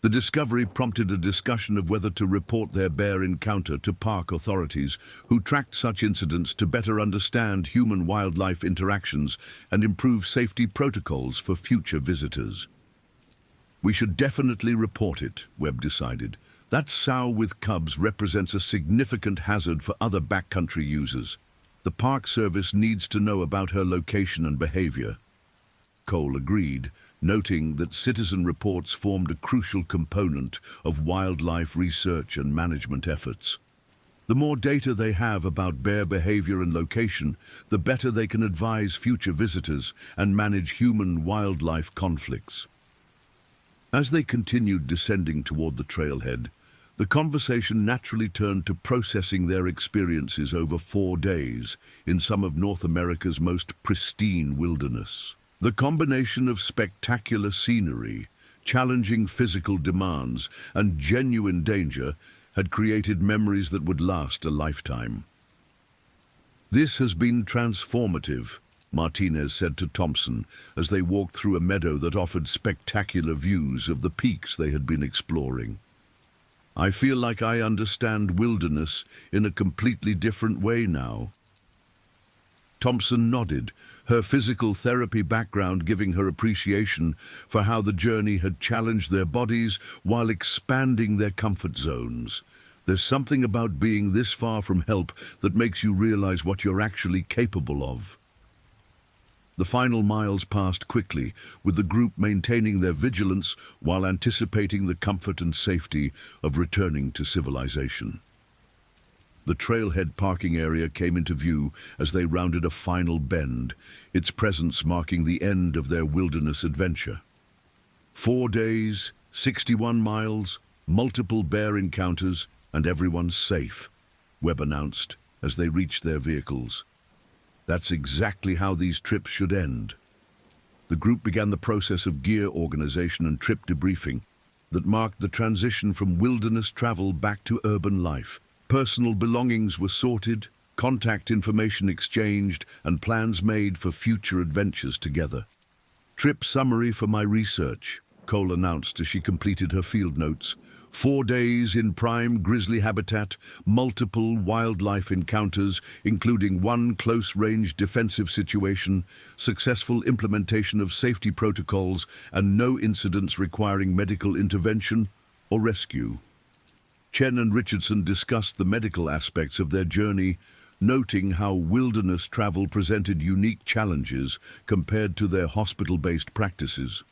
The discovery prompted a discussion of whether to report their bear encounter to park authorities, who tracked such incidents to better understand human-wildlife interactions and improve safety protocols for future visitors. We should definitely report it, Webb decided. That sow with cubs represents a significant hazard for other backcountry users. The Park Service needs to know about her location and behavior. Cole agreed, noting that citizen reports formed a crucial component of wildlife research and management efforts. The more data they have about bear behavior and location, the better they can advise future visitors and manage human-wildlife conflicts. As they continued descending toward the trailhead, the conversation naturally turned to processing their experiences over 4 days in some of North America's most pristine wilderness. The combination of spectacular scenery, challenging physical demands, and genuine danger had created memories that would last a lifetime. "This has been transformative," Martinez said to Thompson as they walked through a meadow that offered spectacular views of the peaks they had been exploring. "I feel like I understand wilderness in a completely different way now." Thompson nodded, her physical therapy background giving her appreciation for how the journey had challenged their bodies while expanding their comfort zones. There's something about being this far from help that makes you realize what you're actually capable of. The final miles passed quickly, with the group maintaining their vigilance while anticipating the comfort and safety of returning to civilization. The trailhead parking area came into view as they rounded a final bend, its presence marking the end of their wilderness adventure. 4 days, 61 miles, multiple bear encounters, and everyone's safe, Webb announced as they reached their vehicles. That's exactly how these trips should end. The group began the process of gear organization and trip debriefing that marked the transition from wilderness travel back to urban life. Personal belongings were sorted, contact information exchanged, and plans made for future adventures together. "Trip summary for my research," Cole announced as she completed her field notes. 4 days in prime grizzly habitat, multiple wildlife encounters, including 1 close-range defensive situation, successful implementation of safety protocols, and no incidents requiring medical intervention or rescue. Chen and Richardson discussed the medical aspects of their journey, noting how wilderness travel presented unique challenges compared to their hospital-based practices.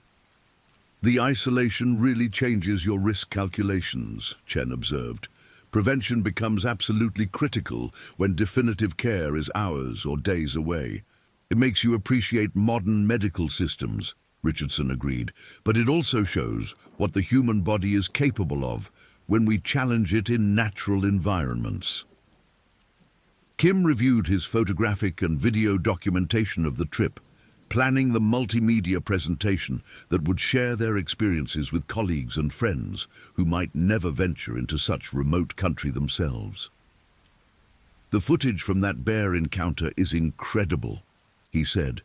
"The isolation really changes your risk calculations," Chen observed. "Prevention becomes absolutely critical when definitive care is hours or days away. It makes you appreciate modern medical systems," Richardson agreed, "but it also shows what the human body is capable of when we challenge it in natural environments." Kim reviewed his photographic and video documentation of the trip, planning the multimedia presentation that would share their experiences with colleagues and friends who might never venture into such remote country themselves. "The footage from that bear encounter is incredible," he said,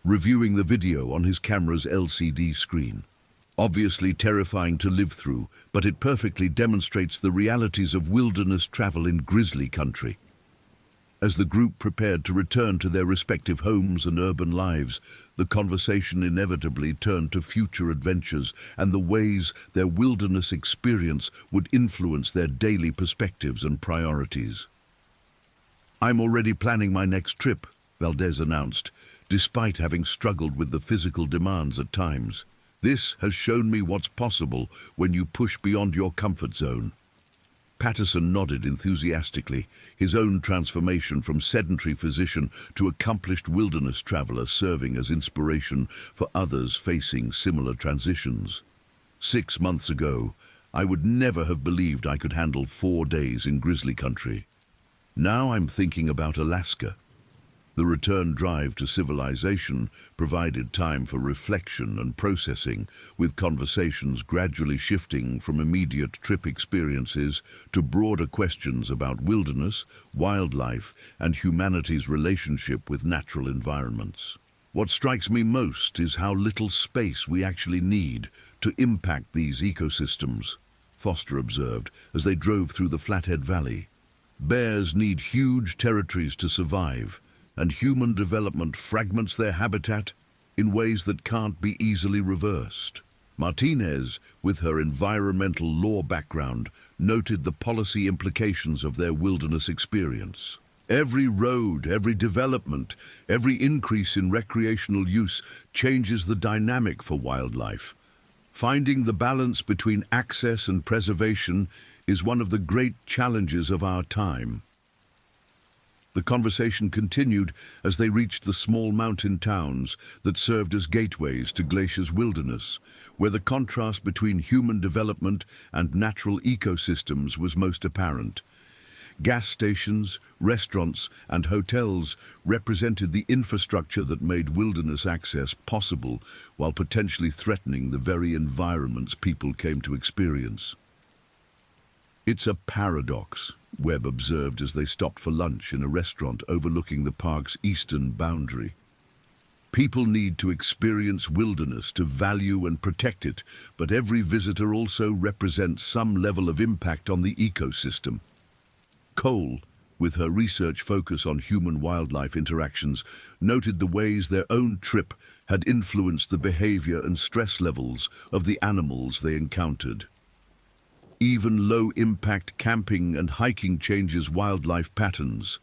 reviewing the video on his camera's LCD screen. "Obviously terrifying to live through, but it perfectly demonstrates the realities of wilderness travel in grizzly country." As the group prepared to return to their respective homes and urban lives, the conversation inevitably turned to future adventures and the ways their wilderness experience would influence their daily perspectives and priorities. "I'm already planning my next trip," Valdez announced, despite having struggled with the physical demands at times. "This has shown me what's possible when you push beyond your comfort zone." Patterson nodded enthusiastically, his own transformation from sedentary physician to accomplished wilderness traveler serving as inspiration for others facing similar transitions. 6 months ago, I would never have believed I could handle 4 days in grizzly country. Now I'm thinking about Alaska. The return drive to civilization provided time for reflection and processing, with conversations gradually shifting from immediate trip experiences to broader questions about wilderness, wildlife, and humanity's relationship with natural environments. What strikes me most is how little space we actually need to impact these ecosystems, Foster observed as they drove through the Flathead Valley. Bears need huge territories to survive, and human development fragments their habitat in ways that can't be easily reversed. Martinez, with her environmental law background, noted the policy implications of their wilderness experience. Every road, every development, every increase in recreational use changes the dynamic for wildlife. Finding the balance between access and preservation is one of the great challenges of our time. The conversation continued as they reached the small mountain towns that served as gateways to Glacier's wilderness, where the contrast between human development and natural ecosystems was most apparent. Gas stations, restaurants, and hotels represented the infrastructure that made wilderness access possible while potentially threatening the very environments people came to experience. "It's a paradox," Webb observed as they stopped for lunch in a restaurant overlooking the park's eastern boundary. "People need to experience wilderness to value and protect it, but every visitor also represents some level of impact on the ecosystem." Cole, with her research focus on human-wildlife interactions, noted the ways their own trip had influenced the behavior and stress levels of the animals they encountered. Even low-impact camping and hiking changes wildlife patterns.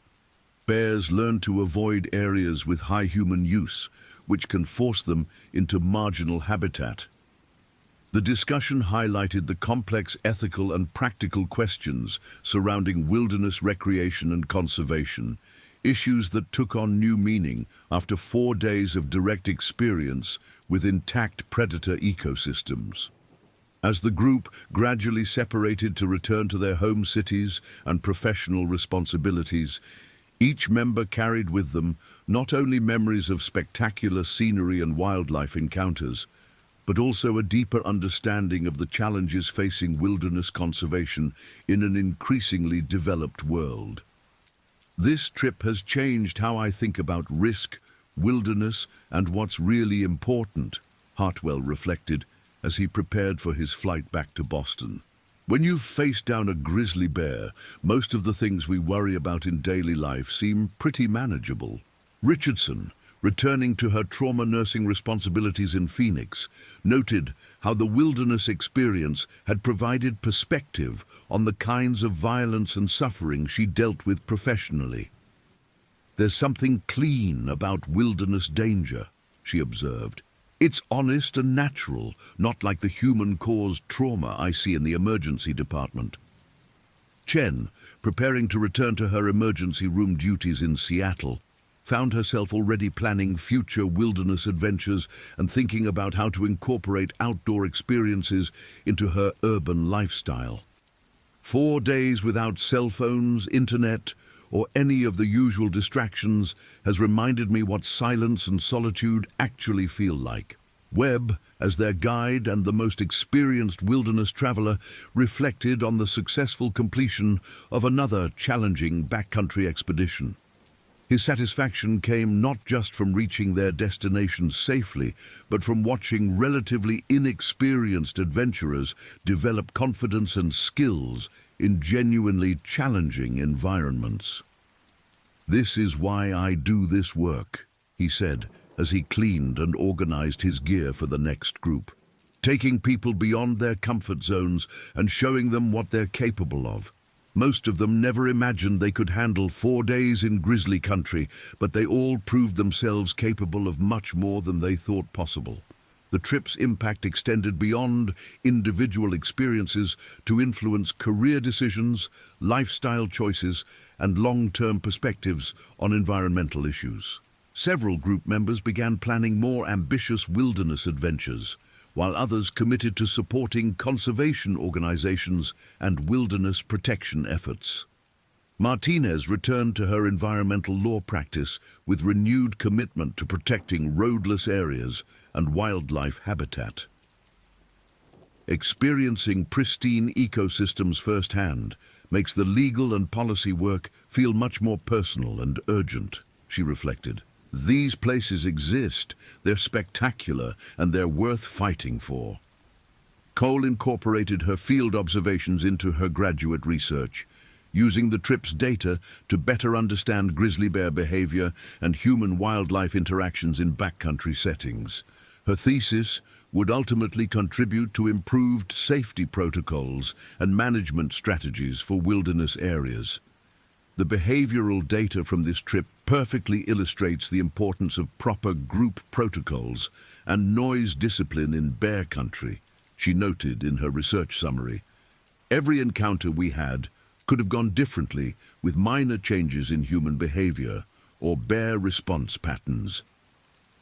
Bears learn to avoid areas with high human use, which can force them into marginal habitat. The discussion highlighted the complex ethical and practical questions surrounding wilderness recreation and conservation, issues that took on new meaning after 4 days of direct experience with intact predator ecosystems. As the group gradually separated to return to their home cities and professional responsibilities, each member carried with them not only memories of spectacular scenery and wildlife encounters, but also a deeper understanding of the challenges facing wilderness conservation in an increasingly developed world. "This trip has changed how I think about risk, wilderness, and what's really important," Hartwell reflected as he prepared for his flight back to Boston. "When you face down a grizzly bear, most of the things we worry about in daily life seem pretty manageable." Richardson, returning to her trauma nursing responsibilities in Phoenix, noted how the wilderness experience had provided perspective on the kinds of violence and suffering she dealt with professionally. "There's something clean about wilderness danger," she observed. "It's honest and natural, not like the human-caused trauma I see in the emergency department." Chen, preparing to return to her emergency room duties in Seattle, found herself already planning future wilderness adventures and thinking about how to incorporate outdoor experiences into her urban lifestyle. 4 days without cell phones, internet, or any of the usual distractions has reminded me what silence and solitude actually feel like. Webb, as their guide and the most experienced wilderness traveler, reflected on the successful completion of another challenging backcountry expedition. His satisfaction came not just from reaching their destination safely, but from watching relatively inexperienced adventurers develop confidence and skills in genuinely challenging environments. "This is why I do this work," he said, as he cleaned and organized his gear for the next group. "Taking people beyond their comfort zones and showing them what they're capable of. Most of them never imagined they could handle 4 days in grizzly country, but they all proved themselves capable of much more than they thought possible." The trip's impact extended beyond individual experiences to influence career decisions, lifestyle choices, and long-term perspectives on environmental issues. Several group members began planning more ambitious wilderness adventures, while others committed to supporting conservation organizations and wilderness protection efforts. Martinez returned to her environmental law practice with renewed commitment to protecting roadless areas and wildlife habitat. Experiencing pristine ecosystems firsthand makes the legal and policy work feel much more personal and urgent, she reflected. These places exist, they're spectacular, and they're worth fighting for. Cole incorporated her field observations into her graduate research, using the trip's data to better understand grizzly bear behavior and human-wildlife interactions in backcountry settings. Her thesis would ultimately contribute to improved safety protocols and management strategies for wilderness areas. The behavioral data from this trip perfectly illustrates the importance of proper group protocols and noise discipline in bear country, she noted in her research summary. Every encounter we had could have gone differently with minor changes in human behavior or bear response patterns.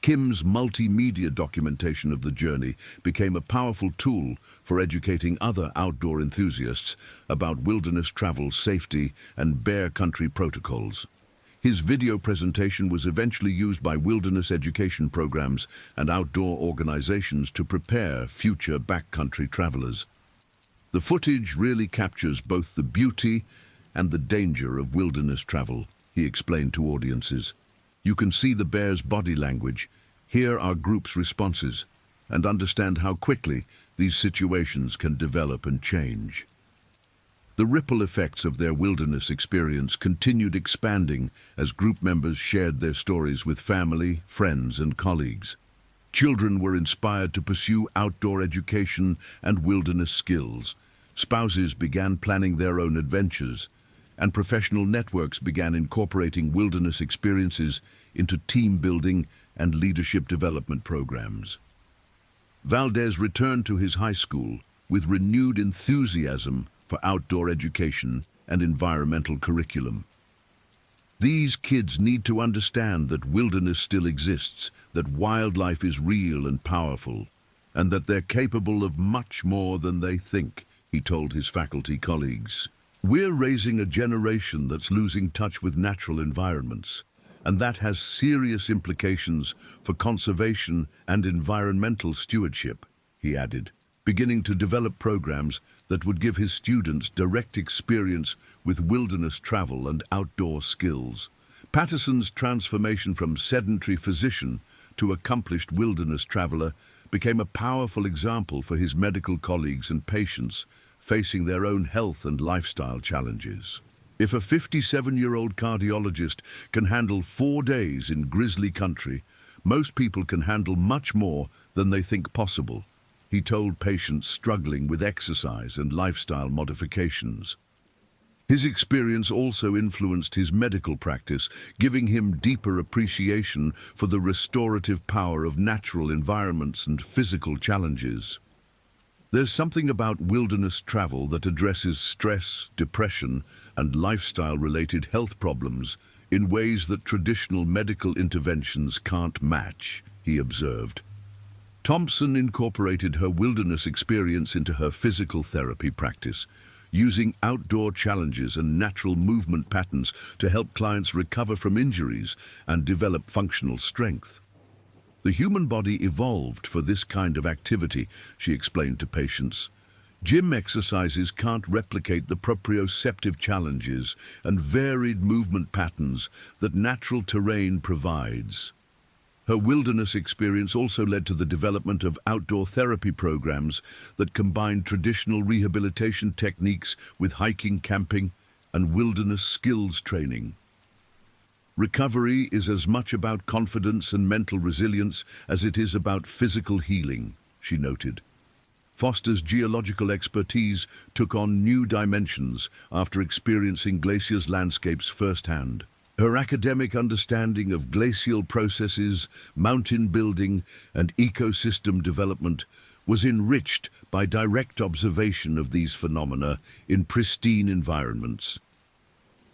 Kim's multimedia documentation of the journey became a powerful tool for educating other outdoor enthusiasts about wilderness travel safety and bear country protocols. His video presentation was eventually used by wilderness education programs and outdoor organizations to prepare future backcountry travelers. The footage really captures both the beauty and the danger of wilderness travel, he explained to audiences. You can see the bear's body language, hear our group's responses, and understand how quickly these situations can develop and change. The ripple effects of their wilderness experience continued expanding as group members shared their stories with family, friends, and colleagues. Children were inspired to pursue outdoor education and wilderness skills. Spouses began planning their own adventures, and professional networks began incorporating wilderness experiences into team building and leadership development programs. Valdez returned to his high school with renewed enthusiasm for outdoor education and environmental curriculum. These kids need to understand that wilderness still exists, that wildlife is real and powerful, and that they're capable of much more than they think, he told his faculty colleagues. We're raising a generation that's losing touch with natural environments, and that has serious implications for conservation and environmental stewardship, he added, beginning to develop programs that would give his students direct experience with wilderness travel and outdoor skills. Patterson's transformation from sedentary physician to accomplished wilderness traveler became a powerful example for his medical colleagues and patients facing their own health and lifestyle challenges. If a 57-year-old cardiologist can handle 4 days in grizzly country, most people can handle much more than they think possible, he told patients struggling with exercise and lifestyle modifications. His experience also influenced his medical practice, giving him deeper appreciation for the restorative power of natural environments and physical challenges. There's something about wilderness travel that addresses stress, depression, and lifestyle-related health problems in ways that traditional medical interventions can't match, he observed. Thompson incorporated her wilderness experience into her physical therapy practice, using outdoor challenges and natural movement patterns to help clients recover from injuries and develop functional strength. The human body evolved for this kind of activity, she explained to patients. Gym exercises can't replicate the proprioceptive challenges and varied movement patterns that natural terrain provides. Her wilderness experience also led to the development of outdoor therapy programs that combined traditional rehabilitation techniques with hiking, camping, and wilderness skills training. Recovery is as much about confidence and mental resilience as it is about physical healing, she noted. Foster's geological expertise took on new dimensions after experiencing glaciers' landscapes firsthand. Her academic understanding of glacial processes, mountain building, and ecosystem development was enriched by direct observation of these phenomena in pristine environments.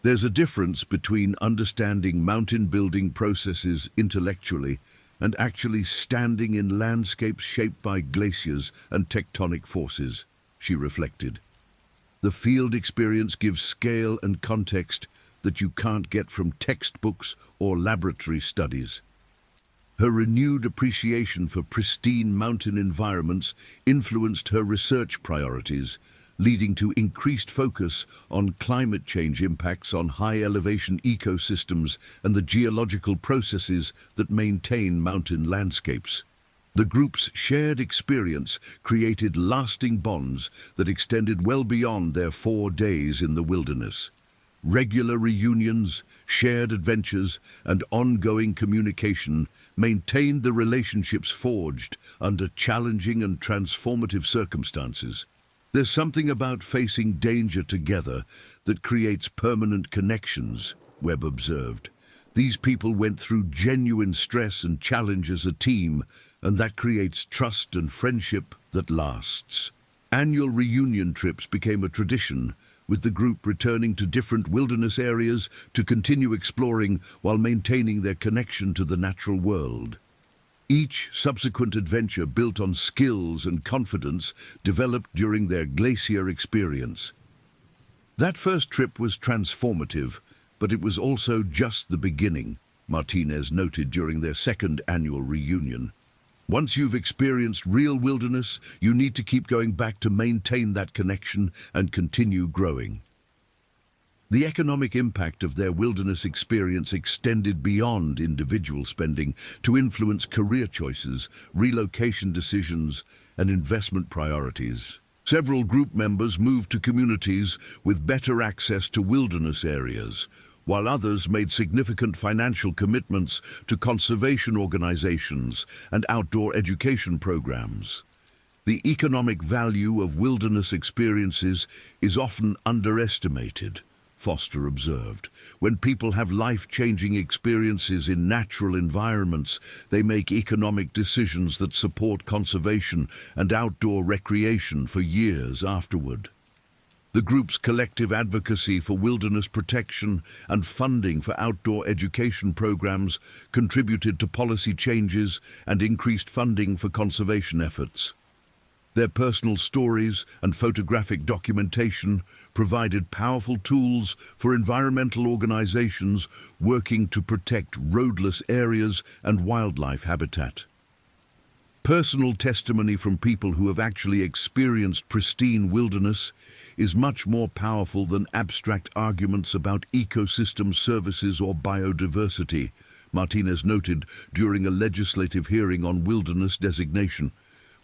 There's a difference between understanding mountain building processes intellectually and actually standing in landscapes shaped by glaciers and tectonic forces, she reflected. The field experience gives scale and context that you can't get from textbooks or laboratory studies. Her renewed appreciation for pristine mountain environments influenced her research priorities, leading to increased focus on climate change impacts on high-elevation ecosystems and the geological processes that maintain mountain landscapes. The group's shared experience created lasting bonds that extended well beyond their 4 days in the wilderness. Regular reunions, shared adventures, and ongoing communication maintained the relationships forged under challenging and transformative circumstances. There's something about facing danger together that creates permanent connections, Webb observed. These people went through genuine stress and challenge as a team, and that creates trust and friendship that lasts. Annual reunion trips became a tradition, with the group returning to different wilderness areas to continue exploring while maintaining their connection to the natural world. Each subsequent adventure built on skills and confidence developed during their glacier experience. That first trip was transformative, but it was also just the beginning, Martinez noted during their second annual reunion. Once you've experienced real wilderness, you need to keep going back to maintain that connection and continue growing. The economic impact of their wilderness experience extended beyond individual spending to influence career choices, relocation decisions, and investment priorities. Several group members moved to communities with better access to wilderness areas, while others made significant financial commitments to conservation organizations and outdoor education programs. The economic value of wilderness experiences is often underestimated, Foster observed. When people have life-changing experiences in natural environments, they make economic decisions that support conservation and outdoor recreation for years afterward. The group's collective advocacy for wilderness protection and funding for outdoor education programs contributed to policy changes and increased funding for conservation efforts. Their personal stories and photographic documentation provided powerful tools for environmental organizations working to protect roadless areas and wildlife habitat. Personal testimony from people who have actually experienced pristine wilderness is much more powerful than abstract arguments about ecosystem services or biodiversity, Martinez noted during a legislative hearing on wilderness designation.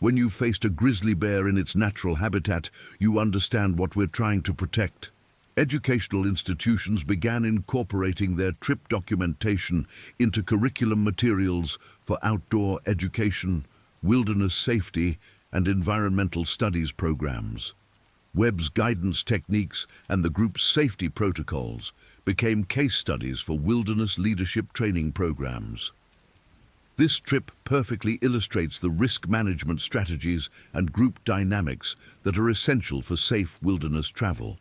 When you've faced a grizzly bear in its natural habitat, you understand what we're trying to protect. Educational institutions began incorporating their trip documentation into curriculum materials for outdoor education, wilderness safety, and environmental studies programs. Webb's guidance techniques and the group's safety protocols became case studies for wilderness leadership training programs. This trip perfectly illustrates the risk management strategies and group dynamics that are essential for safe wilderness travel,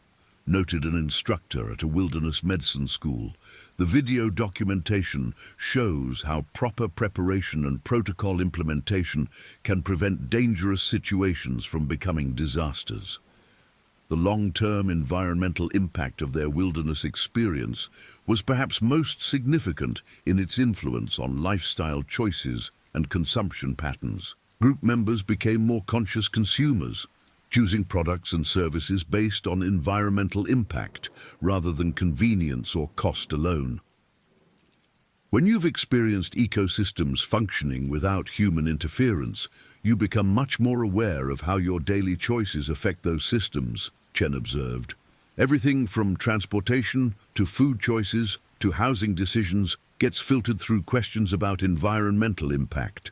noted an instructor at a wilderness medicine school. The video documentation shows how proper preparation and protocol implementation can prevent dangerous situations from becoming disasters. The long-term environmental impact of their wilderness experience was perhaps most significant in its influence on lifestyle choices and consumption patterns. Group members became more conscious consumers, choosing products and services based on environmental impact rather than convenience or cost alone. When you've experienced ecosystems functioning without human interference, you become much more aware of how your daily choices affect those systems, Chen observed. Everything from transportation to food choices to housing decisions gets filtered through questions about environmental impact.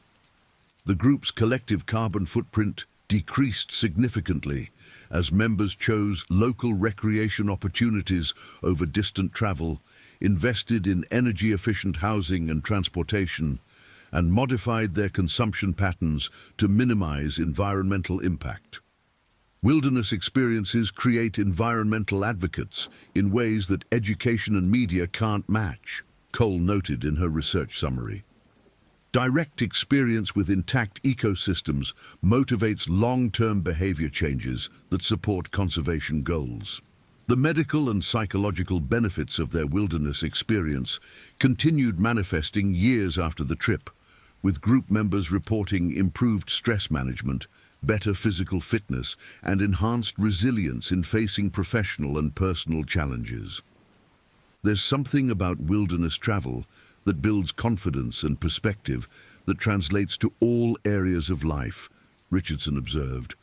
The group's collective carbon footprint decreased significantly as members chose local recreation opportunities over distant travel, invested in energy-efficient housing and transportation, and modified their consumption patterns to minimize environmental impact. Wilderness experiences create environmental advocates in ways that education and media can't match, Cole noted in her research summary. Direct experience with intact ecosystems motivates long-term behavior changes that support conservation goals. The medical and psychological benefits of their wilderness experience continued manifesting years after the trip, with group members reporting improved stress management, better physical fitness, and enhanced resilience in facing professional and personal challenges. There's something about wilderness travel that builds confidence and perspective that translates to all areas of life, Richardson observed.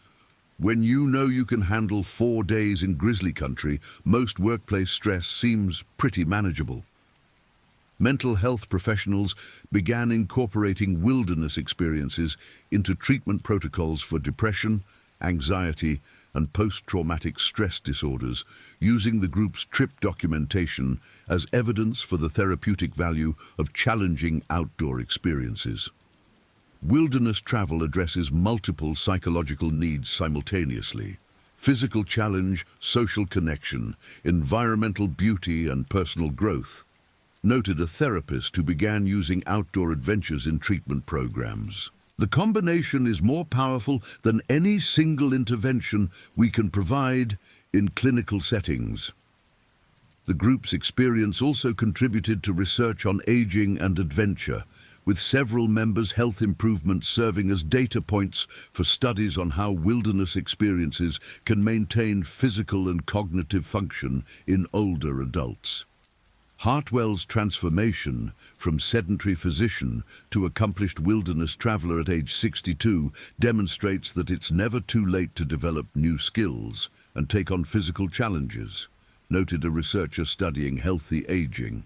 When you know you can handle 4 days in grizzly country, most workplace stress seems pretty manageable. Mental health professionals began incorporating wilderness experiences into treatment protocols for depression, anxiety, and post-traumatic stress disorders, using the group's trip documentation as evidence for the therapeutic value of challenging outdoor experiences. Wilderness travel addresses multiple psychological needs simultaneously: physical challenge, social connection, environmental beauty, and personal growth, noted a therapist who began using outdoor adventures in treatment programs. The combination is more powerful than any single intervention we can provide in clinical settings. The group's experience also contributed to research on aging and adventure, with several members' health improvements serving as data points for studies on how wilderness experiences can maintain physical and cognitive function in older adults. Hartwell's transformation from sedentary physician to accomplished wilderness traveler at age 62 demonstrates that it's never too late to develop new skills and take on physical challenges, noted a researcher studying healthy aging.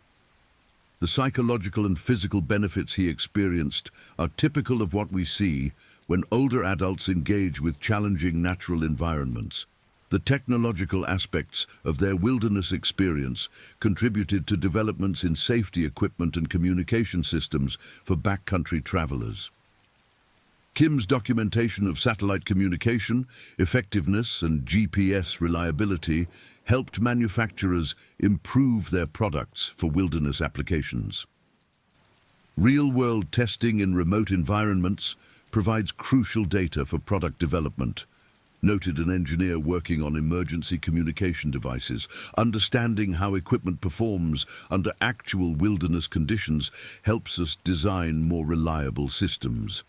The psychological and physical benefits he experienced are typical of what we see when older adults engage with challenging natural environments. The technological aspects of their wilderness experience contributed to developments in safety equipment and communication systems for backcountry travelers. Kim's documentation of satellite communication, effectiveness, and GPS reliability helped manufacturers improve their products for wilderness applications. Real-world testing in remote environments provides crucial data for product development, noted an engineer working on emergency communication devices. Understanding how equipment performs under actual wilderness conditions helps us design more reliable systems.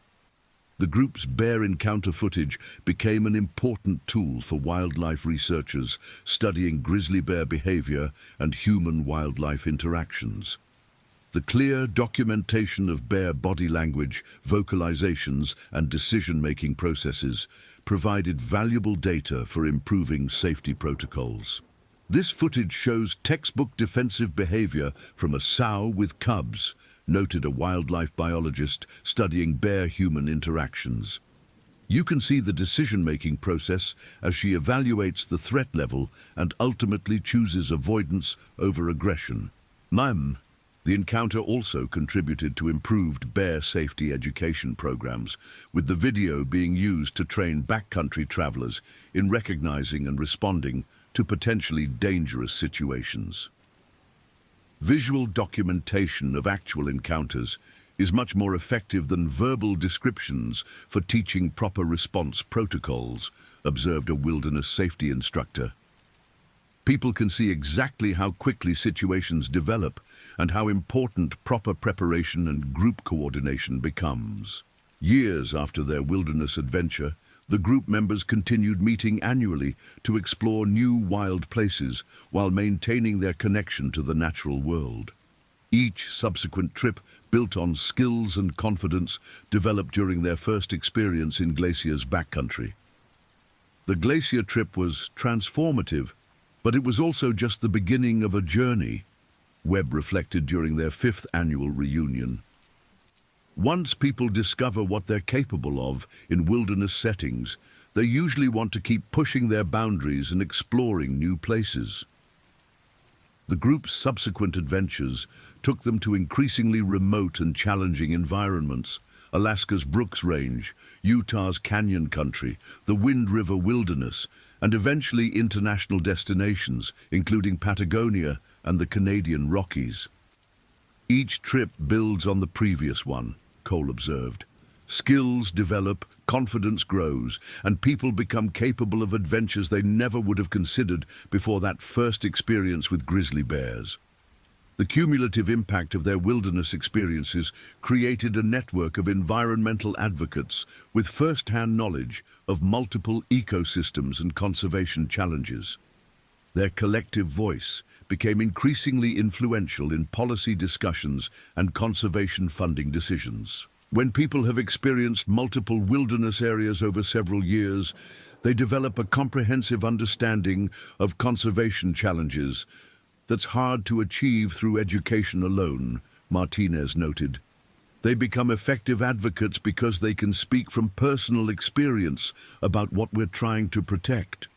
The group's bear encounter footage became an important tool for wildlife researchers studying grizzly bear behavior and human-wildlife interactions. The clear documentation of bear body language, vocalizations, and decision-making processes provided valuable data for improving safety protocols. This footage shows textbook defensive behavior from a sow with cubs, noted a wildlife biologist studying bear-human interactions. You can see the decision-making process as she evaluates the threat level and ultimately chooses avoidance over aggression. The encounter also contributed to improved bear safety education programs, with the video being used to train backcountry travelers in recognizing and responding to potentially dangerous situations. Visual documentation of actual encounters is much more effective than verbal descriptions for teaching proper response protocols, observed a wilderness safety instructor. People can see exactly how quickly situations develop and how important proper preparation and group coordination becomes. Years after their wilderness adventure, the group members continued meeting annually to explore new wild places while maintaining their connection to the natural world. Each subsequent trip built on skills and confidence developed during their first experience in Glacier's backcountry. The Glacier trip was transformative, but it was also just the beginning of a journey, Webb reflected during their 5th annual reunion. Once people discover what they're capable of in wilderness settings, they usually want to keep pushing their boundaries and exploring new places. The group's subsequent adventures took them to increasingly remote and challenging environments: Alaska's Brooks Range, Utah's Canyon Country, the Wind River Wilderness, and eventually international destinations, including Patagonia and the Canadian Rockies. Each trip builds on the previous one, Cole observed. Skills develop, confidence grows, and people become capable of adventures they never would have considered before that first experience with grizzly bears. The cumulative impact of their wilderness experiences created a network of environmental advocates with first-hand knowledge of multiple ecosystems and conservation challenges. Their collective voice became increasingly influential in policy discussions and conservation funding decisions. When people have experienced multiple wilderness areas over several years, they develop a comprehensive understanding of conservation challenges that's hard to achieve through education alone, Martinez noted. They become effective advocates because they can speak from personal experience about what we're trying to protect.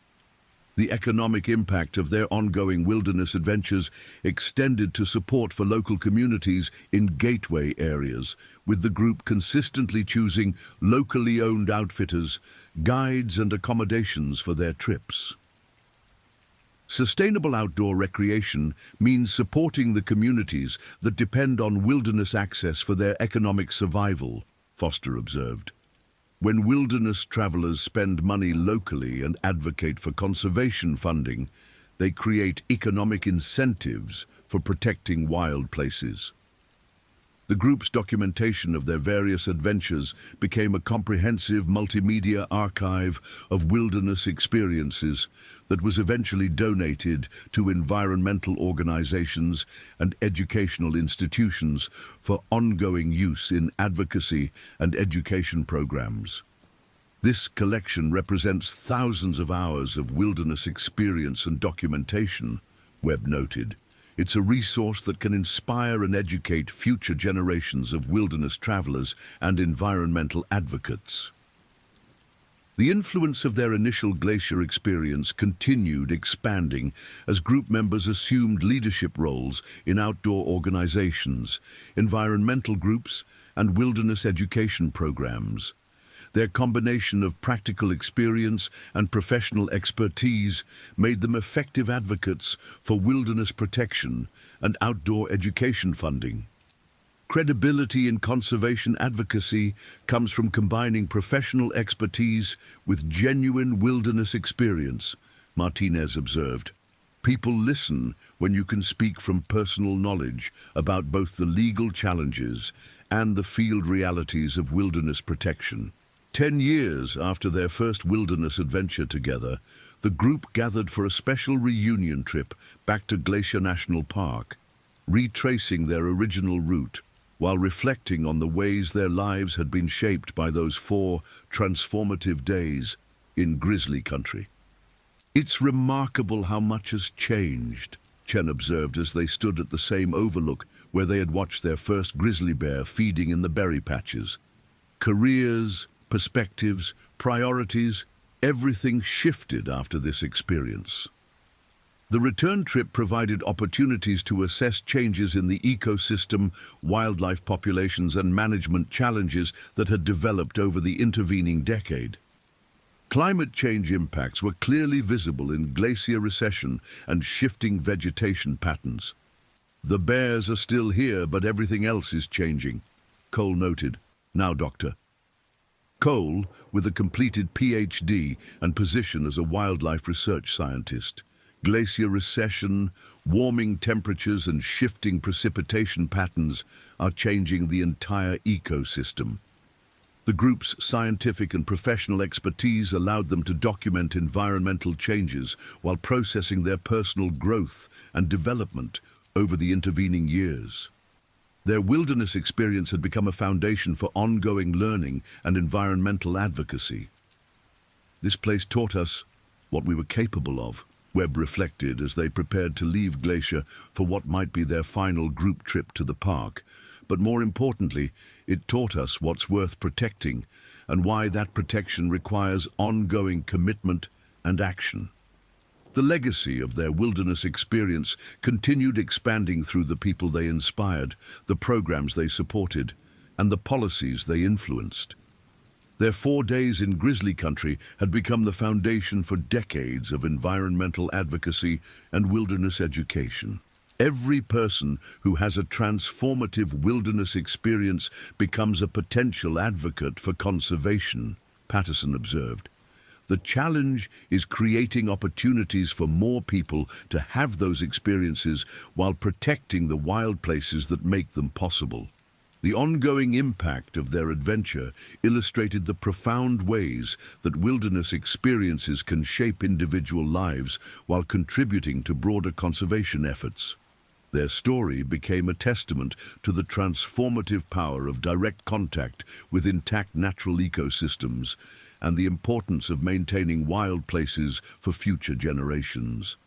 The economic impact of their ongoing wilderness adventures extended to support for local communities in gateway areas, with the group consistently choosing locally owned outfitters, guides and accommodations for their trips. Sustainable outdoor recreation means supporting the communities that depend on wilderness access for their economic survival, Foster observed. When wilderness travelers spend money locally and advocate for conservation funding, they create economic incentives for protecting wild places. The group's documentation of their various adventures became a comprehensive multimedia archive of wilderness experiences that was eventually donated to environmental organizations and educational institutions for ongoing use in advocacy and education programs. This collection represents thousands of hours of wilderness experience and documentation, Webb noted. It's a resource that can inspire and educate future generations of wilderness travelers and environmental advocates. The influence of their initial glacier experience continued expanding as group members assumed leadership roles in outdoor organizations, environmental groups, and wilderness education programs. Their combination of practical experience and professional expertise made them effective advocates for wilderness protection and outdoor education funding. Credibility in conservation advocacy comes from combining professional expertise with genuine wilderness experience, Martinez observed. People listen when you can speak from personal knowledge about both the legal challenges and the field realities of wilderness protection. 10 years after their first wilderness adventure together, the group gathered for a special reunion trip back to Glacier National Park, retracing their original route while reflecting on the ways their lives had been shaped by those 4 transformative days in grizzly country. It's remarkable how much has changed, Chen observed as they stood at the same overlook where they had watched their first grizzly bear feeding in the berry patches. Careers, perspectives, priorities, everything shifted after this experience. The return trip provided opportunities to assess changes in the ecosystem, wildlife populations and management challenges that had developed over the intervening decade. Climate change impacts were clearly visible in glacier recession and shifting vegetation patterns. The bears are still here, but everything else is changing, Cole noted. Now, Doctor. Cole, with a completed PhD and position as a wildlife research scientist. Glacier recession, warming temperatures and shifting precipitation patterns are changing the entire ecosystem. The group's scientific and professional expertise allowed them to document environmental changes while processing their personal growth and development over the intervening years. Their wilderness experience had become a foundation for ongoing learning and environmental advocacy. This place taught us what we were capable of, Webb reflected as they prepared to leave Glacier for what might be their final group trip to the park. But more importantly, it taught us what's worth protecting and why that protection requires ongoing commitment and action. The legacy of their wilderness experience continued expanding through the people they inspired, the programs they supported, and the policies they influenced. Their 4 days in grizzly country had become the foundation for decades of environmental advocacy and wilderness education. Every person who has a transformative wilderness experience becomes a potential advocate for conservation, Patterson observed. The challenge is creating opportunities for more people to have those experiences while protecting the wild places that make them possible. The ongoing impact of their adventure illustrated the profound ways that wilderness experiences can shape individual lives while contributing to broader conservation efforts. Their story became a testament to the transformative power of direct contact with intact natural ecosystems and the importance of maintaining wild places for future generations.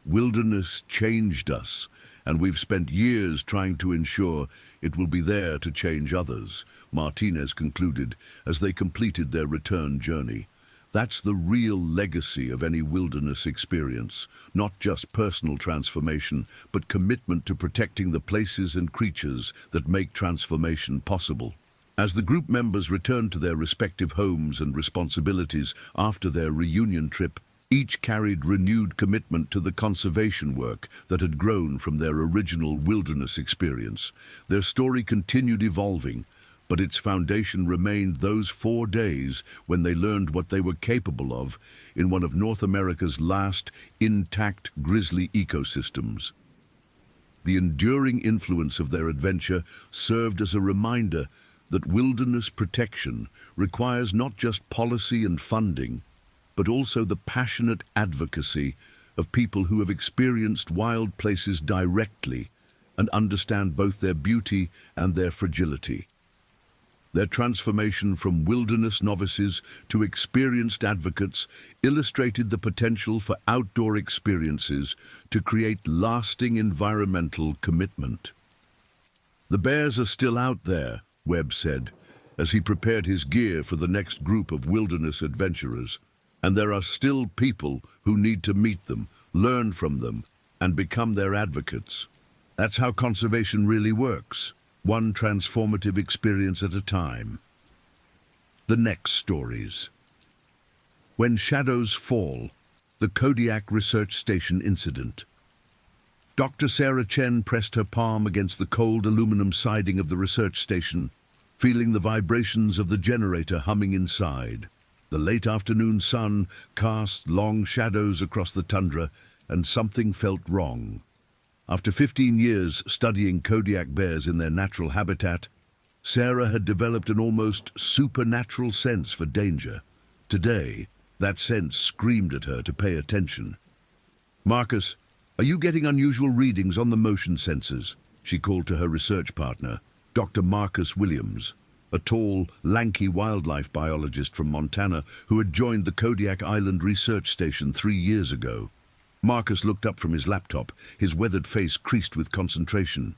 Wilderness changed us, and we've spent years trying to ensure it will be there to change others, Martinez concluded as they completed their return journey. That's the real legacy of any wilderness experience, not just personal transformation, but commitment to protecting the places and creatures that make transformation possible. As the group members returned to their respective homes and responsibilities after their reunion trip, each carried renewed commitment to the conservation work that had grown from their original wilderness experience. Their story continued evolving, but its foundation remained those 4 days when they learned what they were capable of in one of North America's last intact grizzly ecosystems. The enduring influence of their adventure served as a reminder that wilderness protection requires not just policy and funding, but also the passionate advocacy of people who have experienced wild places directly and understand both their beauty and their fragility. Their transformation from wilderness novices to experienced advocates illustrated the potential for outdoor experiences to create lasting environmental commitment. "The bears are still out there," Webb said, as he prepared his gear for the next group of wilderness adventurers. "And there are still people who need to meet them, learn from them, and become their advocates. That's how conservation really works. One transformative experience at a time." The next stories. When Shadows Fall, the Kodiak Research Station incident. Dr. Sarah Chen pressed her palm against the cold aluminum siding of the research station, feeling the vibrations of the generator humming inside. The late afternoon sun cast long shadows across the tundra, and something felt wrong. After 15 years studying Kodiak bears in their natural habitat, Sarah had developed an almost supernatural sense for danger. Today, that sense screamed at her to pay attention. "Marcus, are you getting unusual readings on the motion sensors?" she called to her research partner, Dr. Marcus Williams, a tall, lanky wildlife biologist from Montana who had joined the Kodiak Island Research Station 3 years ago. Marcus looked up from his laptop, his weathered face creased with concentration.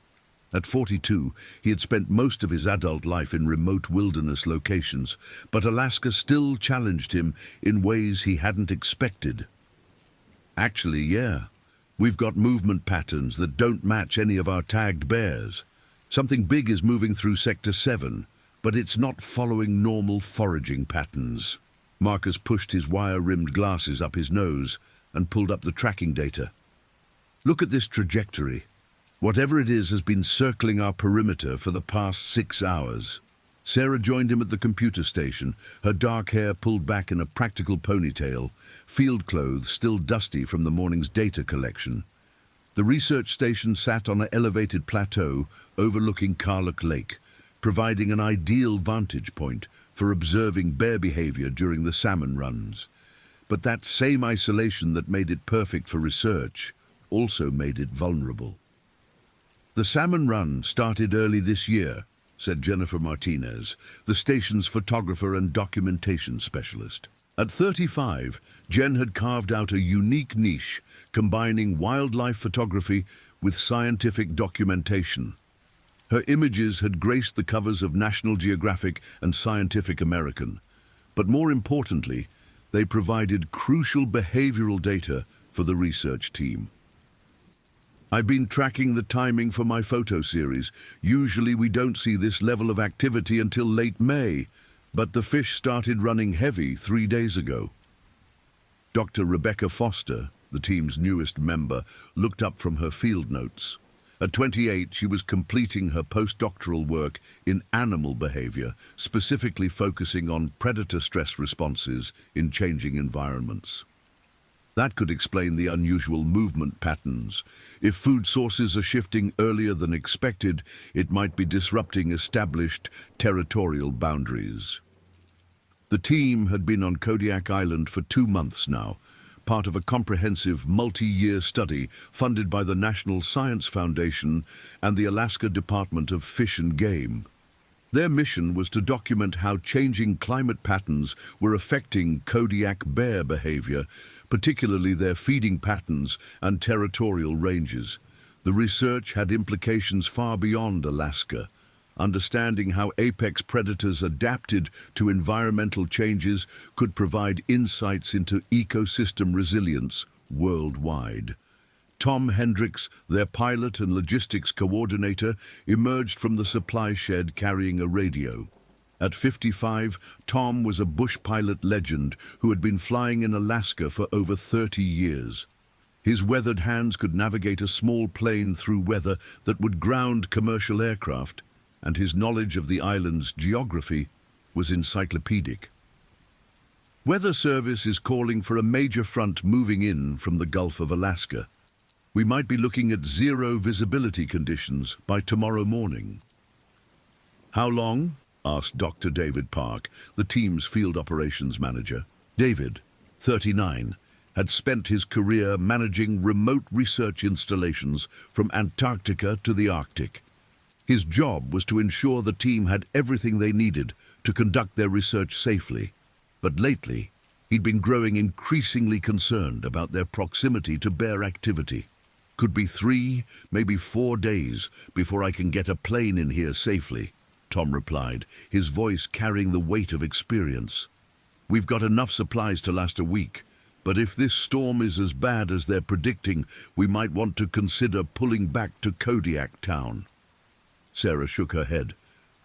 At 42, he had spent most of his adult life in remote wilderness locations, but Alaska still challenged him in ways he hadn't expected. "Actually, yeah. We've got movement patterns that don't match any of our tagged bears. Something big is moving through Sector 7, but it's not following normal foraging patterns." Marcus pushed his wire-rimmed glasses up his nose and pulled up the tracking data. "Look at this trajectory. Whatever it is has been circling our perimeter for the past 6 hours. Sarah joined him at the computer station, her dark hair pulled back in a practical ponytail, field clothes still dusty from the morning's data collection. The research station sat on an elevated plateau overlooking Karluk Lake, providing an ideal vantage point for observing bear behavior during the salmon runs. But that same isolation that made it perfect for research also made it vulnerable. "The salmon run started early this year," said Jennifer Martinez, the station's photographer and documentation specialist. At 35, Jen had carved out a unique niche, combining wildlife photography with scientific documentation. Her images had graced the covers of National Geographic and Scientific American, but more importantly, they provided crucial behavioral data for the research team. "I've been tracking the timing for my photo series. Usually we don't see this level of activity until late May, but the fish started running heavy 3 days ago." Dr. Rebecca Foster, the team's newest member, looked up from her field notes. At 28, she was completing her postdoctoral work in animal behavior, specifically focusing on predator stress responses in changing environments. That could explain the unusual movement patterns. If food sources are shifting earlier than expected, it might be disrupting established territorial boundaries. The team had been on Kodiak Island for 2 months now, part of a comprehensive multi-year study funded by the National Science Foundation and the Alaska Department of Fish and Game. Their mission was to document how changing climate patterns were affecting Kodiak bear behavior, particularly their feeding patterns and territorial ranges. The research had implications far beyond Alaska. Understanding how apex predators adapted to environmental changes could provide insights into ecosystem resilience worldwide. Tom Hendricks, their pilot and logistics coordinator, emerged from the supply shed carrying a radio. At 55, Tom was a bush pilot legend who had been flying in Alaska for over 30 years. His weathered hands could navigate a small plane through weather that would ground commercial aircraft, and his knowledge of the island's geography was encyclopedic. Weather Service is calling for a major front moving in from the Gulf of Alaska. We might be looking at zero visibility conditions by tomorrow morning. How long? Asked Dr. David Park, the team's field operations manager. David, 39, had spent his career managing remote research installations from Antarctica to the Arctic. His job was to ensure the team had everything they needed to conduct their research safely. But lately, he'd been growing increasingly concerned about their proximity to bear activity. Could be 3, maybe 4 days before I can get a plane in here safely, Tom replied, his voice carrying the weight of experience. We've got enough supplies to last a week, but if this storm is as bad as they're predicting, we might want to consider pulling back to Kodiak Town. Sarah shook her head.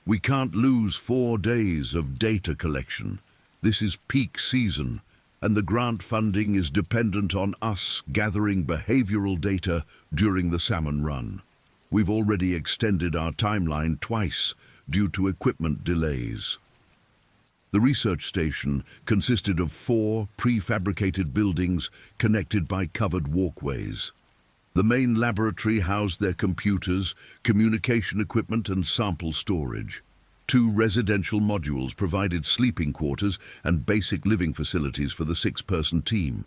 We can't lose 4 days of data collection. This is peak season, and the grant funding is dependent on us gathering behavioral data during the salmon run. We've already extended our timeline twice due to equipment delays. The research station consisted of 4 prefabricated buildings connected by covered walkways. The main laboratory housed their computers, communication equipment, and sample storage. 2 residential modules provided sleeping quarters and basic living facilities for the 6-person team.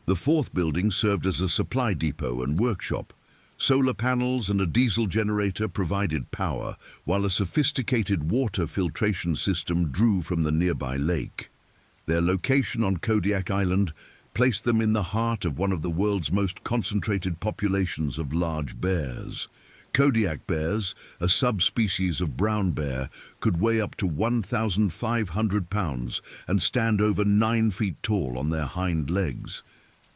The 4th building served as a supply depot and workshop. Solar panels and a diesel generator provided power, while a sophisticated water filtration system drew from the nearby lake. Their location on Kodiak Island placed them in the heart of one of the world's most concentrated populations of large bears. Kodiak bears, a subspecies of brown bear, could weigh up to 1,500 pounds and stand over 9 feet tall on their hind legs.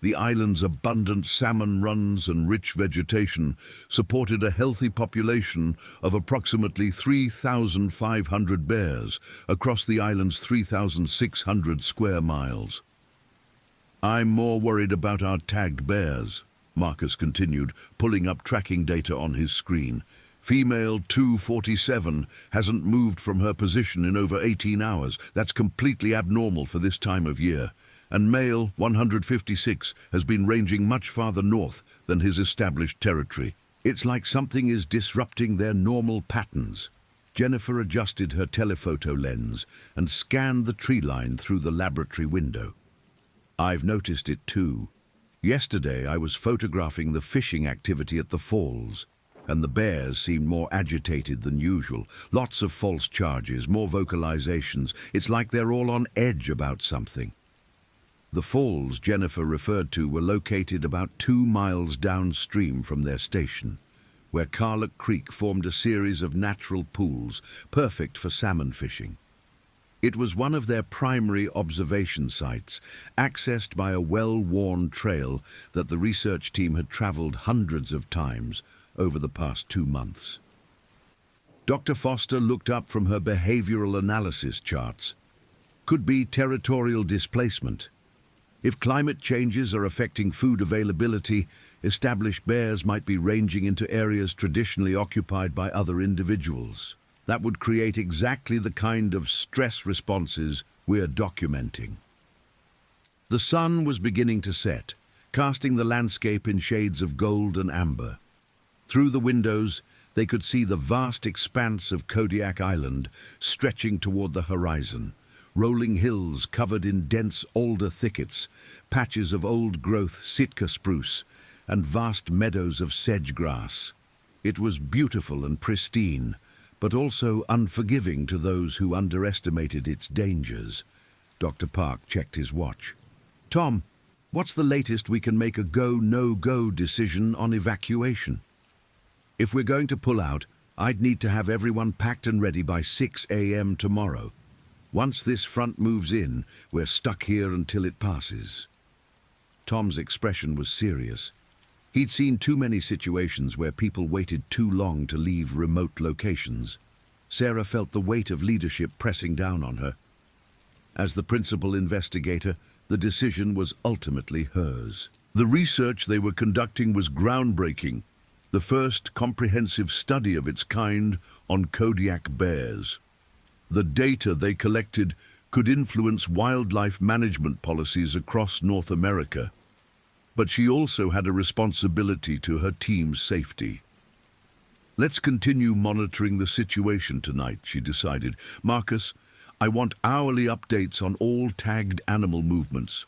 The island's abundant salmon runs and rich vegetation supported a healthy population of approximately 3,500 bears across the island's 3,600 square miles. I'm more worried about our tagged bears, Marcus continued, pulling up tracking data on his screen. Female 247 hasn't moved from her position in over 18 hours. That's completely abnormal for this time of year. And male 156 has been ranging much farther north than his established territory. It's like something is disrupting their normal patterns. Jennifer adjusted her telephoto lens and scanned the tree line through the laboratory window. I've noticed it too. Yesterday I was photographing the fishing activity at the falls, and the bears seemed more agitated than usual. Lots of false charges, more vocalizations. It's like they're all on edge about something. The falls Jennifer referred to were located about 2 miles downstream from their station, where Carlock Creek formed a series of natural pools, perfect for salmon fishing. It was one of their primary observation sites, accessed by a well-worn trail that the research team had traveled hundreds of times over the past 2 months. Dr. Foster looked up from her behavioral analysis charts. Could be territorial displacement. If climate changes are affecting food availability, established bears might be ranging into areas traditionally occupied by other individuals. That would create exactly the kind of stress responses we're documenting. The sun was beginning to set, casting the landscape in shades of gold and amber. Through the windows, they could see the vast expanse of Kodiak Island stretching toward the horizon. Rolling hills covered in dense alder thickets, patches of old-growth Sitka spruce, and vast meadows of sedge grass. It was beautiful and pristine, but also unforgiving to those who underestimated its dangers. Dr. Park checked his watch. "Tom, what's the latest we can make a go, no-go decision on evacuation? If we're going to pull out, I'd need to have everyone packed and ready by 6 a.m. tomorrow. Once this front moves in, we're stuck here until it passes." Tom's expression was serious. He'd seen too many situations where people waited too long to leave remote locations. Sarah felt the weight of leadership pressing down on her. As the principal investigator, the decision was ultimately hers. The research they were conducting was groundbreaking, the first comprehensive study of its kind on Kodiak bears. The data they collected could influence wildlife management policies across North America. But she also had a responsibility to her team's safety. "Let's continue monitoring the situation tonight," she decided. "Marcus, I want hourly updates on all tagged animal movements.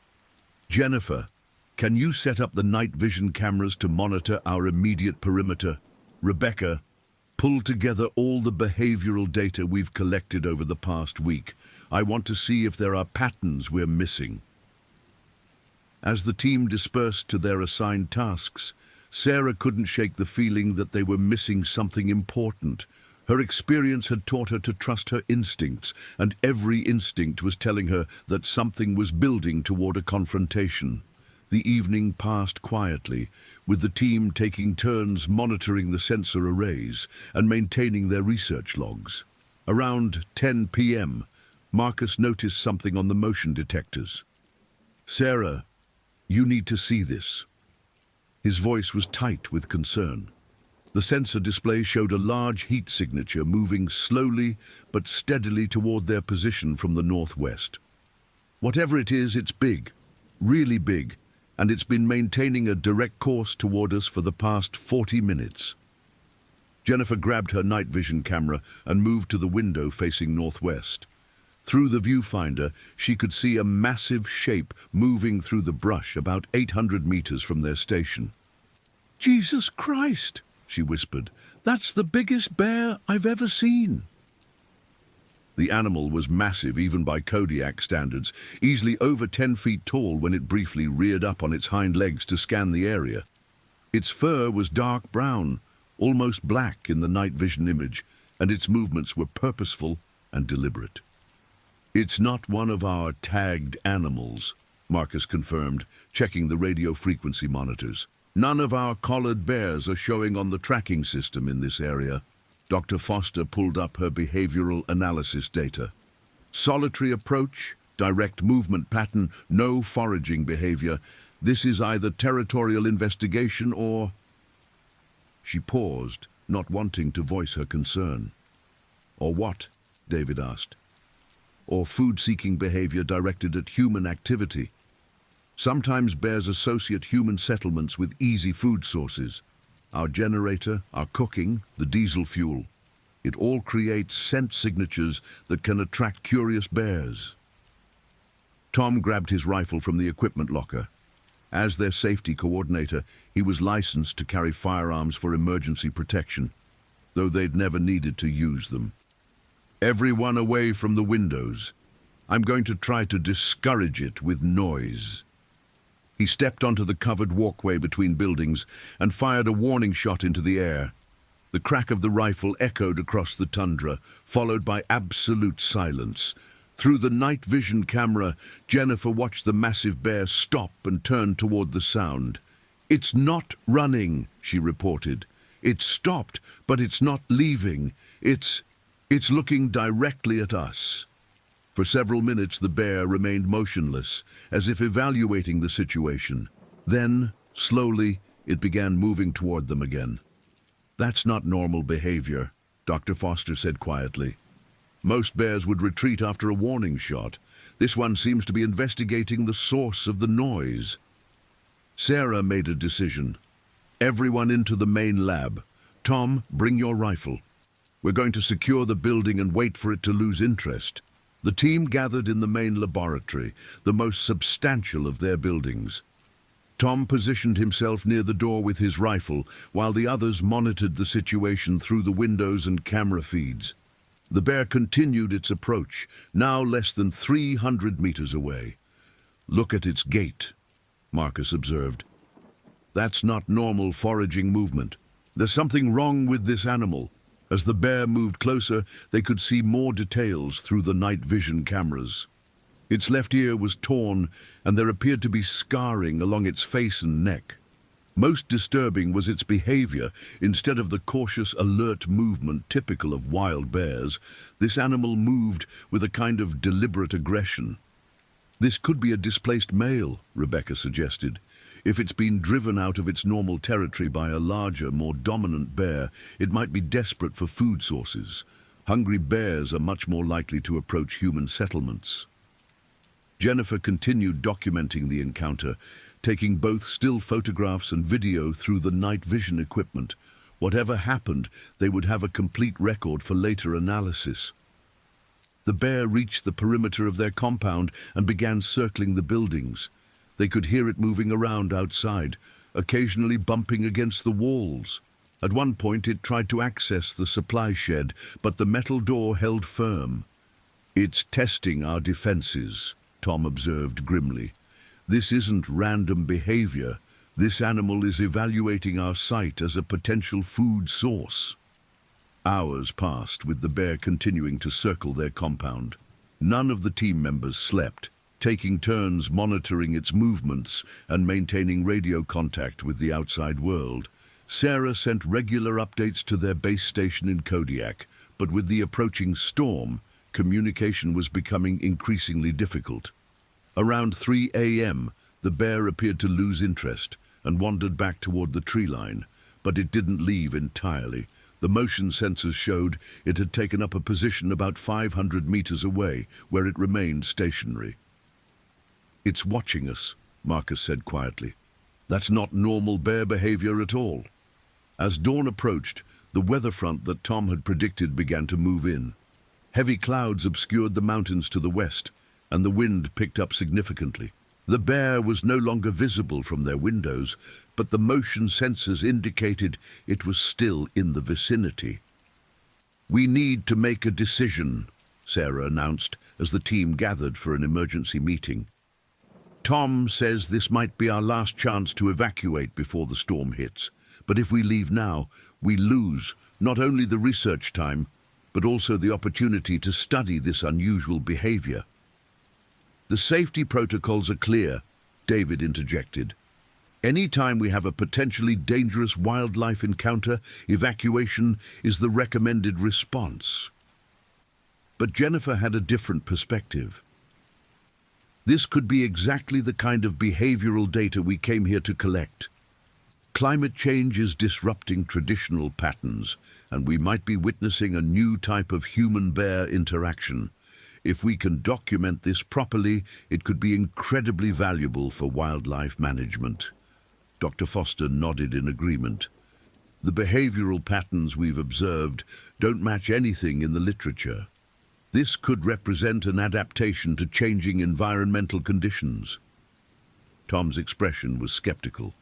Jennifer, can you set up the night vision cameras to monitor our immediate perimeter? Rebecca, pull together all the behavioral data we've collected over the past week. I want to see if there are patterns we're missing." As the team dispersed to their assigned tasks, Sarah couldn't shake the feeling that they were missing something important. Her experience had taught her to trust her instincts, and every instinct was telling her that something was building toward a confrontation. The evening passed quietly, with the team taking turns monitoring the sensor arrays and maintaining their research logs. Around 10 p.m., Marcus noticed something on the motion detectors. "Sarah, you need to see this." His voice was tight with concern. The sensor display showed a large heat signature moving slowly but steadily toward their position from the northwest. "Whatever it is, it's big, really big, and it's been maintaining a direct course toward us for the past 40 minutes. Jennifer grabbed her night vision camera and moved to the window facing northwest. Through the viewfinder, she could see a massive shape moving through the brush about 800 meters from their station. "Jesus Christ," she whispered. "That's the biggest bear I've ever seen." The animal was massive even by Kodiak standards, easily over 10 feet tall when it briefly reared up on its hind legs to scan the area. Its fur was dark brown, almost black in the night vision image, and its movements were purposeful and deliberate. "It's not one of our tagged animals," Marcus confirmed, checking the radio frequency monitors. "None of our collared bears are showing on the tracking system in this area." Dr. Foster pulled up her behavioral analysis data. "Solitary approach, direct movement pattern, no foraging behavior. This is either territorial investigation or—" She paused, not wanting to voice her concern. "Or what?" David asked. "Or food-seeking behavior directed at human activity. Sometimes bears associate human settlements with easy food sources. Our generator, our cooking, the diesel fuel. It all creates scent signatures that can attract curious bears." Tom grabbed his rifle from the equipment locker. As their safety coordinator, he was licensed to carry firearms for emergency protection, though they'd never needed to use them. "Everyone away from the windows. I'm going to try to discourage it with noise." He stepped onto the covered walkway between buildings and fired a warning shot into the air. The crack of the rifle echoed across the tundra, followed by absolute silence. Through the night vision camera, Jennifer watched the massive bear stop and turn toward the sound. "It's not running," she reported. "It's stopped, but it's not leaving. It's looking directly at us." For several minutes the bear remained motionless, as if evaluating the situation. Then, slowly, it began moving toward them again. "That's not normal behavior," Dr. Foster said quietly. "Most bears would retreat after a warning shot. This one seems to be investigating the source of the noise." Sarah made a decision. "Everyone into the main lab. Tom, bring your rifle. We're going to secure the building and wait for it to lose interest." The team gathered in the main laboratory, the most substantial of their buildings. Tom positioned himself near the door with his rifle, while the others monitored the situation through the windows and camera feeds. The bear continued its approach, now less than 300 meters away. "Look at its gait," Marcus observed. "That's not normal foraging movement. There's something wrong with this animal." As the bear moved closer, they could see more details through the night vision cameras. Its left ear was torn, and there appeared to be scarring along its face and neck. Most disturbing was its behavior. Instead of the cautious, alert movement typical of wild bears, this animal moved with a kind of deliberate aggression. "This could be a displaced male," Rebecca suggested. "If it's been driven out of its normal territory by a larger, more dominant bear, it might be desperate for food sources. Hungry bears are much more likely to approach human settlements." Jennifer continued documenting the encounter, taking both still photographs and video through the night vision equipment. Whatever happened, they would have a complete record for later analysis. The bear reached the perimeter of their compound and began circling the buildings. They could hear it moving around outside, occasionally bumping against the walls. At one point it tried to access the supply shed, but the metal door held firm. "It's testing our defenses," Tom observed grimly. "This isn't random behavior. This animal is evaluating our site as a potential food source." Hours passed, with the bear continuing to circle their compound. None of the team members slept, taking turns monitoring its movements and maintaining radio contact with the outside world. Sarah sent regular updates to their base station in Kodiak, but with the approaching storm, communication was becoming increasingly difficult. Around 3 a.m., the bear appeared to lose interest and wandered back toward the tree line, but it didn't leave entirely. The motion sensors showed it had taken up a position about 500 meters away, where it remained stationary. "It's watching us," Marcus said quietly. "That's not normal bear behavior at all." As dawn approached, the weather front that Tom had predicted began to move in. Heavy clouds obscured the mountains to the west, and the wind picked up significantly. The bear was no longer visible from their windows, but the motion sensors indicated it was still in the vicinity. "We need to make a decision," Sarah announced as the team gathered for an emergency meeting. "Tom says this might be our last chance to evacuate before the storm hits, but if we leave now, we lose not only the research time, but also the opportunity to study this unusual behavior." "The safety protocols are clear," David interjected. "Any time we have a potentially dangerous wildlife encounter, evacuation is the recommended response." But Jennifer had a different perspective. "This could be exactly the kind of behavioral data we came here to collect. Climate change is disrupting traditional patterns, and we might be witnessing a new type of human-bear interaction. If we can document this properly, it could be incredibly valuable for wildlife management." Dr. Foster nodded in agreement. "The behavioral patterns we've observed don't match anything in the literature. This could represent an adaptation to changing environmental conditions." Tom's expression was skeptical.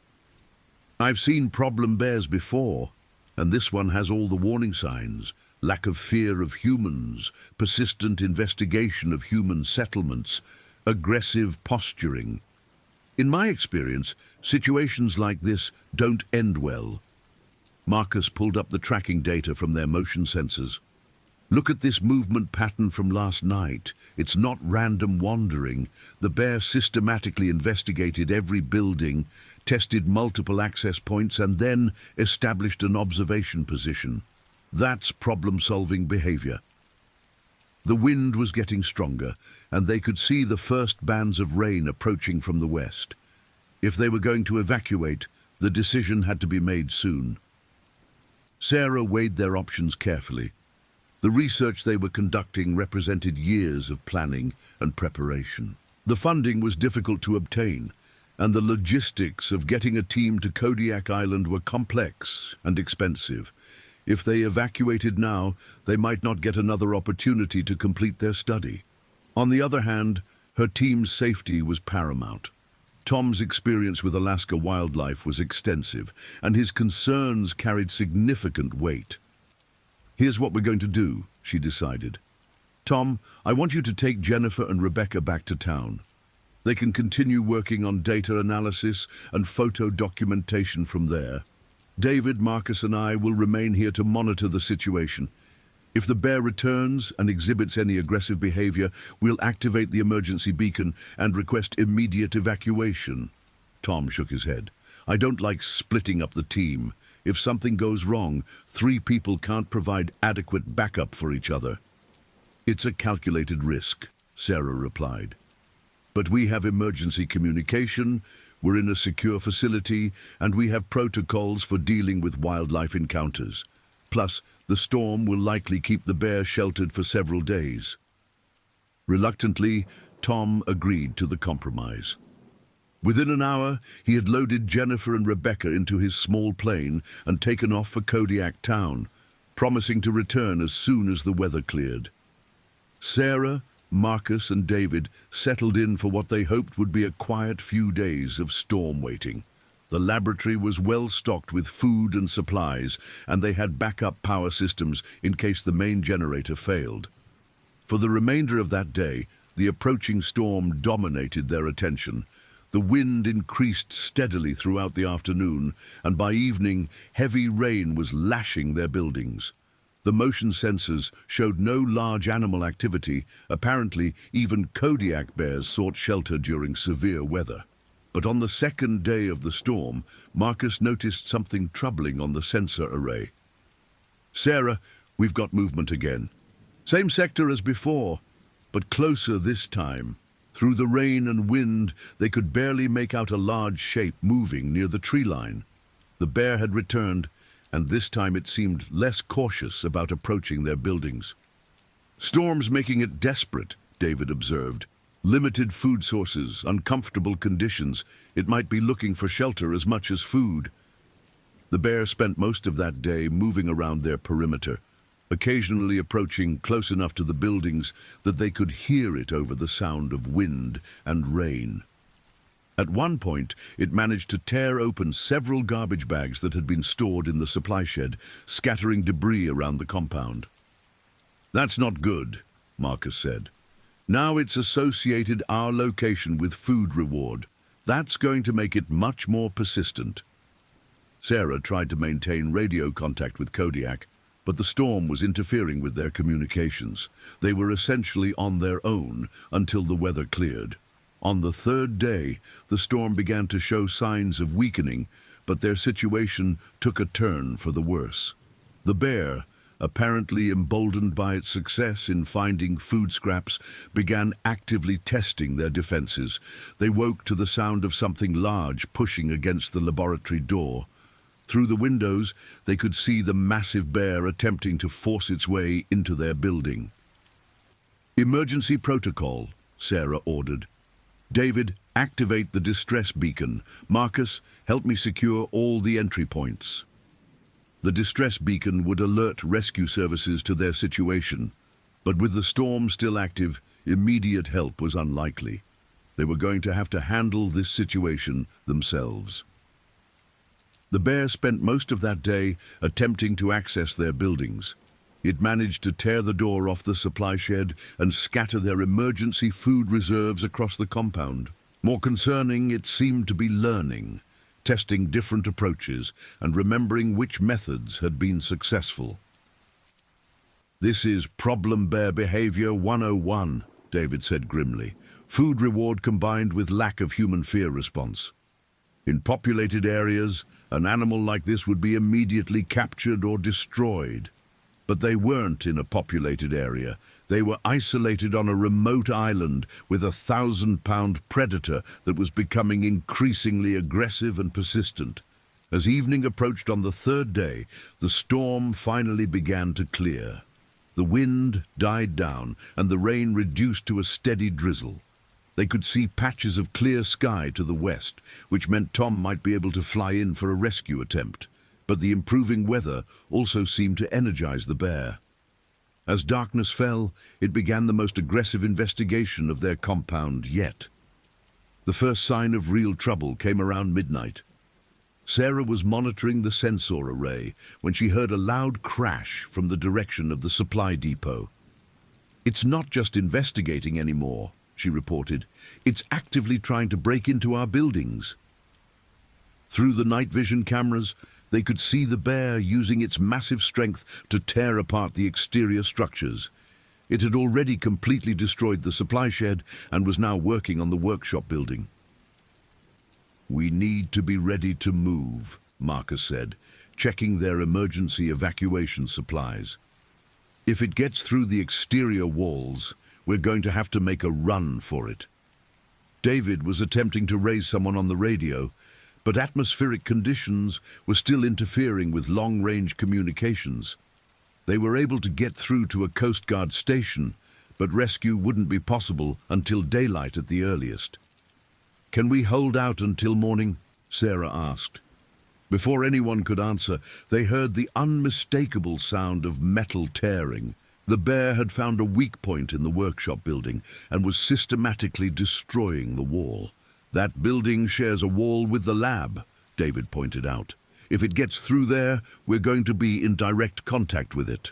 "I've seen problem bears before, and this one has all the warning signs. Lack of fear of humans, persistent investigation of human settlements, aggressive posturing. In my experience, situations like this don't end well." Marcus pulled up the tracking data from their motion sensors. "Look at this movement pattern from last night. It's not random wandering. The bear systematically investigated every building, tested multiple access points, and then established an observation position. That's problem-solving behavior." The wind was getting stronger, and they could see the first bands of rain approaching from the west. If they were going to evacuate, The decision had to be made soon. Sarah weighed their options carefully. The research they were conducting represented years of planning and preparation. The funding was difficult to obtain, and the logistics of getting a team to Kodiak Island were complex and expensive. If they evacuated now, they might not get another opportunity to complete their study. On the other hand, her team's safety was paramount. Tom's experience with Alaska wildlife was extensive, and his concerns carried significant weight. "Here's what we're going to do," she decided. "Tom, I want you to take Jennifer and Rebecca back to town. They can continue working on data analysis and photo documentation from there. David, Marcus, and I will remain here to monitor the situation. If the bear returns and exhibits any aggressive behavior, we'll activate the emergency beacon and request immediate evacuation." Tom shook his head. "I don't like splitting up the team. If something goes wrong, 3 people can't provide adequate backup for each other." "It's a calculated risk," Sarah replied. "But we have emergency communication, we're in a secure facility, and we have protocols for dealing with wildlife encounters. Plus, the storm will likely keep the bear sheltered for several days." Reluctantly, Tom agreed to the compromise. Within an hour, he had loaded Jennifer and Rebecca into his small plane and taken off for Kodiak Town, promising to return as soon as the weather cleared. Sarah, Marcus, and David settled in for what they hoped would be a quiet few days of storm waiting. The laboratory was well stocked with food and supplies, and they had backup power systems in case the main generator failed. For the remainder of that day, the approaching storm dominated their attention. The wind increased steadily throughout the afternoon, and by evening, heavy rain was lashing their buildings. The motion sensors showed no large animal activity. Apparently, even Kodiak bears sought shelter during severe weather. But on the second day of the storm, Marcus noticed something troubling on the sensor array. "Sarah, we've got movement again. Same sector as before, but closer this time." Through the rain and wind, they could barely make out a large shape moving near the tree line. The bear had returned, and this time it seemed less cautious about approaching their buildings. "Storm's making it desperate," David observed. "Limited food sources, uncomfortable conditions. It might be looking for shelter as much as food." The bear spent most of that day moving around their perimeter, occasionally approaching close enough to the buildings that they could hear it over the sound of wind and rain. At one point, it managed to tear open several garbage bags that had been stored in the supply shed, scattering debris around the compound. "That's not good," Marcus said. "Now it's associated our location with food reward. That's going to make it much more persistent." Sarah tried to maintain radio contact with Kodiak, but the storm was interfering with their communications. They were essentially on their own until the weather cleared. On the third day, the storm began to show signs of weakening, but their situation took a turn for the worse. The bear, apparently emboldened by its success in finding food scraps, began actively testing their defenses. They woke to the sound of something large pushing against the laboratory door. Through the windows, they could see the massive bear attempting to force its way into their building. "Emergency protocol," Sarah ordered. "David, activate the distress beacon. Marcus, help me secure all the entry points." The distress beacon would alert rescue services to their situation, but with the storm still active, immediate help was unlikely. They were going to have to handle this situation themselves. The bear spent most of that day attempting to access their buildings. It managed to tear the door off the supply shed and scatter their emergency food reserves across the compound. More concerning, it seemed to be learning, testing different approaches and remembering which methods had been successful. "This is problem bear behavior 101, David said grimly. "Food reward combined with lack of human fear response. In populated areas, an animal like this would be immediately captured or destroyed. But they weren't in a populated area. They were isolated on a remote island with a 1,000-pound predator that was becoming increasingly aggressive and persistent. As evening approached on the third day, the storm finally began to clear. The wind died down and the rain reduced to a steady drizzle. They could see patches of clear sky to the west, which meant Tom might be able to fly in for a rescue attempt. But the improving weather also seemed to energize the bear. As darkness fell, it began the most aggressive investigation of their compound yet. The first sign of real trouble came around midnight. Sarah was monitoring the sensor array when she heard a loud crash from the direction of the supply depot. "It's not just investigating anymore," she reported. "It's actively trying to break into our buildings." Through the night vision cameras, they could see the bear using its massive strength to tear apart the exterior structures. It had already completely destroyed the supply shed and was now working on the workshop building. "We need to be ready to move," Marcus said, checking their emergency evacuation supplies. "If it gets through the exterior walls, we're going to have to make a run for it." David was attempting to raise someone on the radio, but atmospheric conditions were still interfering with long-range communications. They were able to get through to a Coast Guard station, but rescue wouldn't be possible until daylight at the earliest. "Can we hold out until morning?" Sarah asked. Before anyone could answer, they heard the unmistakable sound of metal tearing. The bear had found a weak point in the workshop building and was systematically destroying the wall. "That building shares a wall with the lab," David pointed out. "If it gets through there, we're going to be in direct contact with it."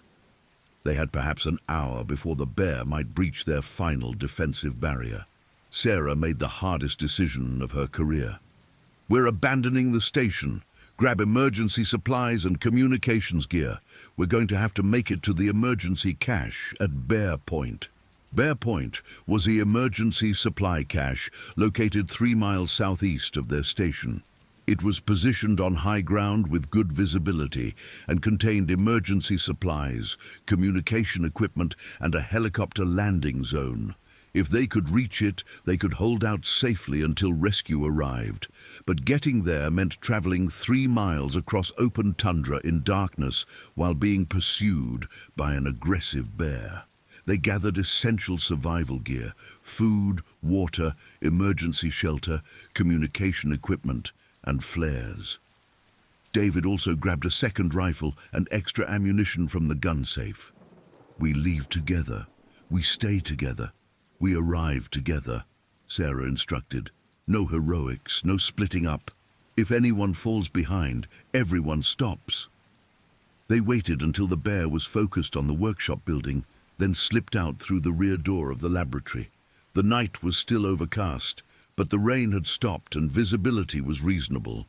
They had perhaps an hour before the bear might breach their final defensive barrier. Sarah made the hardest decision of her career. "We're abandoning the station. Grab emergency supplies and communications gear. We're going to have to make it to the emergency cache at Bear Point." Bear Point was the emergency supply cache located 3 miles southeast of their station. It was positioned on high ground with good visibility and contained emergency supplies, communication equipment, and a helicopter landing zone. If they could reach it, they could hold out safely until rescue arrived. But getting there meant traveling 3 miles across open tundra in darkness while being pursued by an aggressive bear. They gathered essential survival gear: food, water, emergency shelter, communication equipment, and flares. David also grabbed a second rifle and extra ammunition from the gun safe. "We leave together. We stay together. We arrive together," Sarah instructed. "No heroics, no splitting up. If anyone falls behind, everyone stops." They waited until the bear was focused on the workshop building, then slipped out through the rear door of the laboratory. The night was still overcast, but the rain had stopped and visibility was reasonable.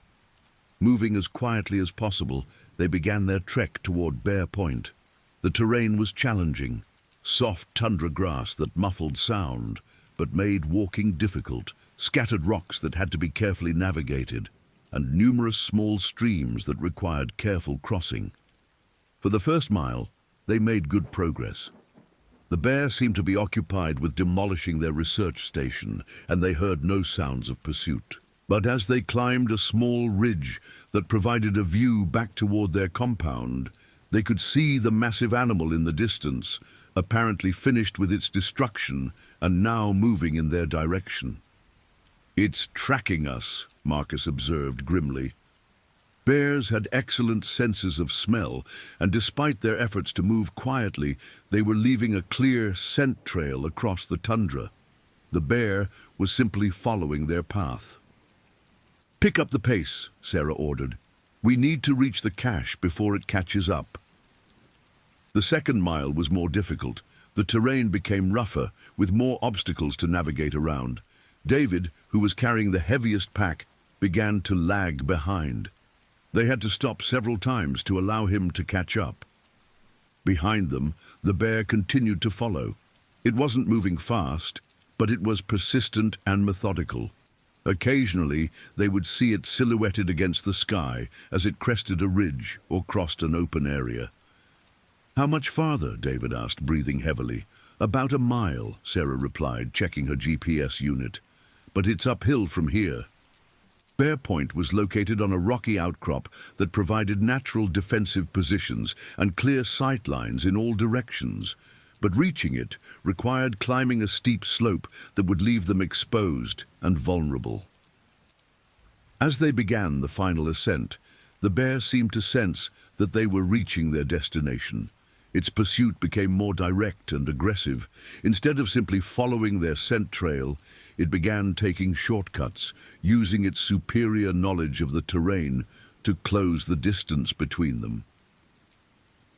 Moving as quietly as possible, they began their trek toward Bear Point. The terrain was challenging. Soft tundra grass that muffled sound, but made walking difficult, scattered rocks that had to be carefully navigated, and numerous small streams that required careful crossing. For the first mile, they made good progress. The bear seemed to be occupied with demolishing their research station, and they heard no sounds of pursuit. But as they climbed a small ridge that provided a view back toward their compound, they could see the massive animal in the distance, apparently finished with its destruction and now moving in their direction. "It's tracking us," Marcus observed grimly. Bears had excellent senses of smell, and despite their efforts to move quietly, they were leaving a clear scent trail across the tundra. The bear was simply following their path. "Pick up the pace," Sarah ordered. "We need to reach the cache before it catches up." The second mile was more difficult. The terrain became rougher, with more obstacles to navigate around. David, who was carrying the heaviest pack, began to lag behind. They had to stop several times to allow him to catch up. Behind them, the bear continued to follow. It wasn't moving fast, but it was persistent and methodical. Occasionally, they would see it silhouetted against the sky as it crested a ridge or crossed an open area. "How much farther?" David asked, breathing heavily. "About a mile," Sarah replied, checking her GPS unit. "But it's uphill from here." Bear Point was located on a rocky outcrop that provided natural defensive positions and clear sight lines in all directions, but reaching it required climbing a steep slope that would leave them exposed and vulnerable. As they began the final ascent, the bear seemed to sense that they were reaching their destination. Its pursuit became more direct and aggressive. Instead of simply following their scent trail, it began taking shortcuts, using its superior knowledge of the terrain to close the distance between them.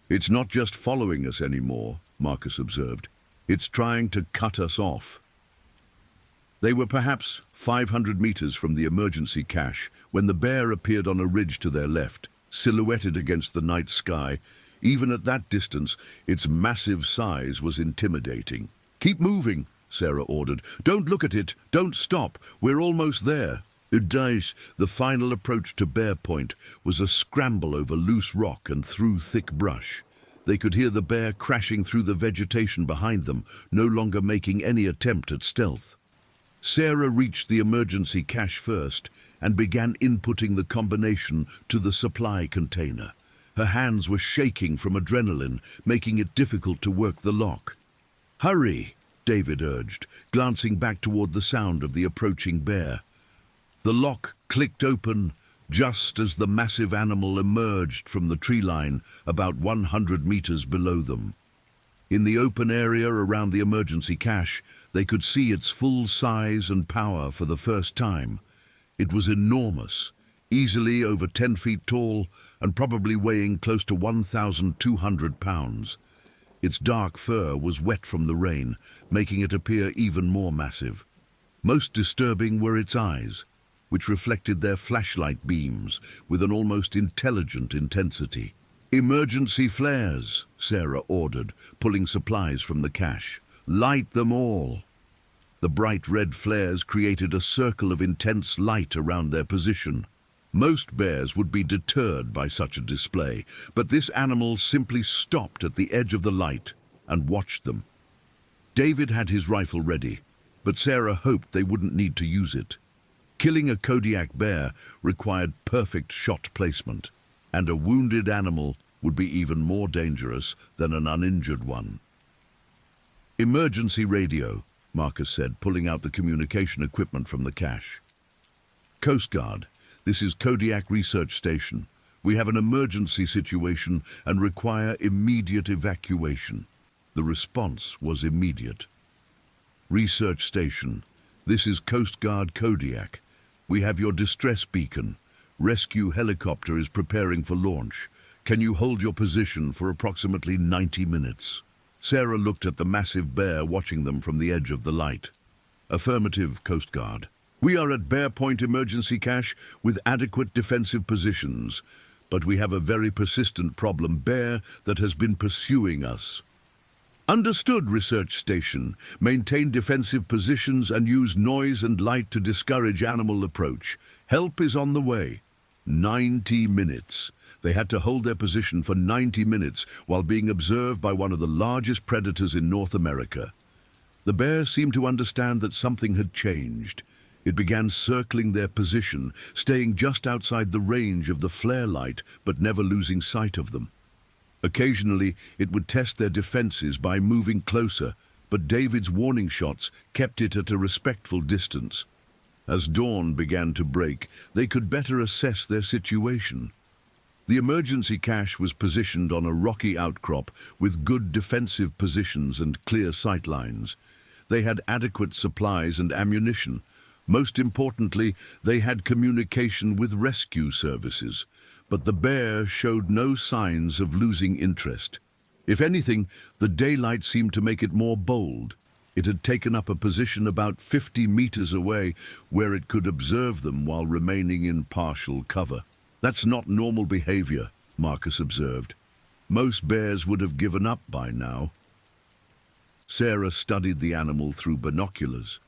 "It's not just following us anymore," Marcus observed. "It's trying to cut us off." They were perhaps 500 meters from the emergency cache when the bear appeared on a ridge to their left, silhouetted against the night sky. Even at that distance, its massive size was intimidating. "Keep moving," Sarah ordered. "Don't look at it. Don't stop. We're almost there." The final approach to Bear Point was a scramble over loose rock and through thick brush. They could hear the bear crashing through the vegetation behind them, no longer making any attempt at stealth. Sarah reached the emergency cache first and began inputting the combination to the supply container. Her hands were shaking from adrenaline, making it difficult to work the lock. "Hurry," David urged, glancing back toward the sound of the approaching bear. The lock clicked open just as the massive animal emerged from the tree line about 100 meters below them. In the open area around the emergency cache, they could see its full size and power for the first time. It was enormous, easily over 10 feet tall and probably weighing close to 1,200 pounds. Its dark fur was wet from the rain, making it appear even more massive. Most disturbing were its eyes, which reflected their flashlight beams with an almost intelligent intensity. "Emergency flares," Sarah ordered, pulling supplies from the cache. "Light them all." The bright red flares created a circle of intense light around their position. Most bears would be deterred by such a display, but this animal simply stopped at the edge of the light and watched them. David had his rifle ready, but Sarah hoped they wouldn't need to use it. Killing a Kodiak bear required perfect shot placement, and a wounded animal would be even more dangerous than an uninjured one. "Emergency radio," Marcus said, pulling out the communication equipment from the cache. "Coast Guard, this is Kodiak Research Station. We have an emergency situation and require immediate evacuation." The response was immediate. "Research Station, this is Coast Guard Kodiak. We have your distress beacon. Rescue helicopter is preparing for launch. Can you hold your position for approximately 90 minutes? Sarah looked at the massive bear watching them from the edge of the light. "Affirmative, Coast Guard. We are at Bear Point Emergency Cache with adequate defensive positions, but we have a very persistent problem bear that has been pursuing us." "Understood, Research Station. Maintain defensive positions and use noise and light to discourage animal approach. Help is on the way." 90 minutes. They had to hold their position for 90 minutes while being observed by one of the largest predators in North America. The bear seemed to understand that something had changed. It began circling their position, staying just outside the range of the flare light, but never losing sight of them. Occasionally, it would test their defenses by moving closer, but David's warning shots kept it at a respectful distance. As dawn began to break, they could better assess their situation. The emergency cache was positioned on a rocky outcrop with good defensive positions and clear sight lines. They had adequate supplies and ammunition. Most importantly, they had communication with rescue services, but the bear showed no signs of losing interest. If anything, the daylight seemed to make it more bold. It had taken up a position about 50 meters away where it could observe them while remaining in partial cover. "That's not normal behavior," Marcus observed. "Most bears would have given up by now." Sarah studied the animal through binoculars.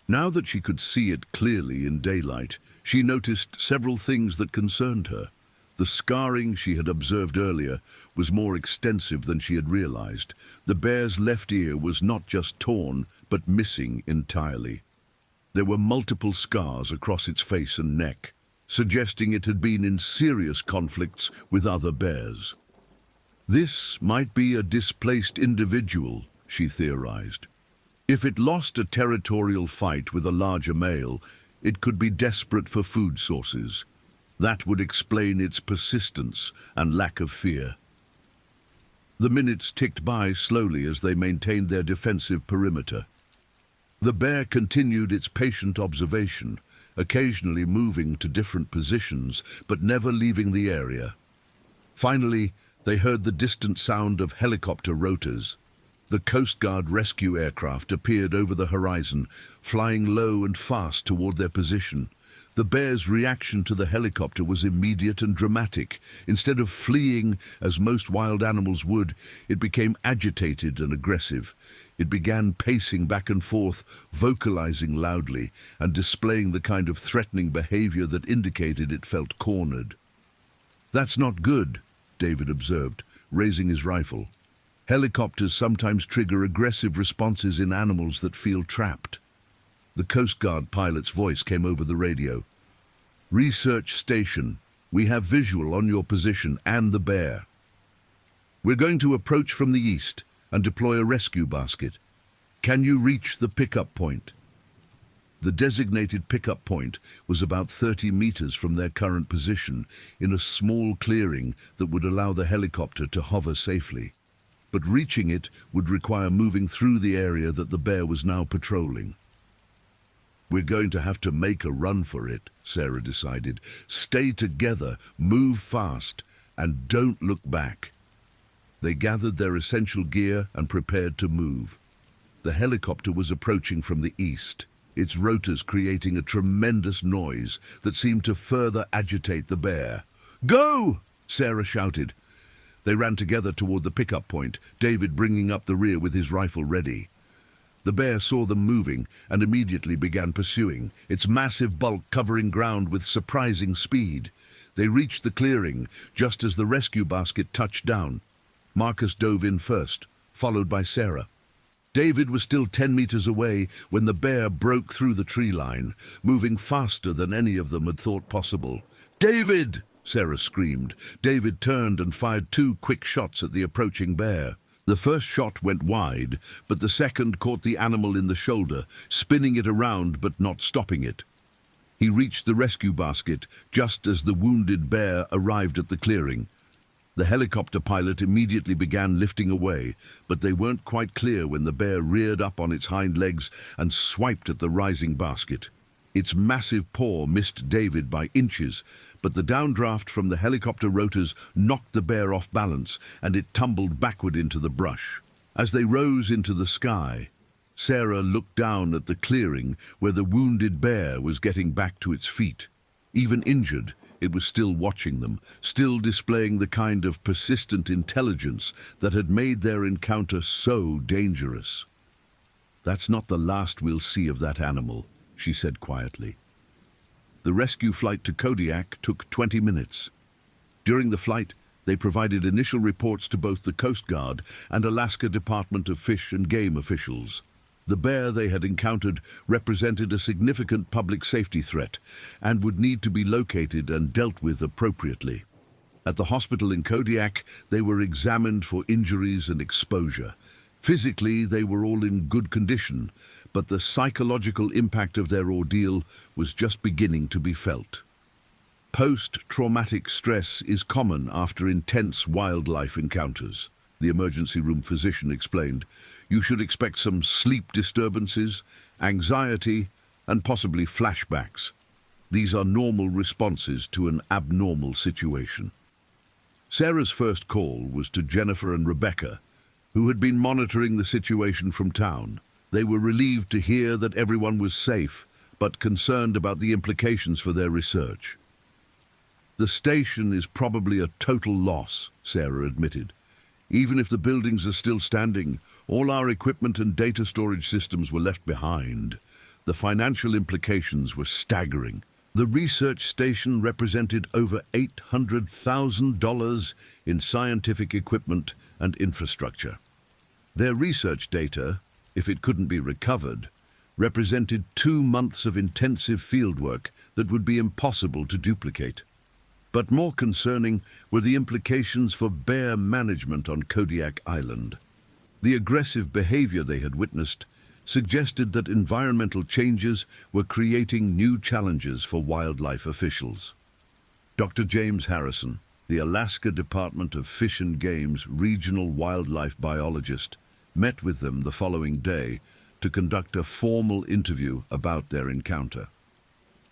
Now that she could see it clearly in daylight, she noticed several things that concerned her. The scarring she had observed earlier was more extensive than she had realized. The bear's left ear was not just torn, but missing entirely. There were multiple scars across its face and neck, suggesting it had been in serious conflicts with other bears. This might be a displaced individual, she theorized. If it lost a territorial fight with a larger male, it could be desperate for food sources. That would explain its persistence and lack of fear. The minutes ticked by slowly as they maintained their defensive perimeter. The bear continued its patient observation, occasionally moving to different positions, but never leaving the area. Finally, they heard the distant sound of helicopter rotors. The Coast Guard rescue aircraft appeared over the horizon, flying low and fast toward their position. The bear's reaction to the helicopter was immediate and dramatic. Instead of fleeing, as most wild animals would, it became agitated and aggressive. It began pacing back and forth, vocalizing loudly, and displaying the kind of threatening behavior that indicated it felt cornered. "That's not good," David observed, raising his rifle. Helicopters sometimes trigger aggressive responses in animals that feel trapped. The Coast Guard pilot's voice came over the radio. "Research station, we have visual on your position and the bear. We're going to approach from the east and deploy a rescue basket. Can you reach the pickup point?" The designated pickup point was about 30 meters from their current position, in a small clearing that would allow the helicopter to hover safely. But reaching it would require moving through the area that the bear was now patrolling. "We're going to have to make a run for it," Sarah decided. "Stay together, move fast, and don't look back." They gathered their essential gear and prepared to move. The helicopter was approaching from the east, its rotors creating a tremendous noise that seemed to further agitate the bear. "Go!" Sarah shouted. They ran together toward the pickup point, David bringing up the rear with his rifle ready. The bear saw them moving and immediately began pursuing, its massive bulk covering ground with surprising speed. They reached the clearing just as the rescue basket touched down. Marcus dove in first, followed by Sarah. David was still 10 meters away when the bear broke through the tree line, moving faster than any of them had thought possible. "David!" Sarah screamed. David turned and fired 2 quick shots at the approaching bear. The first shot went wide, but the second caught the animal in the shoulder, spinning it around but not stopping it. He reached the rescue basket just as the wounded bear arrived at the clearing. The helicopter pilot immediately began lifting away, but they weren't quite clear when the bear reared up on its hind legs and swiped at the rising basket. Its massive paw missed David by inches, but the downdraft from the helicopter rotors knocked the bear off balance, and it tumbled backward into the brush. As they rose into the sky, Sarah looked down at the clearing where the wounded bear was getting back to its feet. Even injured, it was still watching them, still displaying the kind of persistent intelligence that had made their encounter so dangerous. "That's not the last we'll see of that animal," she said quietly. The rescue flight to Kodiak took 20 minutes. During the flight, they provided initial reports to both the Coast Guard and Alaska Department of Fish and Game officials. The bear they had encountered represented a significant public safety threat and would need to be located and dealt with appropriately. At the hospital in Kodiak, they were examined for injuries and exposure. Physically, they were all in good condition, but the psychological impact of their ordeal was just beginning to be felt. Post-traumatic stress is common after intense wildlife encounters, the emergency room physician explained. You should expect some sleep disturbances, anxiety, and possibly flashbacks. These are normal responses to an abnormal situation. Sarah's first call was to Jennifer and Rebecca, who had been monitoring the situation from town. They were relieved to hear that everyone was safe, but concerned about the implications for their research. "The station is probably a total loss," Sarah admitted. "Even if the buildings are still standing, all our equipment and data storage systems were left behind." The financial implications were staggering. The research station represented over $800,000 in scientific equipment and infrastructure. Their research data, if it couldn't be recovered, represented 2 months of intensive fieldwork that would be impossible to duplicate. But more concerning were the implications for bear management on Kodiak Island. The aggressive behavior they had witnessed suggested that environmental changes were creating new challenges for wildlife officials. Dr. James Harrison, the Alaska Department of Fish and Game's regional wildlife biologist, met with them the following day to conduct a formal interview about their encounter.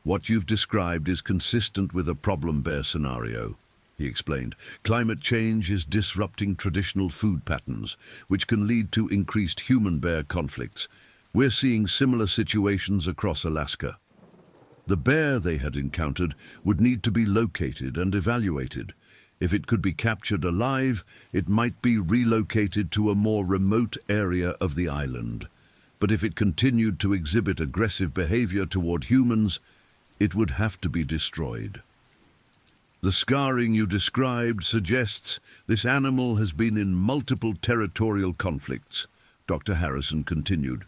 "What you've described is consistent with a problem bear scenario," he explained. "Climate change is disrupting traditional food patterns, which can lead to increased human-bear conflicts. We're seeing similar situations across Alaska." The bear they had encountered would need to be located and evaluated. If it could be captured alive, it might be relocated to a more remote area of the island. But if it continued to exhibit aggressive behavior toward humans, it would have to be destroyed. "The scarring you described suggests this animal has been in multiple territorial conflicts," Dr. Harrison continued.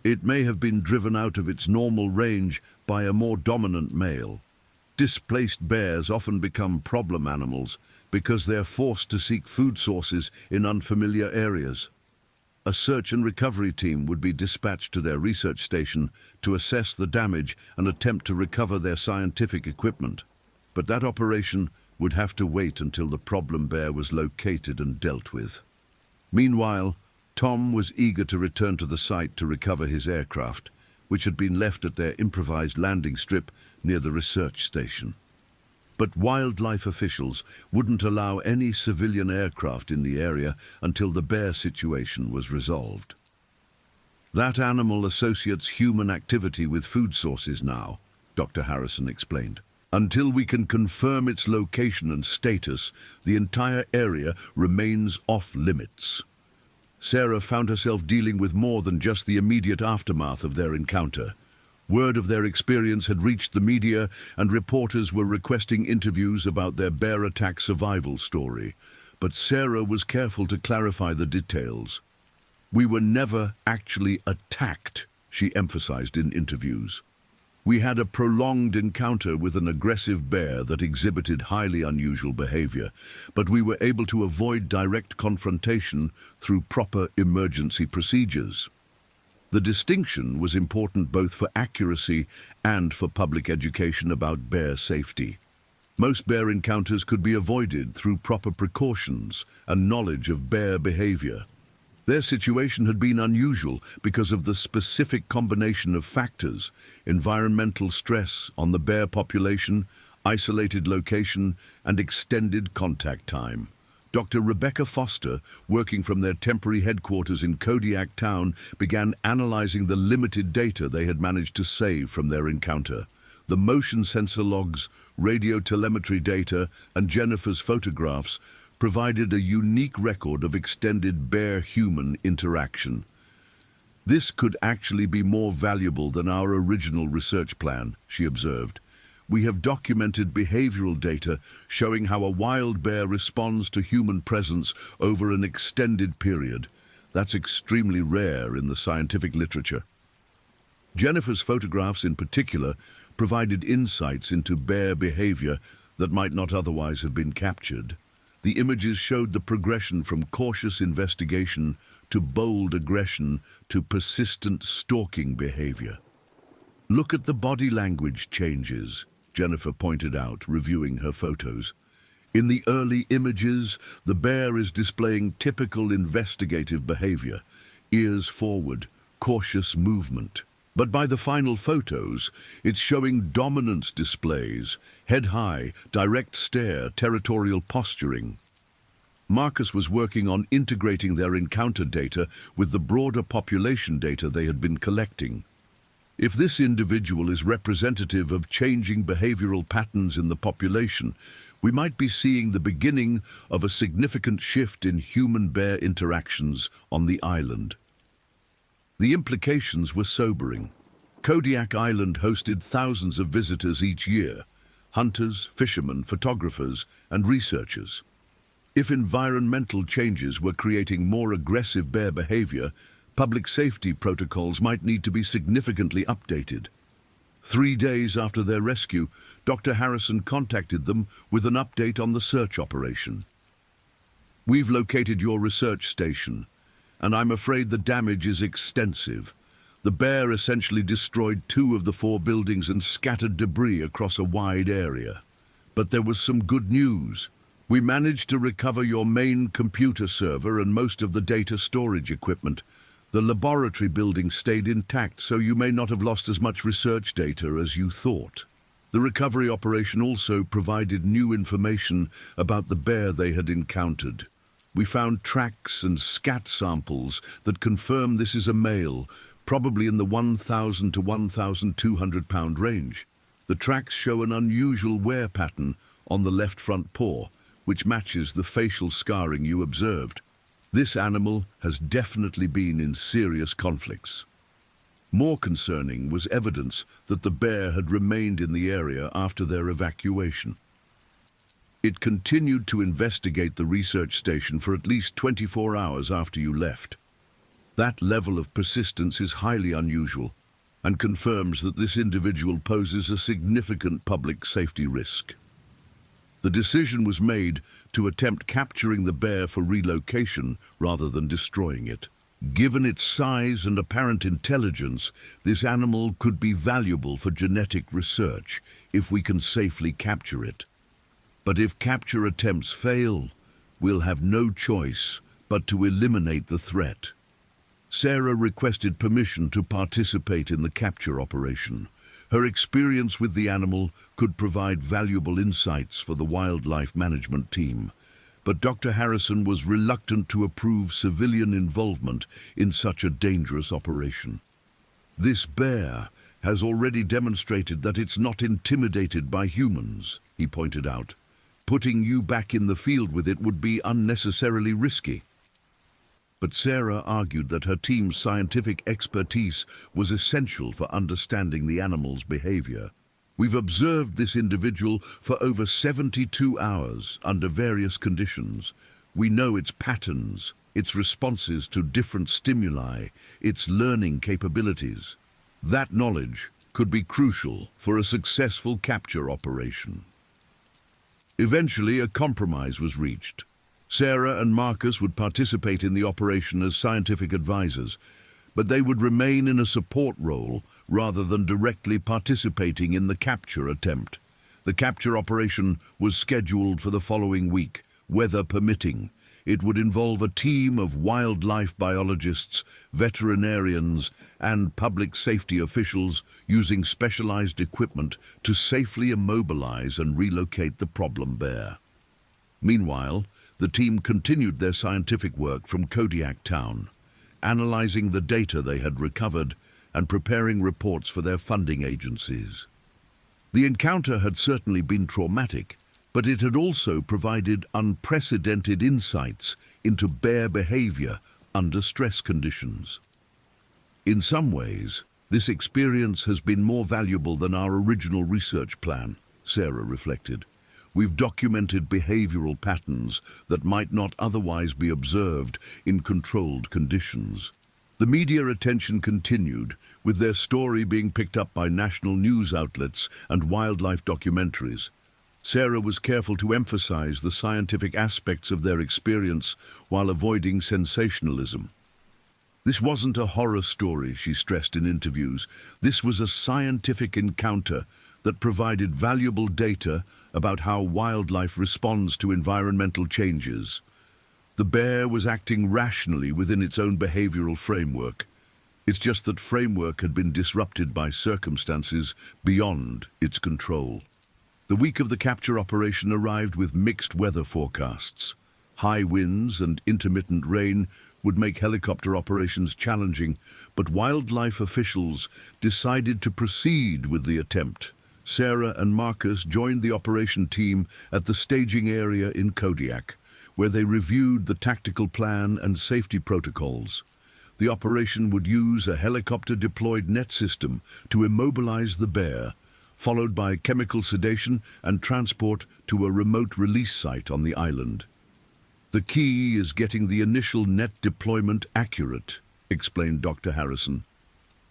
"It may have been driven out of its normal range by a more dominant male. Displaced bears often become problem animals because they're forced to seek food sources in unfamiliar areas. A search and recovery team would be dispatched to their research station to assess the damage and attempt to recover their scientific equipment. But that operation would have to wait until the problem bear was located and dealt with." Meanwhile, Tom was eager to return to the site to recover his aircraft, which had been left at their improvised landing strip near the research station. But wildlife officials wouldn't allow any civilian aircraft in the area until the bear situation was resolved. "That animal associates human activity with food sources now," Dr. Harrison explained. "Until we can confirm its location and status, the entire area remains off limits." Sarah found herself dealing with more than just the immediate aftermath of their encounter. Word of their experience had reached the media, and reporters were requesting interviews about their bear attack survival story. But Sarah was careful to clarify the details. "We were never actually attacked," she emphasized in interviews. "We had a prolonged encounter with an aggressive bear that exhibited highly unusual behavior, but we were able to avoid direct confrontation through proper emergency procedures." The distinction was important both for accuracy and for public education about bear safety. Most bear encounters could be avoided through proper precautions and knowledge of bear behavior. Their situation had been unusual because of the specific combination of factors: environmental stress on the bear population, isolated location, and extended contact time. Dr. Rebecca Foster, working from their temporary headquarters in Kodiak Town, began analyzing the limited data they had managed to save from their encounter. The motion sensor logs, radio telemetry data, and Jennifer's photographs provided a unique record of extended bear-human interaction. "This could actually be more valuable than our original research plan," she observed. "We have documented behavioral data showing how a wild bear responds to human presence over an extended period. That's extremely rare in the scientific literature." Jennifer's photographs in particular provided insights into bear behavior that might not otherwise have been captured. The images showed the progression from cautious investigation to bold aggression to persistent stalking behavior. "Look at the body language changes," Jennifer pointed out, reviewing her photos. "In the early images, the bear is displaying typical investigative behavior: ears forward, cautious movement. But by the final photos, it's showing dominance displays: head high, direct stare, territorial posturing." Marcus was working on integrating their encounter data with the broader population data they had been collecting. If this individual is representative of changing behavioral patterns in the population, we might be seeing the beginning of a significant shift in human-bear interactions on the island. The implications were sobering. Kodiak Island hosted thousands of visitors each year: hunters, fishermen, photographers, and researchers. If environmental changes were creating more aggressive bear behavior, Public safety protocols might need to be significantly updated. 3 days after their rescue, Dr. Harrison contacted them with an update on the search operation. "We've located your research station, and I'm afraid the damage is extensive. The bear essentially destroyed 2 of the 4 buildings and scattered debris across a wide area. But there was some good news. We managed to recover your main computer server and most of the data storage equipment. The laboratory building stayed intact, so you may not have lost as much research data as you thought." The recovery operation also provided new information about the bear they had encountered. "We found tracks and scat samples that confirm this is a male, probably in the 1,000 to 1,200 pound range. The tracks show an unusual wear pattern on the left front paw, which matches the facial scarring you observed. This animal has definitely been in serious conflicts." More concerning was evidence that the bear had remained in the area after their evacuation. It continued to investigate the research station for at least 24 hours after you left. That level of persistence is highly unusual and confirms that this individual poses a significant public safety risk. The decision was made to attempt capturing the bear for relocation rather than destroying it. Given its size and apparent intelligence, this animal could be valuable for genetic research if we can safely capture it. But if capture attempts fail, we'll have no choice but to eliminate the threat. Sarah requested permission to participate in the capture operation. Her experience with the animal could provide valuable insights for the wildlife management team, but Dr. Harrison was reluctant to approve civilian involvement in such a dangerous operation. "This bear has already demonstrated that it's not intimidated by humans," he pointed out. "Putting you back in the field with it would be unnecessarily risky." But Sarah argued that her team's scientific expertise was essential for understanding the animal's behavior. "We've observed this individual for over 72 hours under various conditions. We know its patterns, its responses to different stimuli, its learning capabilities. That knowledge could be crucial for a successful capture operation." Eventually, a compromise was reached. Sarah and Marcus would participate in the operation as scientific advisors, but they would remain in a support role rather than directly participating in the capture attempt. The capture operation was scheduled for the following week, weather permitting. It would involve a team of wildlife biologists, veterinarians, and public safety officials using specialized equipment to safely immobilize and relocate the problem bear. Meanwhile, the team continued their scientific work from Kodiak Town, analyzing the data they had recovered and preparing reports for their funding agencies. The encounter had certainly been traumatic, but it had also provided unprecedented insights into bear behavior under stress conditions. In some ways, this experience has been more valuable than our original research plan, Sarah reflected. We've documented behavioral patterns that might not otherwise be observed in controlled conditions. The media attention continued, with their story being picked up by national news outlets and wildlife documentaries. Sarah was careful to emphasize the scientific aspects of their experience while avoiding sensationalism. "This wasn't a horror story," she stressed in interviews. "This was a scientific encounter that provided valuable data about how wildlife responds to environmental changes. The bear was acting rationally within its own behavioral framework. It's just that framework had been disrupted by circumstances beyond its control." The week of the capture operation arrived with mixed weather forecasts. High winds and intermittent rain would make helicopter operations challenging, but wildlife officials decided to proceed with the attempt. Sarah and Marcus joined the operation team at the staging area in Kodiak, where they reviewed the tactical plan and safety protocols. The operation would use a helicopter-deployed net system to immobilize the bear, followed by chemical sedation and transport to a remote release site on the island. "The key is getting the initial net deployment accurate," explained Dr. Harrison.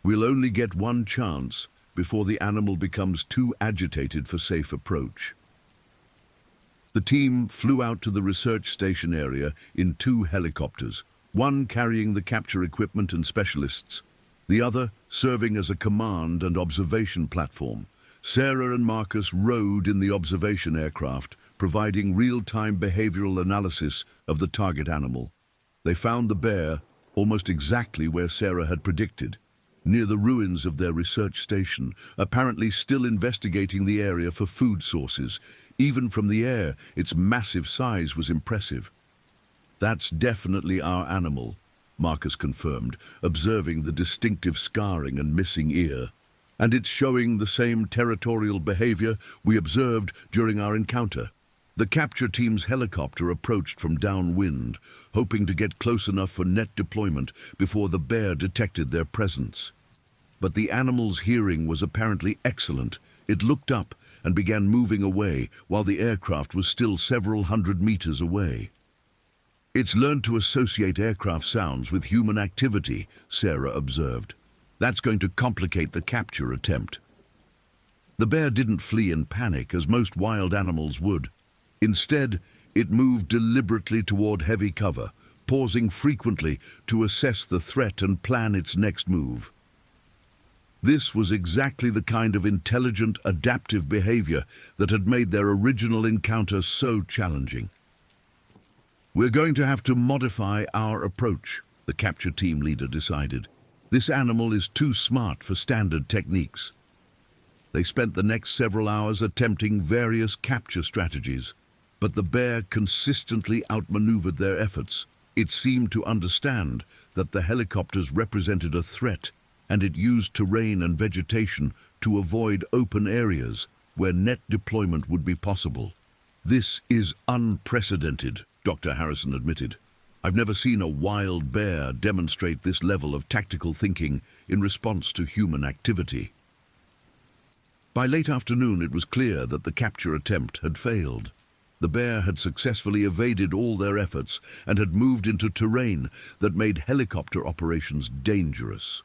We'll only get one chance before the animal becomes too agitated for safe approach. The team flew out to the research station area in 2 helicopters, one carrying the capture equipment and specialists, the other serving as a command and observation platform. Sarah and Marcus rode in the observation aircraft, providing real-time behavioral analysis of the target animal. They found the bear almost exactly where Sarah had predicted, near the ruins of their research station, apparently still investigating the area for food sources. Even from the air, its massive size was impressive. That's definitely our animal, Marcus confirmed, observing the distinctive scarring and missing ear. And it's showing the same territorial behavior we observed during our encounter. The capture team's helicopter approached from downwind, hoping to get close enough for net deployment before the bear detected their presence. But the animal's hearing was apparently excellent. It looked up and began moving away while the aircraft was still several hundred meters away. It's learned to associate aircraft sounds with human activity, Sarah observed. That's going to complicate the capture attempt. The bear didn't flee in panic as most wild animals would. Instead, it moved deliberately toward heavy cover, pausing frequently to assess the threat and plan its next move. This was exactly the kind of intelligent, adaptive behavior that had made their original encounter so challenging. We're going to have to modify our approach, the capture team leader decided. This animal is too smart for standard techniques. They spent the next several hours attempting various capture strategies, but the bear consistently outmaneuvered their efforts. It seemed to understand that the helicopters represented a threat, and it used terrain and vegetation to avoid open areas where net deployment would be possible. This is unprecedented, Dr. Harrison admitted. I've never seen a wild bear demonstrate this level of tactical thinking in response to human activity. By late afternoon, it was clear that the capture attempt had failed. The bear had successfully evaded all their efforts and had moved into terrain that made helicopter operations dangerous.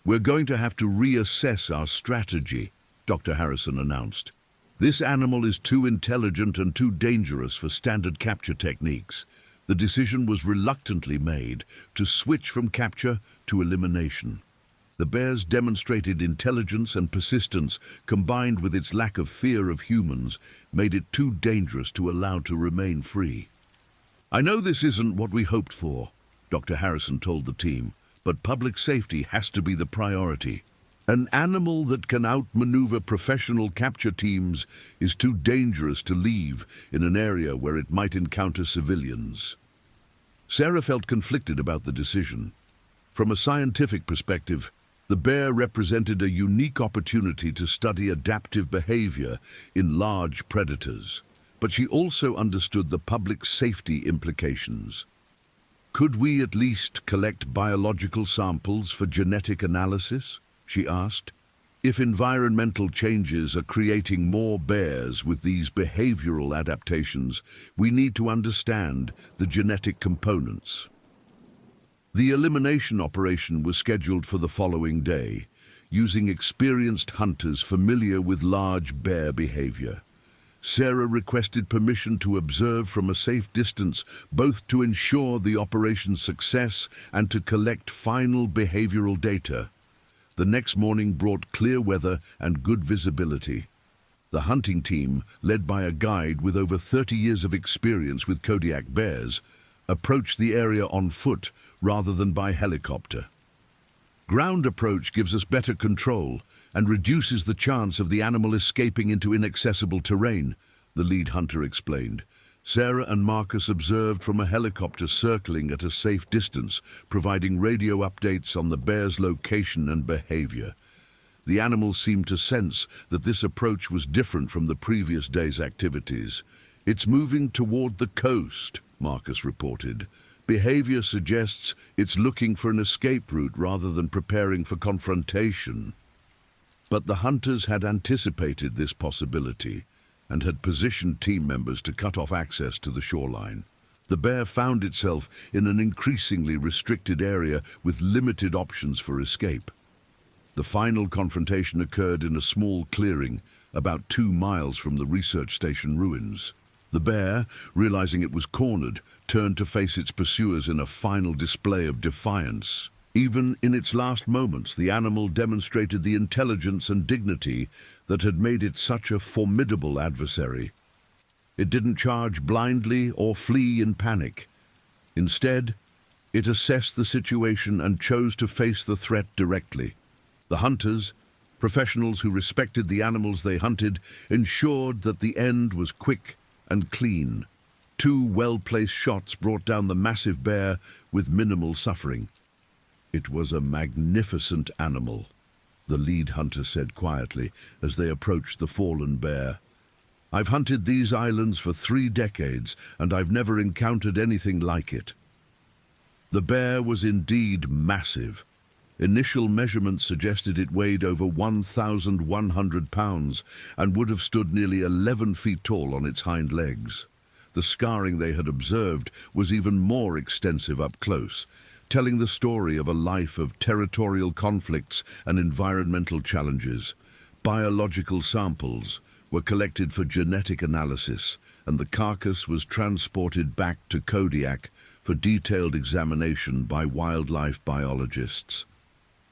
We're going to have to reassess our strategy, Dr. Harrison announced. This animal is too intelligent and too dangerous for standard capture techniques. The decision was reluctantly made to switch from capture to elimination. The bear's demonstrated intelligence and persistence, combined with its lack of fear of humans, made it too dangerous to allow to remain free. I know this isn't what we hoped for, Dr. Harrison told the team, but public safety has to be the priority. An animal that can outmaneuver professional capture teams is too dangerous to leave in an area where it might encounter civilians. Sarah felt conflicted about the decision. From a scientific perspective, the bear represented a unique opportunity to study adaptive behavior in large predators, but she also understood the public safety implications. Could we at least collect biological samples for genetic analysis? She asked. If environmental changes are creating more bears with these behavioral adaptations, we need to understand the genetic components. The elimination operation was scheduled for the following day, using experienced hunters familiar with large bear behavior. Sarah requested permission to observe from a safe distance, both to ensure the operation's success and to collect final behavioral data. The next morning brought clear weather and good visibility. The hunting team, led by a guide with over 30 years of experience with Kodiak bears, approached the area on foot rather than by helicopter. Ground approach gives us better control and reduces the chance of the animal escaping into inaccessible terrain, the lead hunter explained. Sarah and Marcus observed from a helicopter circling at a safe distance, providing radio updates on the bear's location and behavior. The animal seemed to sense that this approach was different from the previous day's activities. It's moving toward the coast, Marcus reported. Behavior suggests it's looking for an escape route rather than preparing for confrontation. But the hunters had anticipated this possibility and had positioned team members to cut off access to the shoreline. The bear found itself in an increasingly restricted area with limited options for escape. The final confrontation occurred in a small clearing about 2 miles from the research station ruins. The bear, realizing it was cornered, turned to face its pursuers in a final display of defiance. Even in its last moments, the animal demonstrated the intelligence and dignity that had made it such a formidable adversary. It didn't charge blindly or flee in panic. Instead, it assessed the situation and chose to face the threat directly. The hunters, professionals who respected the animals they hunted, ensured that the end was quick and clean. 2 well-placed shots brought down the massive bear with minimal suffering. It was a magnificent animal, the lead hunter said quietly as they approached the fallen bear. I've hunted these islands for 3 decades, and I've never encountered anything like it. The bear was indeed massive. Initial measurements suggested it weighed over 1,100 pounds and would have stood nearly 11 feet tall on its hind legs. The scarring they had observed was even more extensive up close, telling the story of a life of territorial conflicts and environmental challenges. Biological samples were collected for genetic analysis, and the carcass was transported back to Kodiak for detailed examination by wildlife biologists.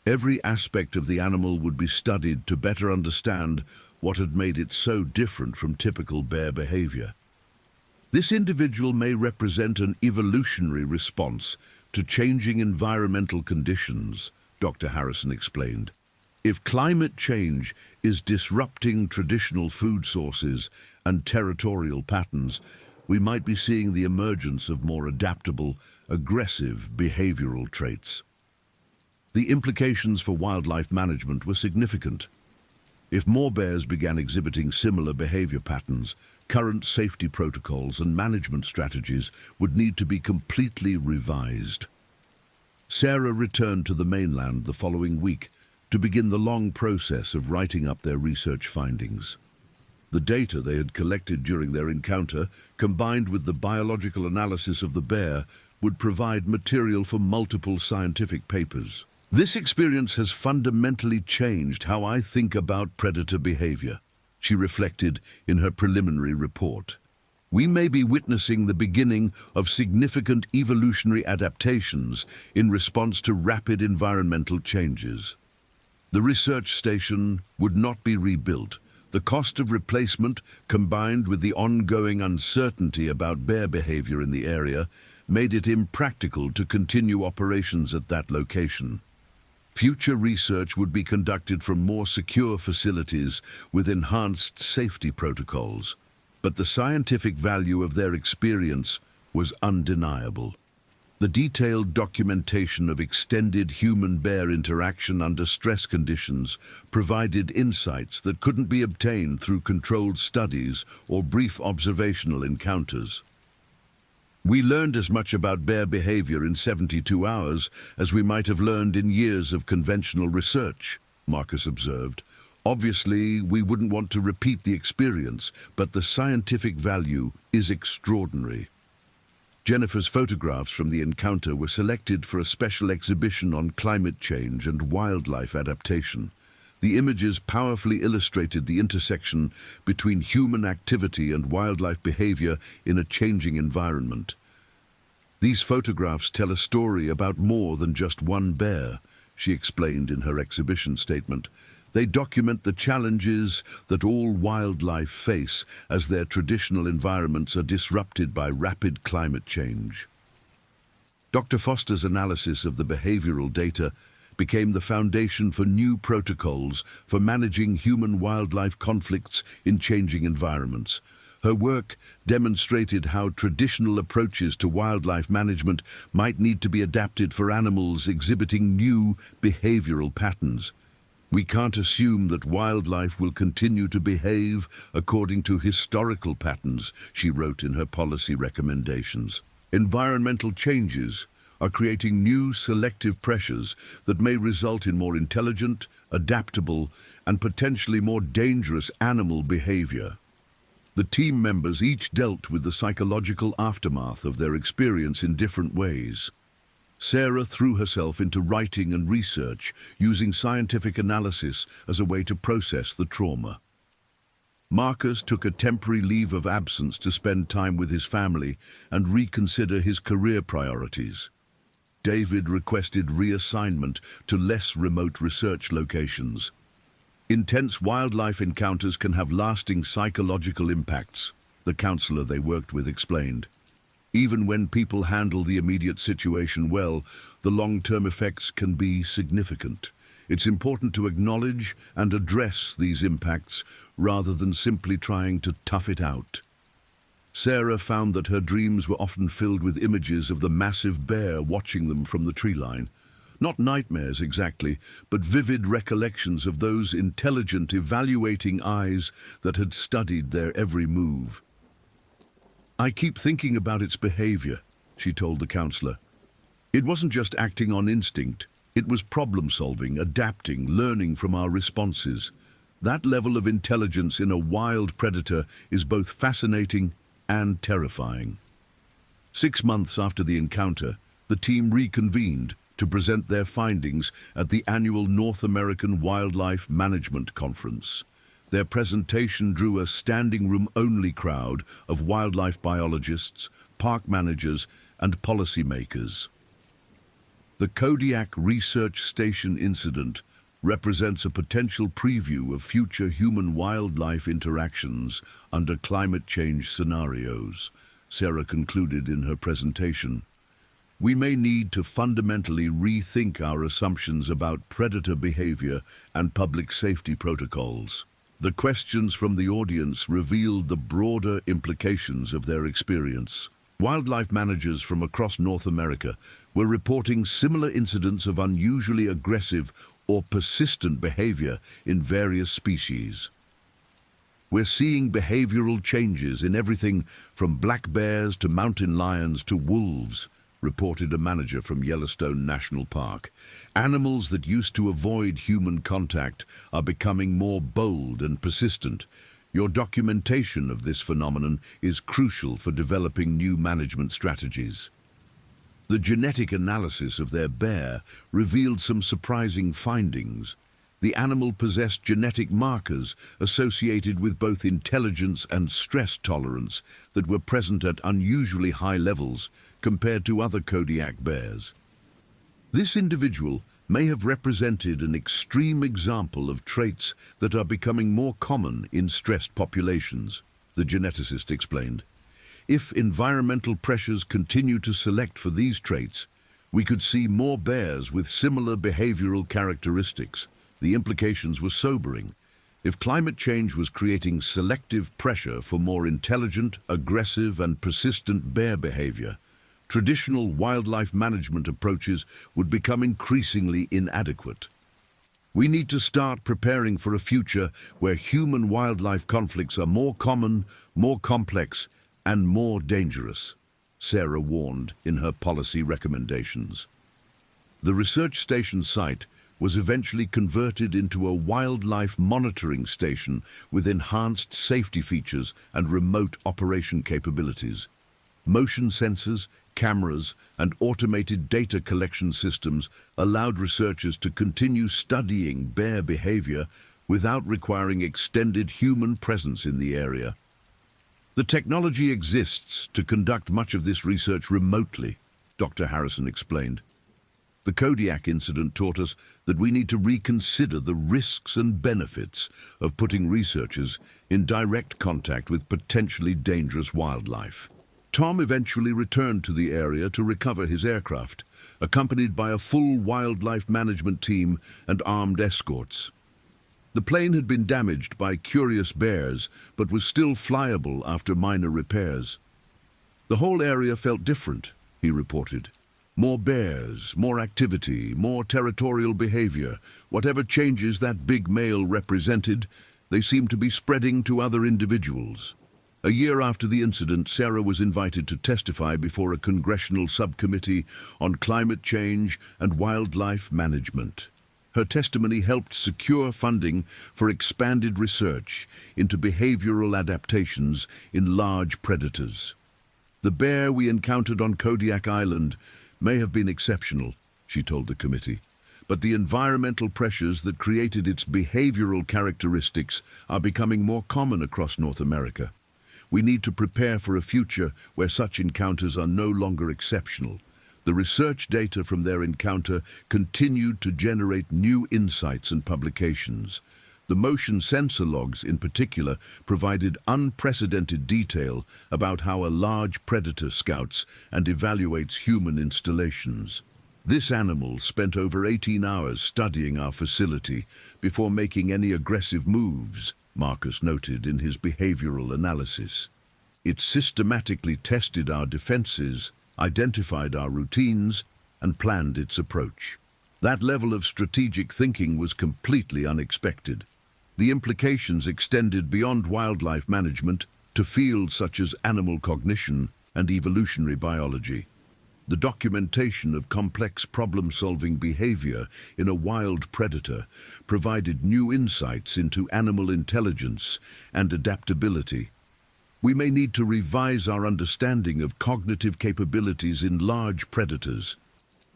Every aspect of the animal would be studied to better understand what had made it so different from typical bear behavior. This individual may represent an evolutionary response to changing environmental conditions, Dr. Harrison explained. If climate change is disrupting traditional food sources and territorial patterns, we might be seeing the emergence of more adaptable, aggressive behavioral traits. The implications for wildlife management were significant. If more bears began exhibiting similar behavior patterns, current safety protocols and management strategies would need to be completely revised. Sarah returned to the mainland the following week to begin the long process of writing up their research findings. The data they had collected during their encounter, combined with the biological analysis of the bear, would provide material for multiple scientific papers. This experience has fundamentally changed how I think about predator behavior, she reflected in her preliminary report. We may be witnessing the beginning of significant evolutionary adaptations in response to rapid environmental changes. The research station would not be rebuilt. The cost of replacement, combined with the ongoing uncertainty about bear behavior in the area, made it impractical to continue operations at that location. Future research would be conducted from more secure facilities with enhanced safety protocols, but the scientific value of their experience was undeniable. The detailed documentation of extended human-bear interaction under stress conditions provided insights that couldn't be obtained through controlled studies or brief observational encounters. We learned as much about bear behavior in 72 hours as we might have learned in years of conventional research, Marcus observed. Obviously, we wouldn't want to repeat the experience, but the scientific value is extraordinary. Jennifer's photographs from the encounter were selected for a special exhibition on climate change and wildlife adaptation. The images powerfully illustrated the intersection between human activity and wildlife behavior in a changing environment. These photographs tell a story about more than just one bear, she explained in her exhibition statement. They document the challenges that all wildlife face as their traditional environments are disrupted by rapid climate change. Dr. Foster's analysis of the behavioral data became the foundation for new protocols for managing human-wildlife conflicts in changing environments. Her work demonstrated how traditional approaches to wildlife management might need to be adapted for animals exhibiting new behavioral patterns. We can't assume that wildlife will continue to behave according to historical patterns, she wrote in her policy recommendations. Environmental changes are creating new selective pressures that may result in more intelligent, adaptable, and potentially more dangerous animal behavior. The team members each dealt with the psychological aftermath of their experience in different ways. Sarah threw herself into writing and research, using scientific analysis as a way to process the trauma. Marcus took a temporary leave of absence to spend time with his family and reconsider his career priorities. David requested reassignment to less remote research locations. Intense wildlife encounters can have lasting psychological impacts, the counselor they worked with explained. Even when people handle the immediate situation well, the long-term effects can be significant. It's important to acknowledge and address these impacts rather than simply trying to tough it out. Sarah found that her dreams were often filled with images of the massive bear watching them from the tree line. Not nightmares exactly, but vivid recollections of those intelligent, evaluating eyes that had studied their every move. "I keep thinking about its behavior," she told the counselor. "It wasn't just acting on instinct. It was problem-solving, adapting, learning from our responses. That level of intelligence in a wild predator is both fascinating and terrifying." 6 months after the encounter, the team reconvened to present their findings at the annual North American Wildlife Management Conference. Their presentation drew a standing-room-only crowd of wildlife biologists, park managers, and policymakers. The Kodiak Research Station incident represents a potential preview of future human-wildlife interactions under climate change scenarios, Sarah concluded in her presentation. "We may need to fundamentally rethink our assumptions about predator behavior and public safety protocols." The questions from the audience revealed the broader implications of their experience. Wildlife managers from across North America were reporting similar incidents of unusually aggressive or persistent behavior in various species. "We're seeing behavioral changes in everything from black bears to mountain lions to wolves," reported a manager from Yellowstone National Park. "Animals that used to avoid human contact are becoming more bold and persistent. Your documentation of this phenomenon is crucial for developing new management strategies." The genetic analysis of their bear revealed some surprising findings. The animal possessed genetic markers associated with both intelligence and stress tolerance that were present at unusually high levels compared to other Kodiak bears. This individual may have represented an extreme example of traits that are becoming more common in stressed populations, the geneticist explained. If environmental pressures continue to select for these traits, we could see more bears with similar behavioral characteristics. The implications were sobering. If climate change was creating selective pressure for more intelligent, aggressive, and persistent bear behavior, traditional wildlife management approaches would become increasingly inadequate. We need to start preparing for a future where human-wildlife conflicts are more common, more complex, and more dangerous, Sarah warned in her policy recommendations. The research station site was eventually converted into a wildlife monitoring station with enhanced safety features and remote operation capabilities. Motion sensors, cameras, and automated data collection systems allowed researchers to continue studying bear behavior without requiring extended human presence in the area. The technology exists to conduct much of this research remotely, Dr. Harrison explained. The Kodiak incident taught us that we need to reconsider the risks and benefits of putting researchers in direct contact with potentially dangerous wildlife. Tom eventually returned to the area to recover his aircraft, accompanied by a full wildlife management team and armed escorts. The plane had been damaged by curious bears, but was still flyable after minor repairs. "The whole area felt different," he reported. "More bears, more activity, more territorial behavior. Whatever changes that big male represented, they seemed to be spreading to other individuals." A year after the incident, Sarah was invited to testify before a congressional subcommittee on climate change and wildlife management. Her testimony helped secure funding for expanded research into behavioral adaptations in large predators. The bear we encountered on Kodiak Island may have been exceptional, she told the committee, but the environmental pressures that created its behavioral characteristics are becoming more common across North America. We need to prepare for a future where such encounters are no longer exceptional. The research data from their encounter continued to generate new insights and publications. The motion sensor logs, in particular, provided unprecedented detail about how a large predator scouts and evaluates human installations. This animal spent over 18 hours studying our facility before making any aggressive moves, Marcus noted in his behavioral analysis. It systematically tested our defenses, identified our routines, and planned its approach. That level of strategic thinking was completely unexpected. The implications extended beyond wildlife management to fields such as animal cognition and evolutionary biology. The documentation of complex problem-solving behavior in a wild predator provided new insights into animal intelligence and adaptability. We may need to revise our understanding of cognitive capabilities in large predators,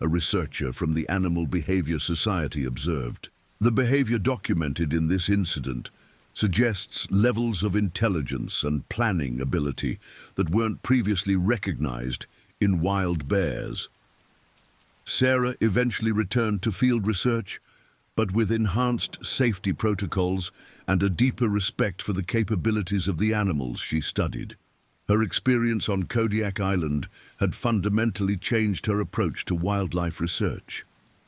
a researcher from the Animal Behavior Society observed. The behavior documented in this incident suggests levels of intelligence and planning ability that weren't previously recognized in wild bears. Sarah eventually returned to field research, but with enhanced safety protocols and a deeper respect for the capabilities of the animals she studied. Her experience on Kodiak Island had fundamentally changed her approach to wildlife research.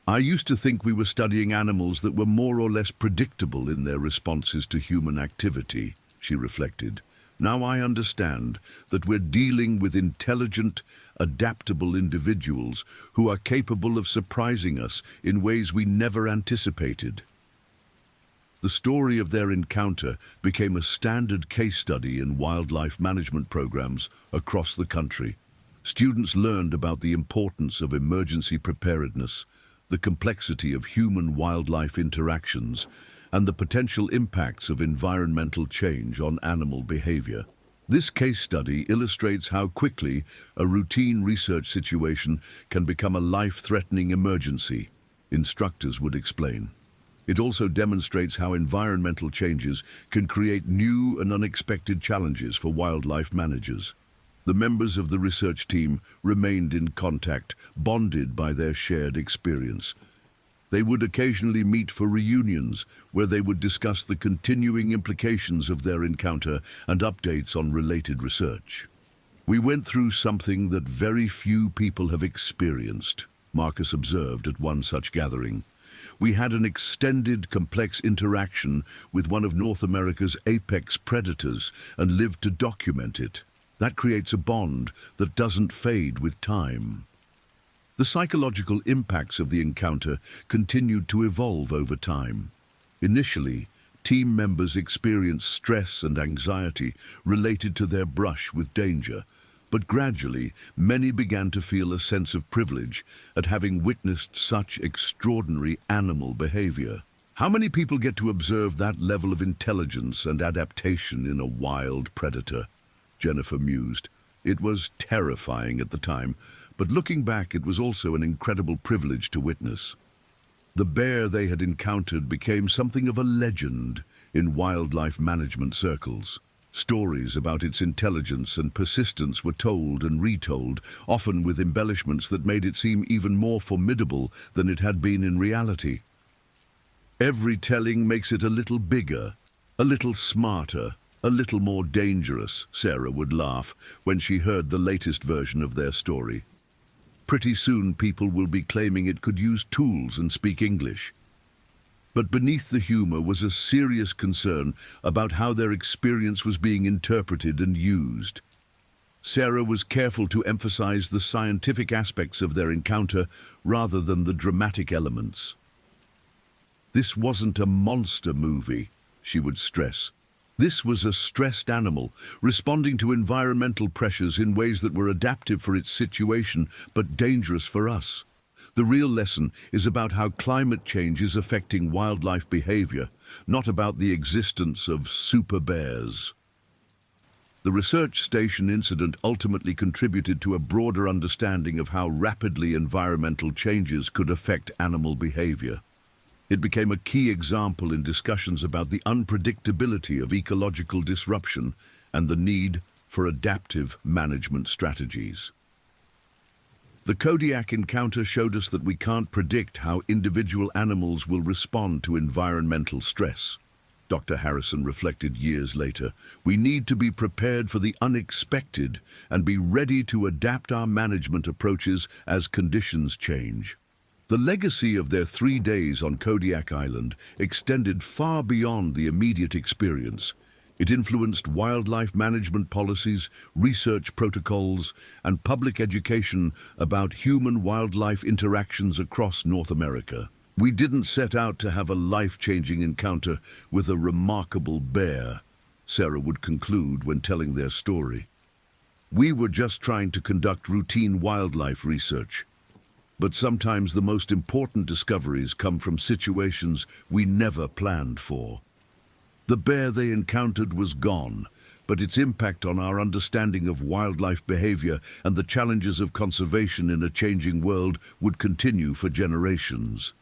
I used to think we were studying animals that were more or less predictable in their responses to human activity, she reflected. Now I understand that we're dealing with intelligent, adaptable individuals who are capable of surprising us in ways we never anticipated. The story of their encounter became a standard case study in wildlife management programs across the country. Students learned about the importance of emergency preparedness, the complexity of human-wildlife interactions, and the potential impacts of environmental change on animal behavior. This case study illustrates how quickly a routine research situation can become a life-threatening emergency, instructors would explain. It also demonstrates how environmental changes can create new and unexpected challenges for wildlife managers. The members of the research team remained in contact, bonded by their shared experience. They would occasionally meet for reunions where they would discuss the continuing implications of their encounter and updates on related research. We went through something that very few people have experienced, Marcus observed at one such gathering. We had an extended, complex interaction with one of North America's apex predators and lived to document it. That creates a bond that doesn't fade with time. The psychological impacts of the encounter continued to evolve over time. Initially, team members experienced stress and anxiety related to their brush with danger, but gradually, many began to feel a sense of privilege at having witnessed such extraordinary animal behavior. How many people get to observe that level of intelligence and adaptation in a wild predator? Jennifer mused. It was terrifying at the time, but looking back, it was also an incredible privilege to witness. The bear they had encountered became something of a legend in wildlife management circles. Stories about its intelligence and persistence were told and retold, often with embellishments that made it seem even more formidable than it had been in reality. Every telling makes it a little bigger, a little smarter, a little more dangerous, Sarah would laugh when she heard the latest version of their story. Pretty soon people will be claiming it could use tools and speak English. But beneath the humor was a serious concern about how their experience was being interpreted and used. Sarah was careful to emphasize the scientific aspects of their encounter rather than the dramatic elements. This wasn't a monster movie, she would stress. This was a stressed animal, responding to environmental pressures in ways that were adaptive for its situation, but dangerous for us. The real lesson is about how climate change is affecting wildlife behavior, not about the existence of super bears. The research station incident ultimately contributed to a broader understanding of how rapidly environmental changes could affect animal behavior. It became a key example in discussions about the unpredictability of ecological disruption and the need for adaptive management strategies. The Kodiak encounter showed us that we can't predict how individual animals will respond to environmental stress. Dr. Harrison reflected years later, we need to be prepared for the unexpected and be ready to adapt our management approaches as conditions change. The legacy of their 3 days on Kodiak Island extended far beyond the immediate experience. It influenced wildlife management policies, research protocols, and public education about human-wildlife interactions across North America. We didn't set out to have a life-changing encounter with a remarkable bear, Sarah would conclude when telling their story. We were just trying to conduct routine wildlife research. But sometimes the most important discoveries come from situations we never planned for. The bear they encountered was gone, but its impact on our understanding of wildlife behavior and the challenges of conservation in a changing world would continue for generations.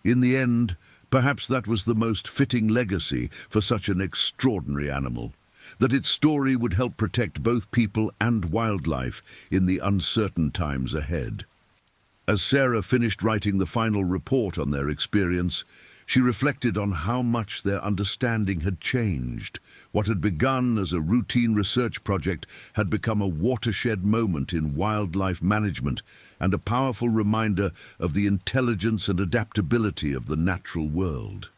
In the end, perhaps that was the most fitting legacy for such an extraordinary animal, that its story would help protect both people and wildlife in the uncertain times ahead. As Sarah finished writing the final report on their experience, she reflected on how much their understanding had changed. What had begun as a routine research project had become a watershed moment in wildlife management and a powerful reminder of the intelligence and adaptability of the natural world.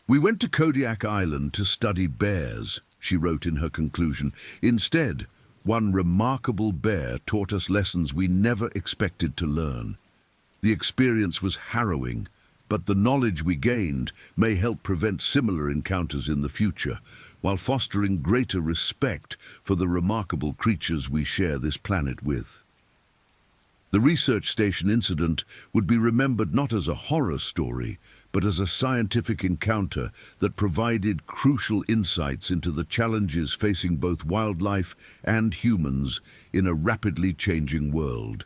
We went to Kodiak Island to study bears, she wrote in her conclusion. Instead, one remarkable bear taught us lessons we never expected to learn. The experience was harrowing, but the knowledge we gained may help prevent similar encounters in the future, while fostering greater respect for the remarkable creatures we share this planet with. The research station incident would be remembered not as a horror story, but as a scientific encounter that provided crucial insights into the challenges facing both wildlife and humans in a rapidly changing world.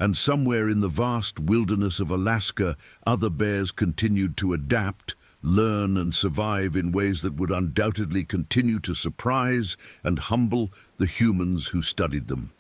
And somewhere in the vast wilderness of Alaska, other bears continued to adapt, learn and survive in ways that would undoubtedly continue to surprise and humble the humans who studied them.